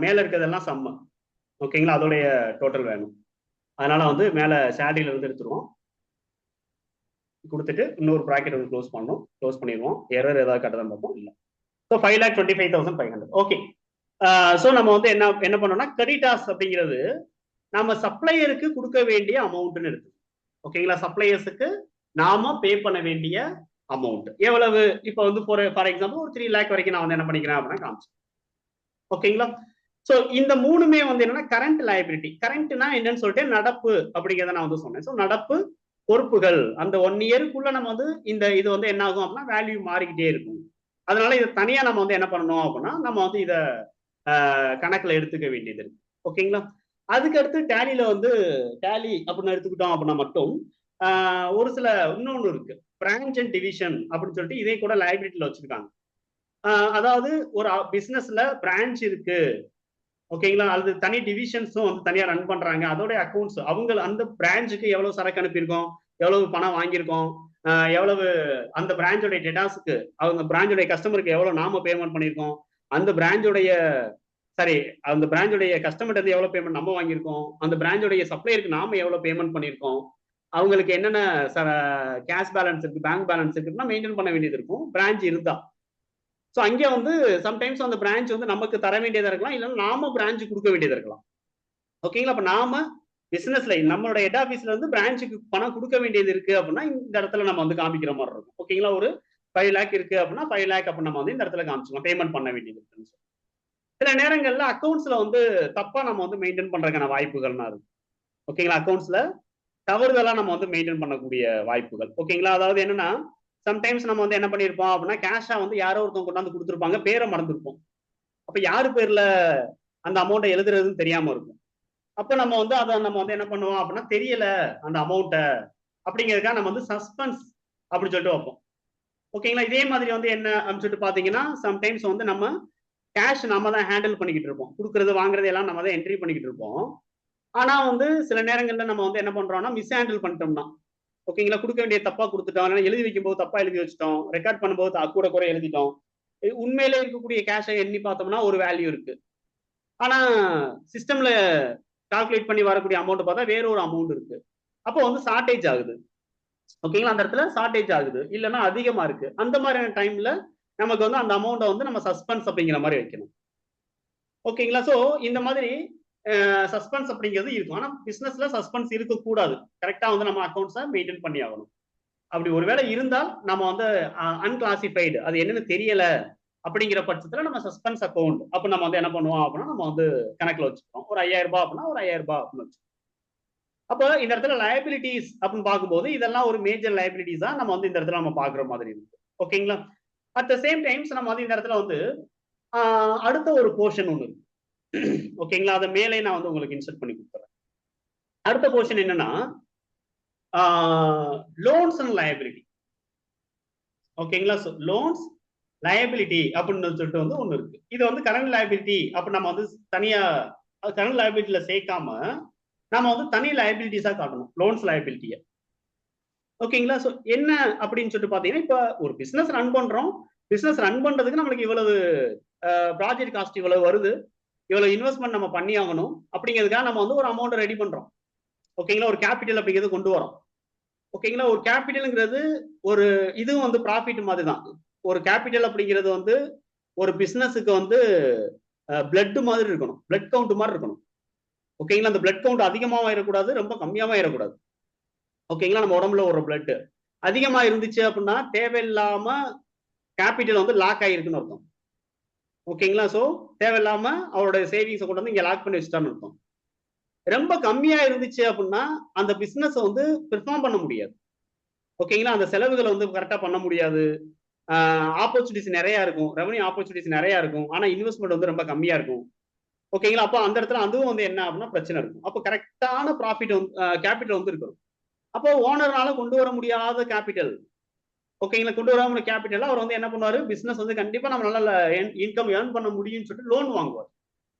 மேல இருக்கிறதெல்லாம் சம்ம. ஓகேங்களா? அதோடைய டோட்டல் வேணும். அதனால வந்து மேல சேலரியில இருந்து எடுத்துருவோம், கொடுத்துட்டு இன்னொரு ப்ராக்கெட் வந்து க்ளோஸ் பண்ணிடுவோம். எரர் ஏதாவது கட்டதான் பார்ப்போம். இல்லை. ஸோ 5,25,500. ஓகே. ஸோ நம்ம வந்து என்ன பண்ணோம்னா கிரெடிட்டாஸ் அப்படிங்கிறது நம்ம சப்ளையருக்கு கொடுக்க வேண்டிய அமௌண்ட்னு இருக்கு. ஓகேங்களா? சப்ளையர்ஸுக்கு நாம பே பண்ண வேண்டிய அமௌண்ட் எவ்வளவு? இப்போ வந்து ஃபார் எக்ஸாம்பிள் ஒரு 3 lakh வரைக்கும் நான் வந்து என்ன பண்ணிக்கிறேன் அப்படின்னா காமிச்சேன். ஓகேங்களா? ஸோ இந்த மூணுமே வந்து என்னன்னா கரண்ட் லயபிலிட்டி. கரண்ட்னா என்னன்னு சொல்லிட்டு நடப்பு அப்படிங்கிறத நான் வந்து சொன்னேன். ஸோ நடப்பு பொறுப்புகள் அந்த 1 இயருக்குள்ள நம்ம வந்து இது வந்து என்ன ஆகும் அப்படின்னா வேல்யூ மாறிக்கிட்டே இருக்கும். அதனால இதை தனியா நம்ம வந்து என்ன பண்ணணும் அப்படின்னா நம்ம வந்து இதை கணக்குல எடுத்துக்க வேண்டியது இருக்கு. ஓகேங்களா? அதுக்கு அடுத்து டேலியில வந்து டேலி அப்படின்னு எடுத்துக்கிட்டோம் அப்படின்னா மட்டும் ஒரு சில இன்னொன்று இருக்கு, பிரான்ச் அண்ட் டிவிஷன் அப்படின்னு சொல்லிட்டு இதை கூட லைபிலிட்டியில வச்சிருக்காங்க. அதாவது ஒரு பிசினஸ்ல பிரான்ச் இருக்கு, ஓகேங்களா, அது தனி டிவிஷன்ஸும் வந்து தனியா ரன் பண்றாங்க, அதோட அக்கௌண்ட்ஸ் அவங்க அந்த பிரான்ச்சுக்கு எவ்வளவு சரக்கு அனுப்பியிருக்கோம், எவ்வளவு பணம் வாங்கியிருக்கோம், எவ்வளவு அந்த பிரான்ச்சோடைய டேட்டாஸுக்கு அவங்க பிரான்ச்சோடைய கஸ்டமருக்கு எவ்வளவு நாம பேமெண்ட் பண்ணியிருக்கோம், அந்த பிரான்ச்சோடைய அந்த பிரான்ச்சோடைய கஸ்டமர்கிட்ட எவ்வளவு பேமெண்ட் நம்ம வாங்கியிருக்கோம், அந்த பிரான்ச்சோடைய சப்ளையருக்கு நாம எவ்வளவு பேமெண்ட் பண்ணியிருக்கோம், அவங்களுக்கு என்னென்ன கேஷ் பேலன்ஸ் இருக்கு, பேங்க் பேலன்ஸ் இருக்குன்னா மெயின்டைன் பண்ண வேண்டியது இருக்கும் பிரான்ச் இருந்தா. ஸோ அங்கே வந்து சம்டைம்ஸ் அந்த பிரான்ச் வந்து நமக்கு தர வேண்டியதா இருக்கலாம், இல்லைன்னா நாம பிரான்ச் கொடுக்க வேண்டியதா இருக்கலாம். ஓகேங்களா, அப்ப நாம பிசினஸ்ல நம்மளோட ஹெட் ஆஃபீஸ்ல இருந்து பிரான்ச்சுக்கு பணம் கொடுக்க வேண்டியது இருக்கு அப்படின்னா இந்த இடத்துல நம்ம வந்து காமிக்கிற மாதிரி இருக்கும். ஓகேங்களா, ஒரு 5 lakh இருக்கு அப்படின்னா 5 lakh அப்படின்னு நம்ம வந்து இந்த இடத்துல காமிச்சிக்கலாம், பேமெண்ட் பண்ண வேண்டியது இருக்குன்னு சொல்லி. சில நேரங்கள்ல அக்கௌண்ட்ஸ்ல வந்து தப்பா நம்ம வந்து மெயின்டைன் பண்றதுக்கான வாய்ப்புகள்னா இருக்கு. ஓகேங்களா, அக்கௌண்ட்ஸ்ல தவறுதலா நம்ம வந்து மெயின்டைன் பண்ணக்கூடிய வாய்ப்புகள். ஓகேங்களா, அதாவது என்னன்னா சம்டைம்ஸ் நம்ம வந்து என்ன பண்ணிருப்போம் அப்படின்னா கேஷா வந்து யாரோ ஒருத்தவங்க கொண்டாந்து கொடுத்துருப்பாங்க, பேரை மறந்துருப்போம். அப்ப யாரு பேர்ல அந்த அமௌண்ட்டை எழுதுறதுன்னு தெரியாம இருக்கும். அப்ப நம்ம வந்து அதை நம்ம வந்து என்ன பண்ணுவோம் அப்படின்னா தெரியல அந்த அமௌண்ட்டை அப்படிங்கிறதுக்காக நம்ம வந்து சஸ்பென்ஸ் அப்படின்னு சொல்லிட்டு வைப்போம். ஓகேங்களா, இதே மாதிரி வந்து என்ன அப்படின்னு சொல்லிட்டு பாத்தீங்கன்னா சம்டைம்ஸ் வந்து நம்ம கேஷ் நம்ம தான் ஹேண்டில் பண்ணிக்கிட்டு இருப்போம், கொடுக்கறது வாங்குறது எல்லாம் நம்ம தான் என்ட்ரி பண்ணிக்கிட்டு இருப்போம். ஆனா வந்து சில நேரங்கள்ல நம்ம வந்து என்ன பண்றோம்னா மிஸ் ஹேண்டில் பண்ணிட்டோம்னா, ஓகேங்களா, கொடுக்க வேண்டிய தப்பா கொடுத்துட்டோம், இல்லைன்னா எழுதி வைக்கும் போது தப்பா எழுதி வச்சுட்டோம், ரெக்கார்ட் பண்ணும்போது கூட குறை எழுதிட்டோம். உண்மையிலே இருக்கக்கூடிய கேஷை எண்ணி பார்த்தோம்னா ஒரு வேல்யூ இருக்கு, ஆனா சிஸ்டம்ல கால்குலேட் பண்ணி வரக்கூடிய அமௌண்ட் பார்த்தா வேற ஒரு அமௌண்ட் இருக்கு. அப்போ வந்து ஷார்டேஜ் ஆகுது. ஓகேங்களா, அந்த இடத்துல ஷார்டேஜ் ஆகுது, இல்லைன்னா அதிகமா இருக்கு. அந்த மாதிரியான டைம்ல நமக்கு வந்து அந்த அமௌண்ட்டை வந்து நம்ம சஸ்பென்ஸ் அப்படிங்கிற மாதிரி வைக்கணும். ஓகேங்களா, ஸோ இந்த மாதிரி சஸ்பென்ஸ் அப்படிங்கிறது இருக்கும். ஆனா பிசினஸ்ல சஸ்பென்ஸ் இருக்கக்கூடாது, கரெக்டா வந்து நம்ம அக்கௌண்ட்ஸை மெயின்டைன் பண்ணி ஆகணும். அப்படி ஒருவேளை இருந்தால் நம்ம வந்து அன்கிளாசிஃபைடு அது என்னன்னு தெரியல அப்படிங்கிற பட்சத்துல நம்ம சஸ்பென்ஸ் அக்கௌண்ட் அப்ப நம்ம வந்து என்ன பண்ணுவோம் அப்படின்னா நம்ம வந்து கணக்குல வச்சுக்கிறோம். ஒரு 5000 ரூபாய் அப்படின்னா ஒரு 5000 ரூபாய் அப்படின்னு வச்சுக்கோம். அப்ப இந்த இடத்துல லயபிலிட்டிஸ் அப்படின்னு பார்க்கும்போது இதெல்லாம் ஒரு மேஜர் லயபிலிட்டிஸா நம்ம வந்து இந்த இடத்துல நம்ம பாக்குற மாதிரி இருக்கு. ஓகேங்களா, அட் த சேம் டைம்ஸ் நம்ம வந்து இந்த இடத்துல வந்து அடுத்த ஒரு போர்ஷன் ஒண்ணு இருக்கு. ஓகேங்களா, அதை மேலே நான் வந்து உங்களுக்கு இன்சர்ட் பண்ணி கொடுத்துறேன். அடுத்த போர்ஷன் என்னன்னா லோன்ஸ் அண்ட் லயபிலிட்டி. ஓகேங்களா, லோன்ஸ் லயபிலிட்டி அப்படின்னு சொல்லிட்டு வந்து ஒண்ணு இருக்கு. இது வந்து கரண்ட் லயபிலிட்டி அப்ப நம்ம வந்து தனியா கரண்ட் லயபிலிட்டியில சேர்க்காம நம்ம வந்து தனி லயபிலிட்டிஸா காட்டணும் லோன்ஸ் லயபிலிட்டியை. ஓகேங்களா, ஸோ என்ன அப்படின்னு சொல்லிட்டு பாத்தீங்கன்னா இப்ப ஒரு பிசினஸ் ரன் பண்றோம், பிசினஸ் ரன் பண்றதுக்கு நம்மளுக்கு இவ்வளவு ப்ராஜெக்ட் காஸ்ட் இவ்வளவு வருது, இவ்வளவு இன்வெஸ்ட்மெண்ட் நம்ம பண்ணி ஆகணும் அப்படிங்கிறதுக்காக நம்ம வந்து ஒரு அமௌண்ட் ரெடி பண்றோம். ஓகேங்களா, ஒரு கேபிட்டல் அப்படிங்கிறது கொண்டு வரோம். ஓகேங்களா, ஒரு கேபிட்டல்ங்கிறது ஒரு இதுவும் வந்து ப்ராஃபிட் மாதிரி தான். ஒரு கேபிட்டல் அப்படிங்கிறது வந்து ஒரு பிசினஸுக்கு வந்து பிளட் மாதிரி இருக்கணும், பிளட் கவுண்ட் மாதிரி இருக்கணும். ஓகேங்களா, அந்த பிளட் கவுண்ட் அதிகமாவும் ஆயிடக்கூடாது, ரொம்ப கம்மியாவும் ஆயிடக்கூடாது. ஓகேங்களா, நம்ம உடம்புல ஒரு பிளட் அதிகமா இருந்துச்சு அப்படின்னா தேவையில்லாம கேபிட்டல் வந்து லாக் ஆகிருக்குன்னு அர்த்தம். ஓகேங்களா, ஸோ தேவையில்லாம அவரோட சேவிங்ஸை கொண்டு வந்து இங்க லாக் பண்ணி வச்சுட்டான்னு அர்த்தம். ரொம்ப கம்மியா இருந்துச்சு அப்படின்னா அந்த பிசினஸ் வந்து பெர்ஃபார்ம் பண்ண முடியாது. ஓகேங்களா, அந்த செலவுகளை வந்து கரெக்டா பண்ண முடியாது, ஆப்பர்ச்சுனிட்டிஸ் நிறைய இருக்கும், ரெவன்யூ ஆப்பர்ச்சுனிட்டிஸ் நிறைய இருக்கும், ஆனா இன்வெஸ்ட்மெண்ட் வந்து ரொம்ப கம்மியா இருக்கும். ஓகேங்களா, அப்போ அந்த இடத்துல அதுவும் வந்து என்ன அப்படின்னா பிரச்சனை இருக்கும். அப்போ கரெக்டான ப்ராஃபிட் வந்து கேபிட்டல் வந்து இருக்கணும். அப்போ ஓனர்னால கொண்டு வர முடியாத கேபிட்டல், ஓகேங்களா, கொண்டு வர முடியாத கேபிட்டல் அவர் வந்து என்ன பண்ணுவாரு, பிசினஸ் வந்து கண்டிப்பா நம்ம நல்ல இன்கம் ஏர்ன் பண்ண முடியும்னு சொல்லிட்டு லோன் வாங்குவார்.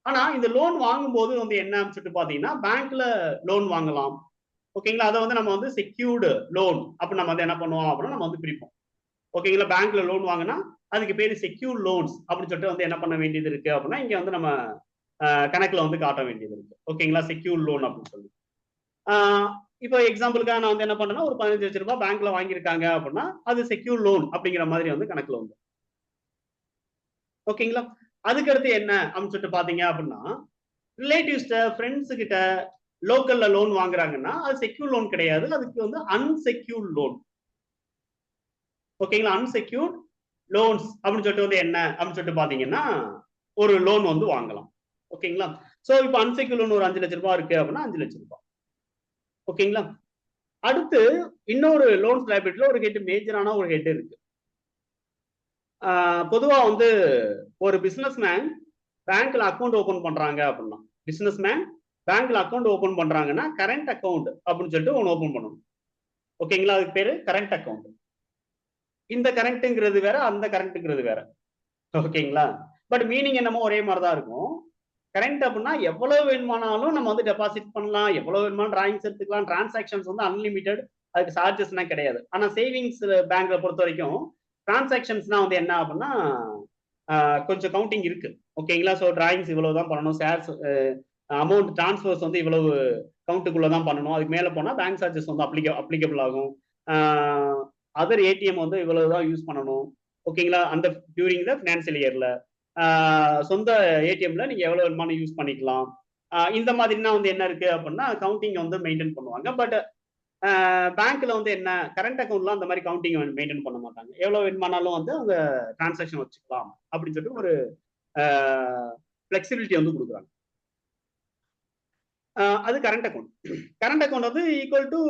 ஆனா இந்த லோன் வாங்கும்போது வந்து என்ன சொல்லிட்டு பாத்தீங்கன்னா பேங்க்ல லோன் வாங்கலாம். ஓகேங்களா, அதை வந்து நம்ம வந்து செக்யூர்டு லோன் அப்ப நம்ம வந்து என்ன பண்ணுவோம் அப்படின்னா நம்ம வந்து பிரிப்போம். ஓகேங்களா, பேங்க்ல லோன் வாங்கினா அதுக்கு பேரு செக்யூர் லோன்ஸ் அப்படின்னு சொல்லிட்டு வந்து என்ன பண்ண வேண்டியது இருக்கு அப்படின்னா இங்க வந்து நம்ம கணக்குல வந்து காட்ட வேண்டியது இருக்கு. ஓகேங்களா, செக்யூர் லோன் அப்படின்னு சொல்லி இப்போ எக்ஸாம்பிளுக்காக நான் வந்து என்ன பண்றேன்னா ஒரு 15 லட்சம் ரூபாய் பேங்க்ல வாங்கியிருக்காங்க அப்படின்னா அது செக்யூர் லோன் அப்படிங்கிற மாதிரி வந்து கணக்குல வந்து. ஓகேங்களா, அதுக்கடுத்து என்ன அப்படின்னு சொல்லிட்டு பாத்தீங்க அப்படின்னா ரிலேட்டிவ்ஸ்ட ஃப்ரெண்ட்ஸ் கிட்ட லோக்கல்ல லோன் வாங்குறாங்கன்னா அது செக்யூர் லோன் கிடையாது, அதுக்கு வந்து அன்செக்யூர்ட் லோன். ஓகேங்களா, அன்செக்யூர்ட் லோன்ஸ் அப்படின்னு சொல்லிட்டு வந்து என்ன அப்படின்னு சொல்லிட்டு பாத்தீங்கன்னா ஒரு லோன் வந்து வாங்கலாம். ஓகேங்களா, சோ இப்போ அன்செக்யூர்ட் லோன் ஒரு 5 லட்சம் ரூபாய் இருக்கு அப்படின்னா 5 லட்சம் ரூபாய். ஓகேங்களா, அடுத்து இன்னொரு லோன்ஸ் லைபிலிட்டில ஒரு ஹெட், மேஜரான ஒரு ஹெட் இருக்கு. பொதுவா வந்து ஒரு பிசினஸ்மேன் பேங்க்ல அக்கௌண்ட் ஓபன் பண்றாங்க அப்படின்னா பிசினஸ்மேன் பேங்க்ல அக்கௌண்ட் ஓபன் பண்றாங்கன்னா கரண்ட் அக்கௌண்ட் அப்படின்னு சொல்லிட்டு ஒன்று ஓபன் பண்ணணும். ஓகேங்களா? அதுக்கு பேரு கரண்ட் அக்கௌண்ட். இந்த கரண்ட்ங்கிறது வேற, அந்த கரண்ட்ங்கிறது வேற. ஓகேங்களா? பட் மீனிங் என்னமோ ஒரே மாதிரி தான் இருக்கும். கரண்ட் அப்படின்னா எவ்வளவு வேணுமானாலும் நம்ம வந்து டெபாசிட் பண்ணலாம், எவ்வளவு வேணுமானாலும் டிராயிங்ஸ் எடுத்துக்கலாம், டிரான்சாக்ஷன்ஸ் வந்து அன்லிமிட்டெட், அதுக்கு சார்ஜஸ்லாம் கிடையாது. ஆனா சேவிங்ஸ் பேங்க்ல பொறுத்த வரைக்கும் டிரான்சாக்ஷன்ஸ்னா வந்து என்ன அப்படின்னா கொஞ்சம் கவுண்டிங் இருக்கு. ஓகேங்களா? ஸோ டிராயிங்ஸ் இவ்வளவு தான் பண்ணணும், ஷேர்ஸ் அமௌண்ட் டிரான்ஸ்ஃபர்ஸ் வந்து இவ்வளவு கவுண்ட்டுக்குள்ள தான் பண்ணணும், அதுக்கு மேல போனா பேங்க் சார்ஜஸ் வந்து அப்ளிகபிள் ஆகும். அதர் ஏடிஎம் வந்து இவ்வளவு தான் யூஸ் பண்ணணும். ஓகேங்களா? அந்த டியூரிங் த ஃபினான்சியல் இயர்ல சொந்த ஏடிஎம்ல நீங்க எவ்வளவு வேணுமானு யூஸ் பண்ணிக்கலாம். இந்த மாதிரினா வந்து என்ன இருக்கு அப்படின்னா கவுண்டிங் வந்து மெயின்டைன் பண்ணுவாங்க. பட் பேங்க்ல வந்து என்ன கரண்ட் அக்கௌண்ட்லாம் அந்த மாதிரி கவுண்டிங் மெயின்டைன் பண்ண மாட்டாங்க. எவ்வளவு வேணுமானாலும் வந்து அவங்க டிரான்சாக்ஷன் வச்சுக்கலாம் அப்படின்னு சொல்லிட்டு ஒரு ஃபிளெக்சிபிலிட்டி வந்து கொடுக்குறாங்க. அது கரண்ட் அக்கௌண்ட். கரண்ட் அக்கௌண்ட் வந்து equal to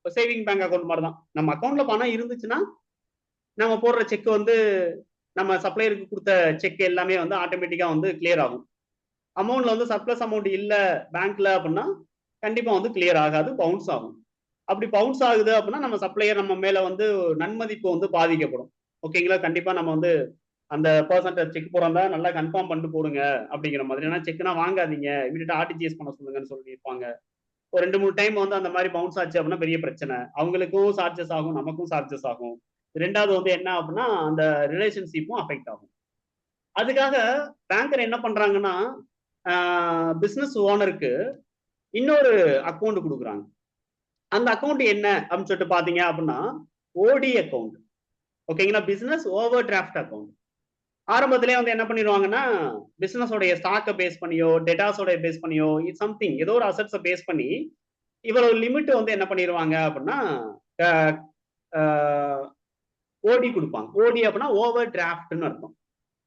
saving bank account மாதிரி தான். நம்ம அக்கௌண்ட்ல பணம் இருந்துச்சுன்னா நம்ம போடுற செக் வந்து நம்ம சப்ளையருக்கு கொடுத்த செக் எல்லாமே வந்து ஆட்டோமேட்டிக்கா வந்து கிளியர் ஆகும். அமௌண்ட்ல வந்து சர்ப்ளஸ் அமௌண்ட் இல்ல பேங்க்ல அப்படின்னா கண்டிப்பா வந்து கிளியர் ஆகாது, பவுன்ஸ் ஆகும். அப்படி பவுன்ஸ் ஆகுது அப்படின்னா நம்ம சப்ளையர் நம்ம மேல வந்து நன்மதிப்பு வந்து பாதிக்கப்படும். ஓகேங்களா? கண்டிப்பா நம்ம வந்து அந்த பர்சன்ட் செக் போறாங்க நல்லா கன்ஃபார்ம் பண்ணிட்டு போடுங்க அப்படிங்கிற மாதிரி. ஏன்னா செக்னா வாங்காதீங்க, இமீடியட்டா ஆர்டிஜிஎஸ் பண்ண சொல்லுங்கன்னு சொல்லியிருப்பாங்க. ஒரு 2-3 டைம் வந்து அந்த மாதிரி பவுன்ஸ் ஆச்சு அப்படின்னா பெரிய பிரச்சனை. அவங்களுக்கும் சார்ஜஸ் ஆகும், நமக்கும் சார்ஜஸ் ஆகும். ரெண்டாவது வந்து என்ன அப்படின்னா அந்த ரிலேஷன்ஷிப்பும் அஃபெக்ட் ஆகும். அதுக்காக பேங்கர் என்ன பண்றாங்கன்னா பிசினஸ் ஓனருக்கு இன்னொரு அக்கௌண்ட் கொடுக்குறாங்க. அந்த அக்கௌண்ட் என்ன அப்படின்னு சொல்லிட்டு பாத்தீங்க அப்படின்னா ஓடி அக்கௌண்ட். ஓகேங்களா? Business over draft account. ஆரம்பத்திலே வந்து என்ன பண்ணிடுவாங்கன்னா பிசினஸோடைய ஸ்டாக்கை பேஸ் பண்ணியோ டெட்டாஸோட பேஸ் பண்ணியோ சம்திங் ஏதோ ஒரு அசட்ஸை பேஸ் பண்ணி இவ்வளவு லிமிட் வந்து என்ன பண்ணிடுவாங்க அப்படின்னா ஓடி கொடுப்பாங்க. ஓடி அப்படின்னா ஓவர் டிராஃப்ட்னு அர்த்தம்.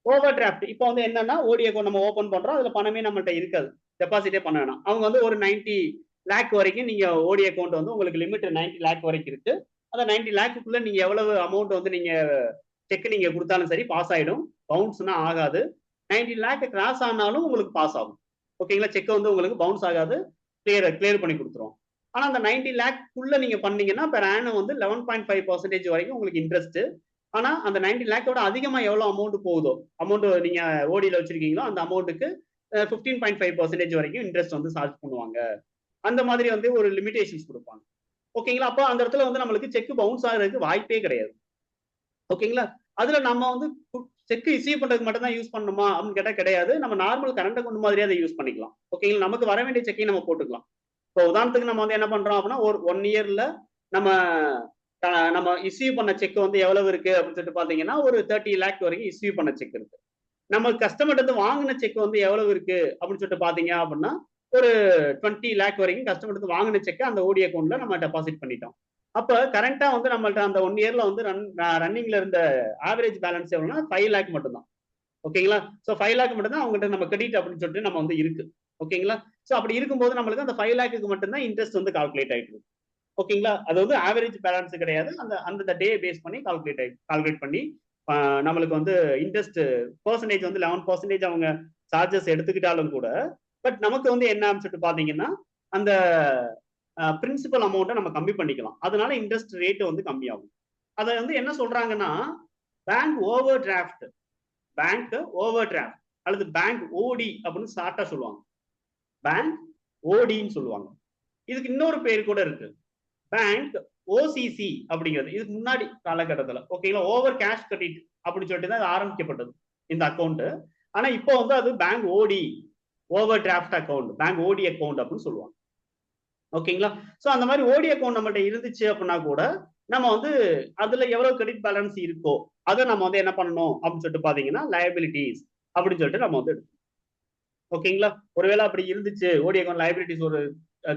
ஓவர் டிராஃப்ட் இப்போ வந்து என்னன்னா ஓடி அக்கௌண்ட் நம்ம ஓபன் பண்றோம், அதுல பணமே நம்மள்ட்ட இருக்காது, டெபாசிட்டே பண்ண வேணாம். அவங்க வந்து ஒரு 90 லேக் வரைக்கும் நீங்க ஓடி அக்கௌண்ட் வந்து உங்களுக்கு லிமிட் 90 லேக் வரைக்கும் இருக்கு. அந்த 90 லேக்குள்ள நீங்க எவ்வளவு அமௌண்ட் வந்து நீங்க செக் நீங்க கொடுத்தாலும் சரி பாஸ் ஆயிடும், பவுன்ஸ்னா ஆகாது. 90 லேக் கிராஸ் ஆனாலும் உங்களுக்கு பாஸ் ஆகும். ஓகேங்களா? செக் வந்து உங்களுக்கு பவுன்ஸ் ஆகாது, கிளியர் பண்ணி கொடுத்துரும். ஆனா அந்த 90 லேக்குள்ள நீங்க பண்ணீங்கன்னா பெர் ஆனம் வந்து 11.5% வரைக்கும் உங்களுக்கு இன்ட்ரெஸ்ட். ஆனா அந்த 90 லேக்கோட அதிகமா எவ்வளவு அமௌண்ட் போகுதோ, அமௌண்ட் நீங்க ஓடியில வச்சிருக்கீங்களோ அந்த அமௌண்ட்டுக்கு 15.5% வரைக்கும் இன்ட்ரெஸ்ட் வந்து சார்ஜ் பண்ணுவாங்க. அந்த மாதிரி வந்து ஒரு லிமிடேஷன்ஸ் கொடுப்பாங்க. ஓகேங்களா? அப்போ அந்த இடத்துல வந்து நம்மளுக்கு செக் பவுன்ஸ் ஆகிறதுக்கு வாய்ப்பே கிடையாது. ஓகேங்களா? அதுல நம்ம வந்து செக் ரிசீவ் பண்றதுக்கு மட்டும் தான் யூஸ் பண்ணணுமா அப்படின்னு கேட்டா கிடையாது. நம்ம நார்மல் கரண்ட் அக்கௌண்ட் மாதிரியே அதை யூஸ் பண்ணிக்கலாம். ஓகேங்களா? நமக்கு வர வேண்டிய செக்கையும் நம்ம போட்டுக்கலாம். இப்போ உதாரணத்துக்கு நம்ம வந்து என்ன பண்றோம் அப்படின்னா ஒரு 1 இயர்ல நம்ம இஸ்யூ பண்ண செக் வந்து எவ்வளவு இருக்கு அப்படின்னு சொல்லிட்டு பாத்தீங்கன்னா ஒரு 30 லேக் வரைக்கும் இஸ்யூ பண்ண செக் இருக்கு. நம்ம கஸ்டமர்ட்ட இருந்து வாங்கின செக் வந்து எவ்வளவு இருக்கு அப்படின்னு சொல்லிட்டு பாத்தீங்க அப்படின்னா ஒரு 20 லேக் வரைக்கும் கஸ்டமர்ட்ட இருந்து வாங்கின செக் அந்த ஓடி அக்கௌண்ட்ல நம்ம டெபாசிட் பண்ணிட்டோம். அப்ப கரண்டா வந்து நம்மள்ட்ட அந்த 1 இயர்ல வந்து ரன்னிங்ல இருந்த ஆவரேஜ் பேலன்ஸ் எவ்வளவுனா 5 லேக் மட்டும் தான். ஓகேங்களா? சோ 5 லேக் மட்டும் தான் அவங்ககிட்ட நம்ம கிரெடிட் அப்படின்னு சொல்லிட்டு நம்ம வந்து இருக்கு. ஓகேங்களா? சோ அப்படி இருக்கும்போது நம்மளுக்கு அந்த 5 லேக்கு மட்டும் தான் இன்ட்ரெஸ்ட் வந்து கால்குலேட் ஆயிட்டு இருக்கு. ஓகேங்களா? அது வந்து ஆவரேஜ் பேலன்ஸ் கிடையாது, அந்த டே பேஸ் பண்ணி கால்குலேட் பண்ணி நம்மளுக்கு வந்து இன்ட்ரெஸ்ட் பெர்சன்டேஜ் வந்து 11% அவங்க சார்ஜஸ் எடுத்துக்கிட்டாலும் கூட பட் நமக்கு வந்து என்ன சொல்லிட்டு பாத்தீங்கன்னா அந்த பிரின்சிபல் அமௌண்ட்டை நம்ம கம்மி பண்ணிக்கலாம். அதனால இன்ட்ரெஸ்ட் ரேட் வந்து கம்மியாகும். அதை வந்து என்ன சொல்றாங்கன்னா பேங்க் ஓவர் டிராஃப்ட் அல்லது பேங்க் ஓடி அப்படின்னு ஷார்ட்டா சொல்லுவாங்க. பேங்க் ஓடின்னு சொல்லுவாங்க. இதுக்கு இன்னொரு பேர் கூட இருக்கு, பேங்க் ஓசிசி அப்படிங்கிறது. இதுக்கு முன்னாடி காலகட்டத்தில் ஓகேங்களா ஓவர் கேஷ் கிரெடிட் அப்படின்னு சொல்லிட்டு தான் ஆரம்பிக்கப்பட்டது இந்த அக்கௌண்ட். ஆனா இப்போ வந்து அது பேங்க் ஓடி ஓவர் டிராஃப்ட் அக்கௌண்ட், பேங்க் ஓடி அக்கௌண்ட் அப்படின்னு சொல்லுவாங்க. ஓகேங்களா? சோ அந்த மாதிரி ஓடி அக்கௌண்ட் நம்மகிட்ட இருந்துச்சு அப்படின்னா கூட நம்ம வந்து அதுல எவ்வளவு கிரெடிட் பேலன்ஸ் இருக்கோ அதை நம்ம வந்து என்ன பண்ணணும் அப்படின்னு சொல்லிட்டு பாத்தீங்கன்னா லயபிலிட்டிஸ் அப்படின்னு சொல்லிட்டு நம்ம வந்து எடுக்கணும். ஓகேங்களா? ஒருவேளை அப்படி இருந்துச்சு ஓடி அக்கௌண்ட் லயபிலிட்டிஸ் ஒரு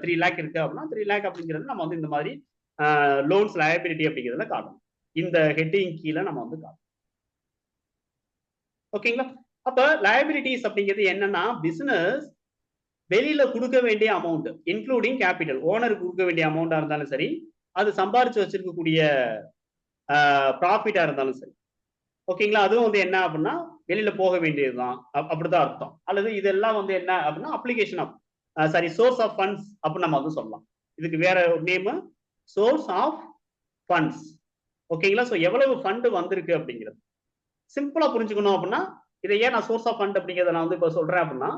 3 லேக் இருக்கு அப்படின்னா 3 லேக் அப்படிங்கிறது நம்ம வந்து இந்த மாதிரி லோன்ஸ் லயபிலிட்டி அப்படிங்கிறதுல காட்டணும். இந்த ஹெட்டிங் கீழே நம்ம வந்து காட்டணும். ஓகேங்களா? அப்ப லயபிலிட்டிஸ் அப்படிங்கிறது என்னன்னா பிசினஸ் வெளியில கொடுக்க வேண்டிய அமௌண்ட் இன்க்ளூடிங் கேபிட்டல், ஓனருக்கு கொடுக்க வேண்டிய அமௌண்டா இருந்தாலும் சரி, அது சம்பாரிச்சு வச்சிருக்கக்கூடிய ப்ராஃபிட்டா இருந்தாலும் சரி. ஓகேங்களா? அதுவும் வந்து என்ன அப்படின்னா வெளியில போக வேண்டியதுதான் அப்படிதான் அர்த்தம். அல்லது இதெல்லாம் வந்து என்ன அப்படின்னா application of source of funds அப்படின்னு நம்ம வந்து சொல்லலாம். இதுக்கு வேற நேம் சோர்ஸ் ஆஃப் ஃபண்ட்ஸ். ஓகேங்களா? ஸோ எவ்வளவு ஃபண்டு வந்திருக்கு அப்படிங்கிறது சிம்பிளா புரிஞ்சுக்கணும் அப்படின்னா, இதை ஏன் நான் சோர்ஸ் ஆஃப் ஃபண்ட் அப்படிங்கிறத நான் வந்து இப்போ சொல்றேன் அப்படின்னா,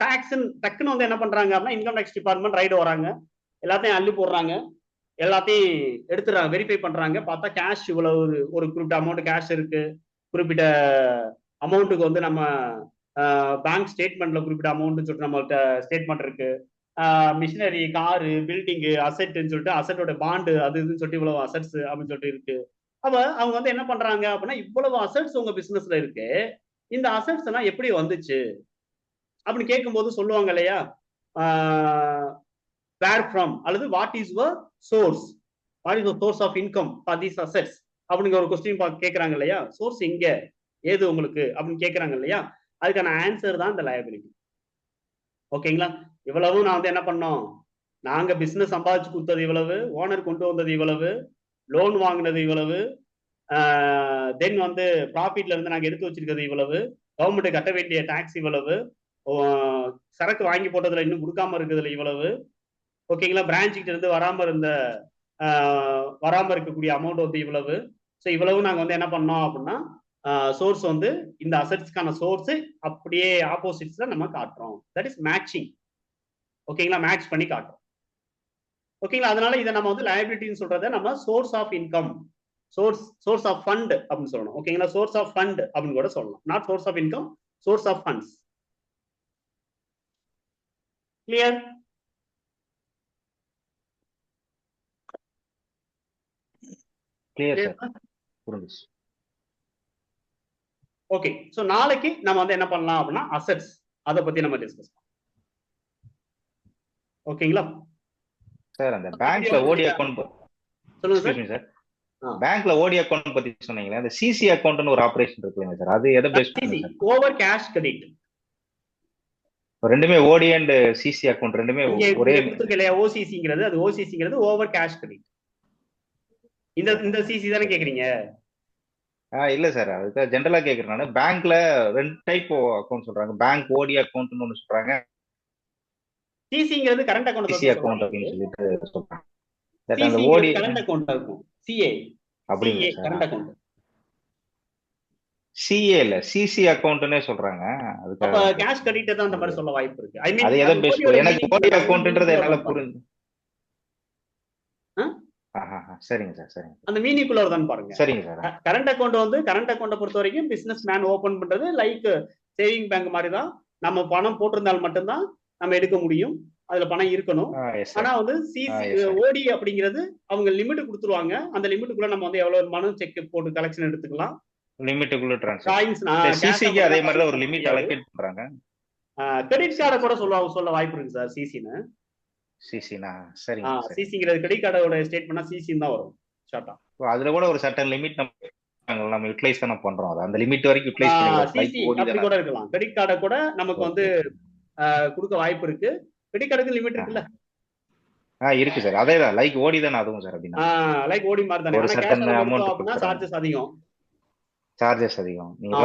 டாக்ஸ் டக்குன்னு வந்து என்ன பண்றாங்க அப்படின்னா, இன்கம் டேக்ஸ் டிபார்ட்மெண்ட் ரைடு வராங்க, எல்லாத்தையும் அள்ளி போடுறாங்க, எல்லாத்தையும் எடுத்துறாங்க, வெரிஃபை பண்றாங்க. பார்த்தா கேஷ் இவ்வளவு ஒரு குறிப்பிட்ட அமௌண்ட் கேஷ் இருக்கு, குறிப்பிட்ட அமௌண்ட்டுக்கு வந்து நம்ம பேங்க் ஸ்டேட்மெண்ட்ல குறிப்பிட்ட அமௌண்ட் சொல்லிட்டு நம்மள்ட்ட ஸ்டேட்மெண்ட் இருக்கு. மிஷினரி, காரு, பில்டிங்கு, அசெட்னு சொல்லிட்டு அசெட்டோட பாண்டு அது இதுன்னு சொல்லிட்டு இவ்வளவு அசெட்ஸ் அப்படின்னு சொல்லிட்டு இருக்கு. அப்ப அவங்க வந்து என்ன பண்றாங்க அப்படின்னா, இவ்வளவு அசெட்ஸ் உங்க பிசினஸ்ல இருக்கு, இந்த அசெட்ஸ் எல்லாம் எப்படி வந்துச்சு அப்படின்னு கேட்கும்போது சொல்லுவாங்க இல்லையா, வேர் ஃப்ரம் அல்லது what is your source, what is source of income for these assets அப்படிங்கிற ஒரு கொஸ்டின் கேட்கறாங்க இல்லையா. சோர்ஸ் எங்க, ஏது உங்களுக்கு அப்படின்னு கேட்கறாங்க இல்லையா, அதுக்கான ஆன்சர் தான் இந்த லயபிலிட்டி. ஓகேங்களா? இவ்வளவு நான் வந்து என்ன பண்ணோம், நாங்க பிசினஸ் சம்பாதிச்சு கொடுத்தது இவ்வளவு, ஓனர் கொண்டு வந்தது இவ்வளவு, லோன் வாங்கினது இவ்வளவு, தென் வந்து ப்ராஃபிட்ல இருந்து நாங்க எடுத்து வச்சிருக்கிறது இவ்வளவு, கவர்மெண்ட் கட்ட வேண்டிய டாக்ஸ் இவ்வளவு, சரக்கு வாங்கி போட்டதுல இன்னும் கொடுக்காம இருக்கிறதுல இவ்வளவு, ஓகேங்களா, பிரான்ச்சுக்கிட்ட இருந்து வராம இருக்கக்கூடிய அமௌண்ட் வந்து இவ்வளவு. ஸோ இவ்வளவு நாங்க வந்து என்ன பண்ணோம் அப்படின்னா, சோர்ஸ் வந்து இந்த அசெட்ஸ்க்கான சோர்ஸ் அப்படியே ஆப்போசிட்ஸ்ல நம்ம காட்டுறோம். That is matching. ஓகேங்களா, மேட்ச் பண்ணி காட்டுறோம். ஓகேங்களா, அதனால இதை நம்ம வந்து லயபிலிட்டின்னு சொல்றதை நம்ம source of income, source of fund அப்படின்னு சொல்லணும். ஓகேங்களா, சோர்ஸ் ஆஃப் ஃபண்ட் அப்படின்னு கூட சொல்லலாம். Not source of income, source of funds. Clear? Clear sir, புரிஞ்சுச்சு. ஓகே, ஸோ நாளைக்கு நம்ம வந்து என்ன பண்ணலாம் அப்படின்னா, அசெட்ஸ் அதை பத்தி நம்ம டிஸ்கஸ் பண்ணலாம். ஓகேங்களா சார்? அந்த பேங்க்ல ஓடி அக்கௌண்ட் சொல்லுங்க சார். பேங்க்ல ஓடி அக்கௌண்ட் பத்தி சொன்னீங்களே, அந்த சிசி அக்கௌண்ட்னு ஒரு ஆபரேஷன் இருக்குங்க சார், அது எதை பேஸ் பண்ணி சார்? Over cash credit. ரெண்டுமே ஓடி அண்ட் சிசி அக்கௌண்ட் ரெண்டுமே ஒரே இல்லையா? ஓசிசிங்கிறது, அது ஓசிசிங்கிறது ஓவர் கேஷ் கிரெடிட். இந்த சிசி தானே கேக்குறீங்க? இல்ல சார், அதுக்கு ஜென்ரலா கேக்குறேன் நானு. பேங்க்ல ரெண்டு டைப் அக்கௌண்ட் சொல்றாங்க, பேங்க் ஓடி அக்கௌண்ட்னு ஒன்னு சொல்றாங்க, சிசிங்கிறது கரண்ட் அக்கௌண்ட், சிசி அக்கௌண்ட் அப்படின்னு சொல்லிட்டு சொல்றாங்க. அந்த ஓடி கரண்ட் அக்கௌண்ட் இருக்கும், சிஏ அப்படிங்க சார். கரண்ட் அக்கௌண்ட் சிஏ இல்ல சிசி அக்கௌண்ட்னே சொல்றாங்க. அதுக்கு அப்ப கேஷ் கிரெடிட் தான் அந்த மாதிரி சொல்ல வாய்ப்பு இருக்கு. ஐ மீன் அது எதை பேஸ் பண்ணி? எனக்கு ஓடி அக்கௌண்ட்ன்றது என்னால புரிஞ்சு. சரிங்க சார், சரிங்க. அந்த மீனிங்குள்ள தான் பாருங்க. சரிங்க சார். கரண்ட் அக்கௌண்ட் வந்து கரண்ட் அக்கௌண்ட்டை பொறுத்த வரைக்கும் பிசினஸ் மேன் ஓபன் பண்றது லைக் சேவிங் பேங்க் மாதிரி தான். நம்ம பணம் போட்டிருந்தால் மட்டும்தான் நம்ம எடுக்க முடியும், அதுல பணம் இருக்கணும். ஆனா வந்து ஓடி அப்படிங்கிறது அவங்க லிமிட் கொடுத்துருவாங்க, அந்த லிமிட்டுக்குள்ள நம்ம வந்து எவ்வளவு மனம் செக் போட்டு கலெக்ஷன் எடுத்துக்கலாம், லிமிட்டுக்குள்ள ட்ரான்ஸ்ஃபர். சிசிக்கு அதே மாதிரி தான் ஒரு லிமிட் அலோகேட் பண்றாங்க. கிரெடிட் கார்டை கூட சொல்ல வாய்ப்பு இருக்கு சார். சிசினா சரிங்க. சிசிங்கிறது கிரெடிட் கார்டோட ஸ்டேட்மென்ட்னா சிசின்னு தான் வரும் ஷார்ட்டா. அதுல கூட ஒரு சர்டன் லிமிட் நம்ம யூட்டிலைஸ் தான பண்றோம், அது அந்த லிமிட் வரைக்கும் யூட்டிலைஸ் பண்ணிக்கலாம். சிசி அப்படி கூட இருக்கலாம். கிரெடிட் கார்டை கூட நமக்கு வந்து கொடுக்க வாய்ப்பு இருக்கு. கிரெடிட் கார்டுக்கு லிமிட் இருக்குல்ல? இருக்கு சார். அதே தான் லைக் ஓடி தானே அதுவும் சார்? அப்படின்னா லைக் ஓடி மாதிரி தானே, ஒரு சர்டன் அமௌண்ட் சார்ஜஸ் அதிகம். நீங்க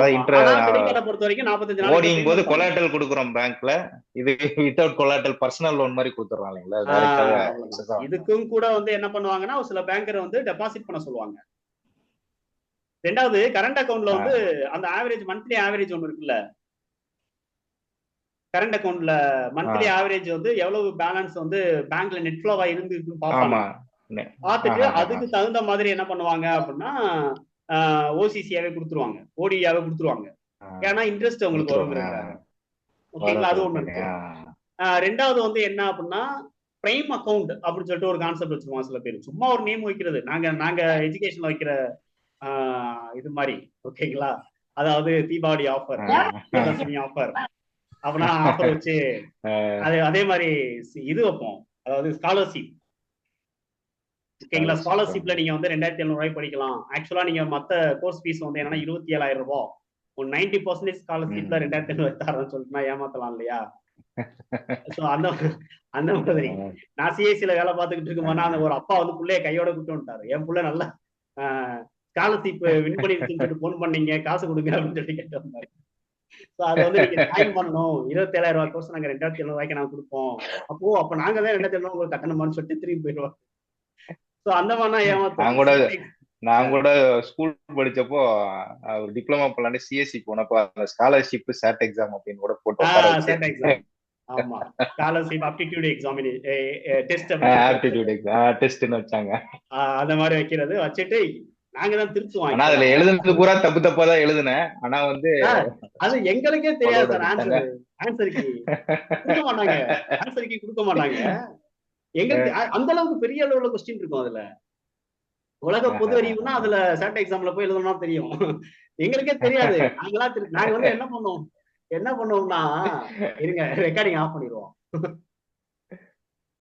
பொறுத்த வரைக்கும் 45 ஓடிங் போது கொலாட்டல் கொடுக்குறோம் பேங்க்ல, இது வித்அவுட் கொலாட்டல் பர்சனல் லோன் மாதிரி கொடுத்துறோம் இல்லைங்களா? இதுக்கும் கூட வந்து என்ன பண்ணுவாங்கன்னா, சில பேங்கர் வந்து டெபாசிட் பண்ண சொல்லுவாங்க. ரெண்டாவது கரண்ட் அக்கவுண்ட்ல வந்து அந்த ஆவரேஜ் மந்த்லி ஆவரேஜ் ஒன்னு இருக்குல்ல, கரண்ட் அக்கவுண்ட்ல மந்த்லி ஆவரேஜ் வந்து எவ்வளவு பேலன்ஸ் வந்து பேங்க்ல நெட் ஃப்ளோவா இருக்குன்னு பாப்பாங்க. பார்த்துட்டு அதுக்கு தகுந்த மாதிரி என்ன பண்ணுவாங்க அப்படின்னா, ஓசிசியாவே கொடுத்துருவாங்க, ஓடியாவே கொடுத்துருவாங்க. ஏன்னா இன்ட்ரெஸ்ட் உங்களுக்கு வரும். ஓகேங்களா, அது ஒண்ணு இருக்கு. ரெண்டாவது வந்து என்ன அப்படின்னா, பிரைம் அக்கவுண்ட் அப்படின்னு சொல்லிட்டு ஒரு கான்செப்ட் வச்சிருவாங்க சில பேர். சும்மா ஒரு நேம் வைக்கிறது, நாங்க எஜுகேஷன்ல வைக்கிற இது மாதிரி. ஓகேங்களா, அதாவது தீபாவளி ஆஃபர், ஆஃபர் அப்படின்னா ஆஃபர் வச்சு அதே மாதிரி இது வைப்போம், அதாவது ஸ்காலர்ஷிப். ஓகேங்களா, ஸ்காலர்ஷிப்ல நீங்க வந்து 2700 ரூபாய் படிக்கலாம். ஆக்சுவலா நீங்க மத்த கோர்ஸ் ஃபீஸ் வந்து என்னன்னா 27,000 ரூபாய். ஒரு 90% ஸ்காலர்ஷிப்ல 2700 தரேன்னு சொல்லிட்டு ஏமாத்தலாம் இல்லையா? சோ அந்த மாதிரி நான் சிஎஸ்சில வேலை பார்த்துக்கிட்டு இருக்கும்போது அந்த ஒரு அப்பா வந்து பிள்ளைய கையோட கூட்டு வந்துட்டாரு. என் பிள்ளை நல்லா ஸ்காலர்ஷிப் வின் பண்ணிருச்சுன்னு சொல்லிட்டு போன் பண்ணீங்க, காசு கொடுங்க அப்படின்னு சொல்லி கேட்டு வந்தாரு. அதை வந்து நீங்க ஜாயின் பண்ணணும், 27,000 ரூபாய் கோர்ஸ் நாங்க 2,700 ரூபாய்க்கு நாங்க கொடுப்போம். அப்ப நாங்க தான் 2,700 உங்களுக்கு கட்டணமான்னு சொல்லிட்டு திரும்பி போயிடுவோம். சோ அந்த மாதிரிலாம் நான் கூட ஏமாத்துவாங்க. நான் கூட ஸ்கூல் படிச்சப்போ டிப்ளமா பண்ணலான்னு சிஎஸ்சி போனப்போ அந்த ஸ்காலர்ஷிப் சேட் எக்ஸாம் அப்படின்னு கூட போட்டு உட்கார வச்சு செட் எக்ஸாம். ஆமா, scholarship aptitude test aptitude exam டெஸ்ட்னு வச்சாங்க. அந்த மாதிரி வைக்கிறது வச்சுட்டு நாங்க தான் திருத்துவோம். ஆனா அதுல எழுதுனது பூரா தப்பு தப்பா தான் எழுதுனேன். ஆனா வந்து அது எங்களுக்கே தெரியாது சார். பரவாயில்ல. ஆன்சருக்கு கொடுக்க மாட்டாங்க. ஆன்சருக்கு கொடுக்க மாட்டாங்க. எங்களுக்கு அந்த அளவுக்கு பெரிய அளவுல கொஸ்டின் இருக்கும் அதுல. உலக பொது அறிவுனா அதுல சேட் எக்ஸாம்ல போய் எழுதணும்னா தெரியும். எங்களுக்கே தெரியாது. நாங்க வந்து என்ன பண்ணுவோம்னா இருங்க, ரெக்கார்டிங் ஆஃப் பண்ணிடுவோம்.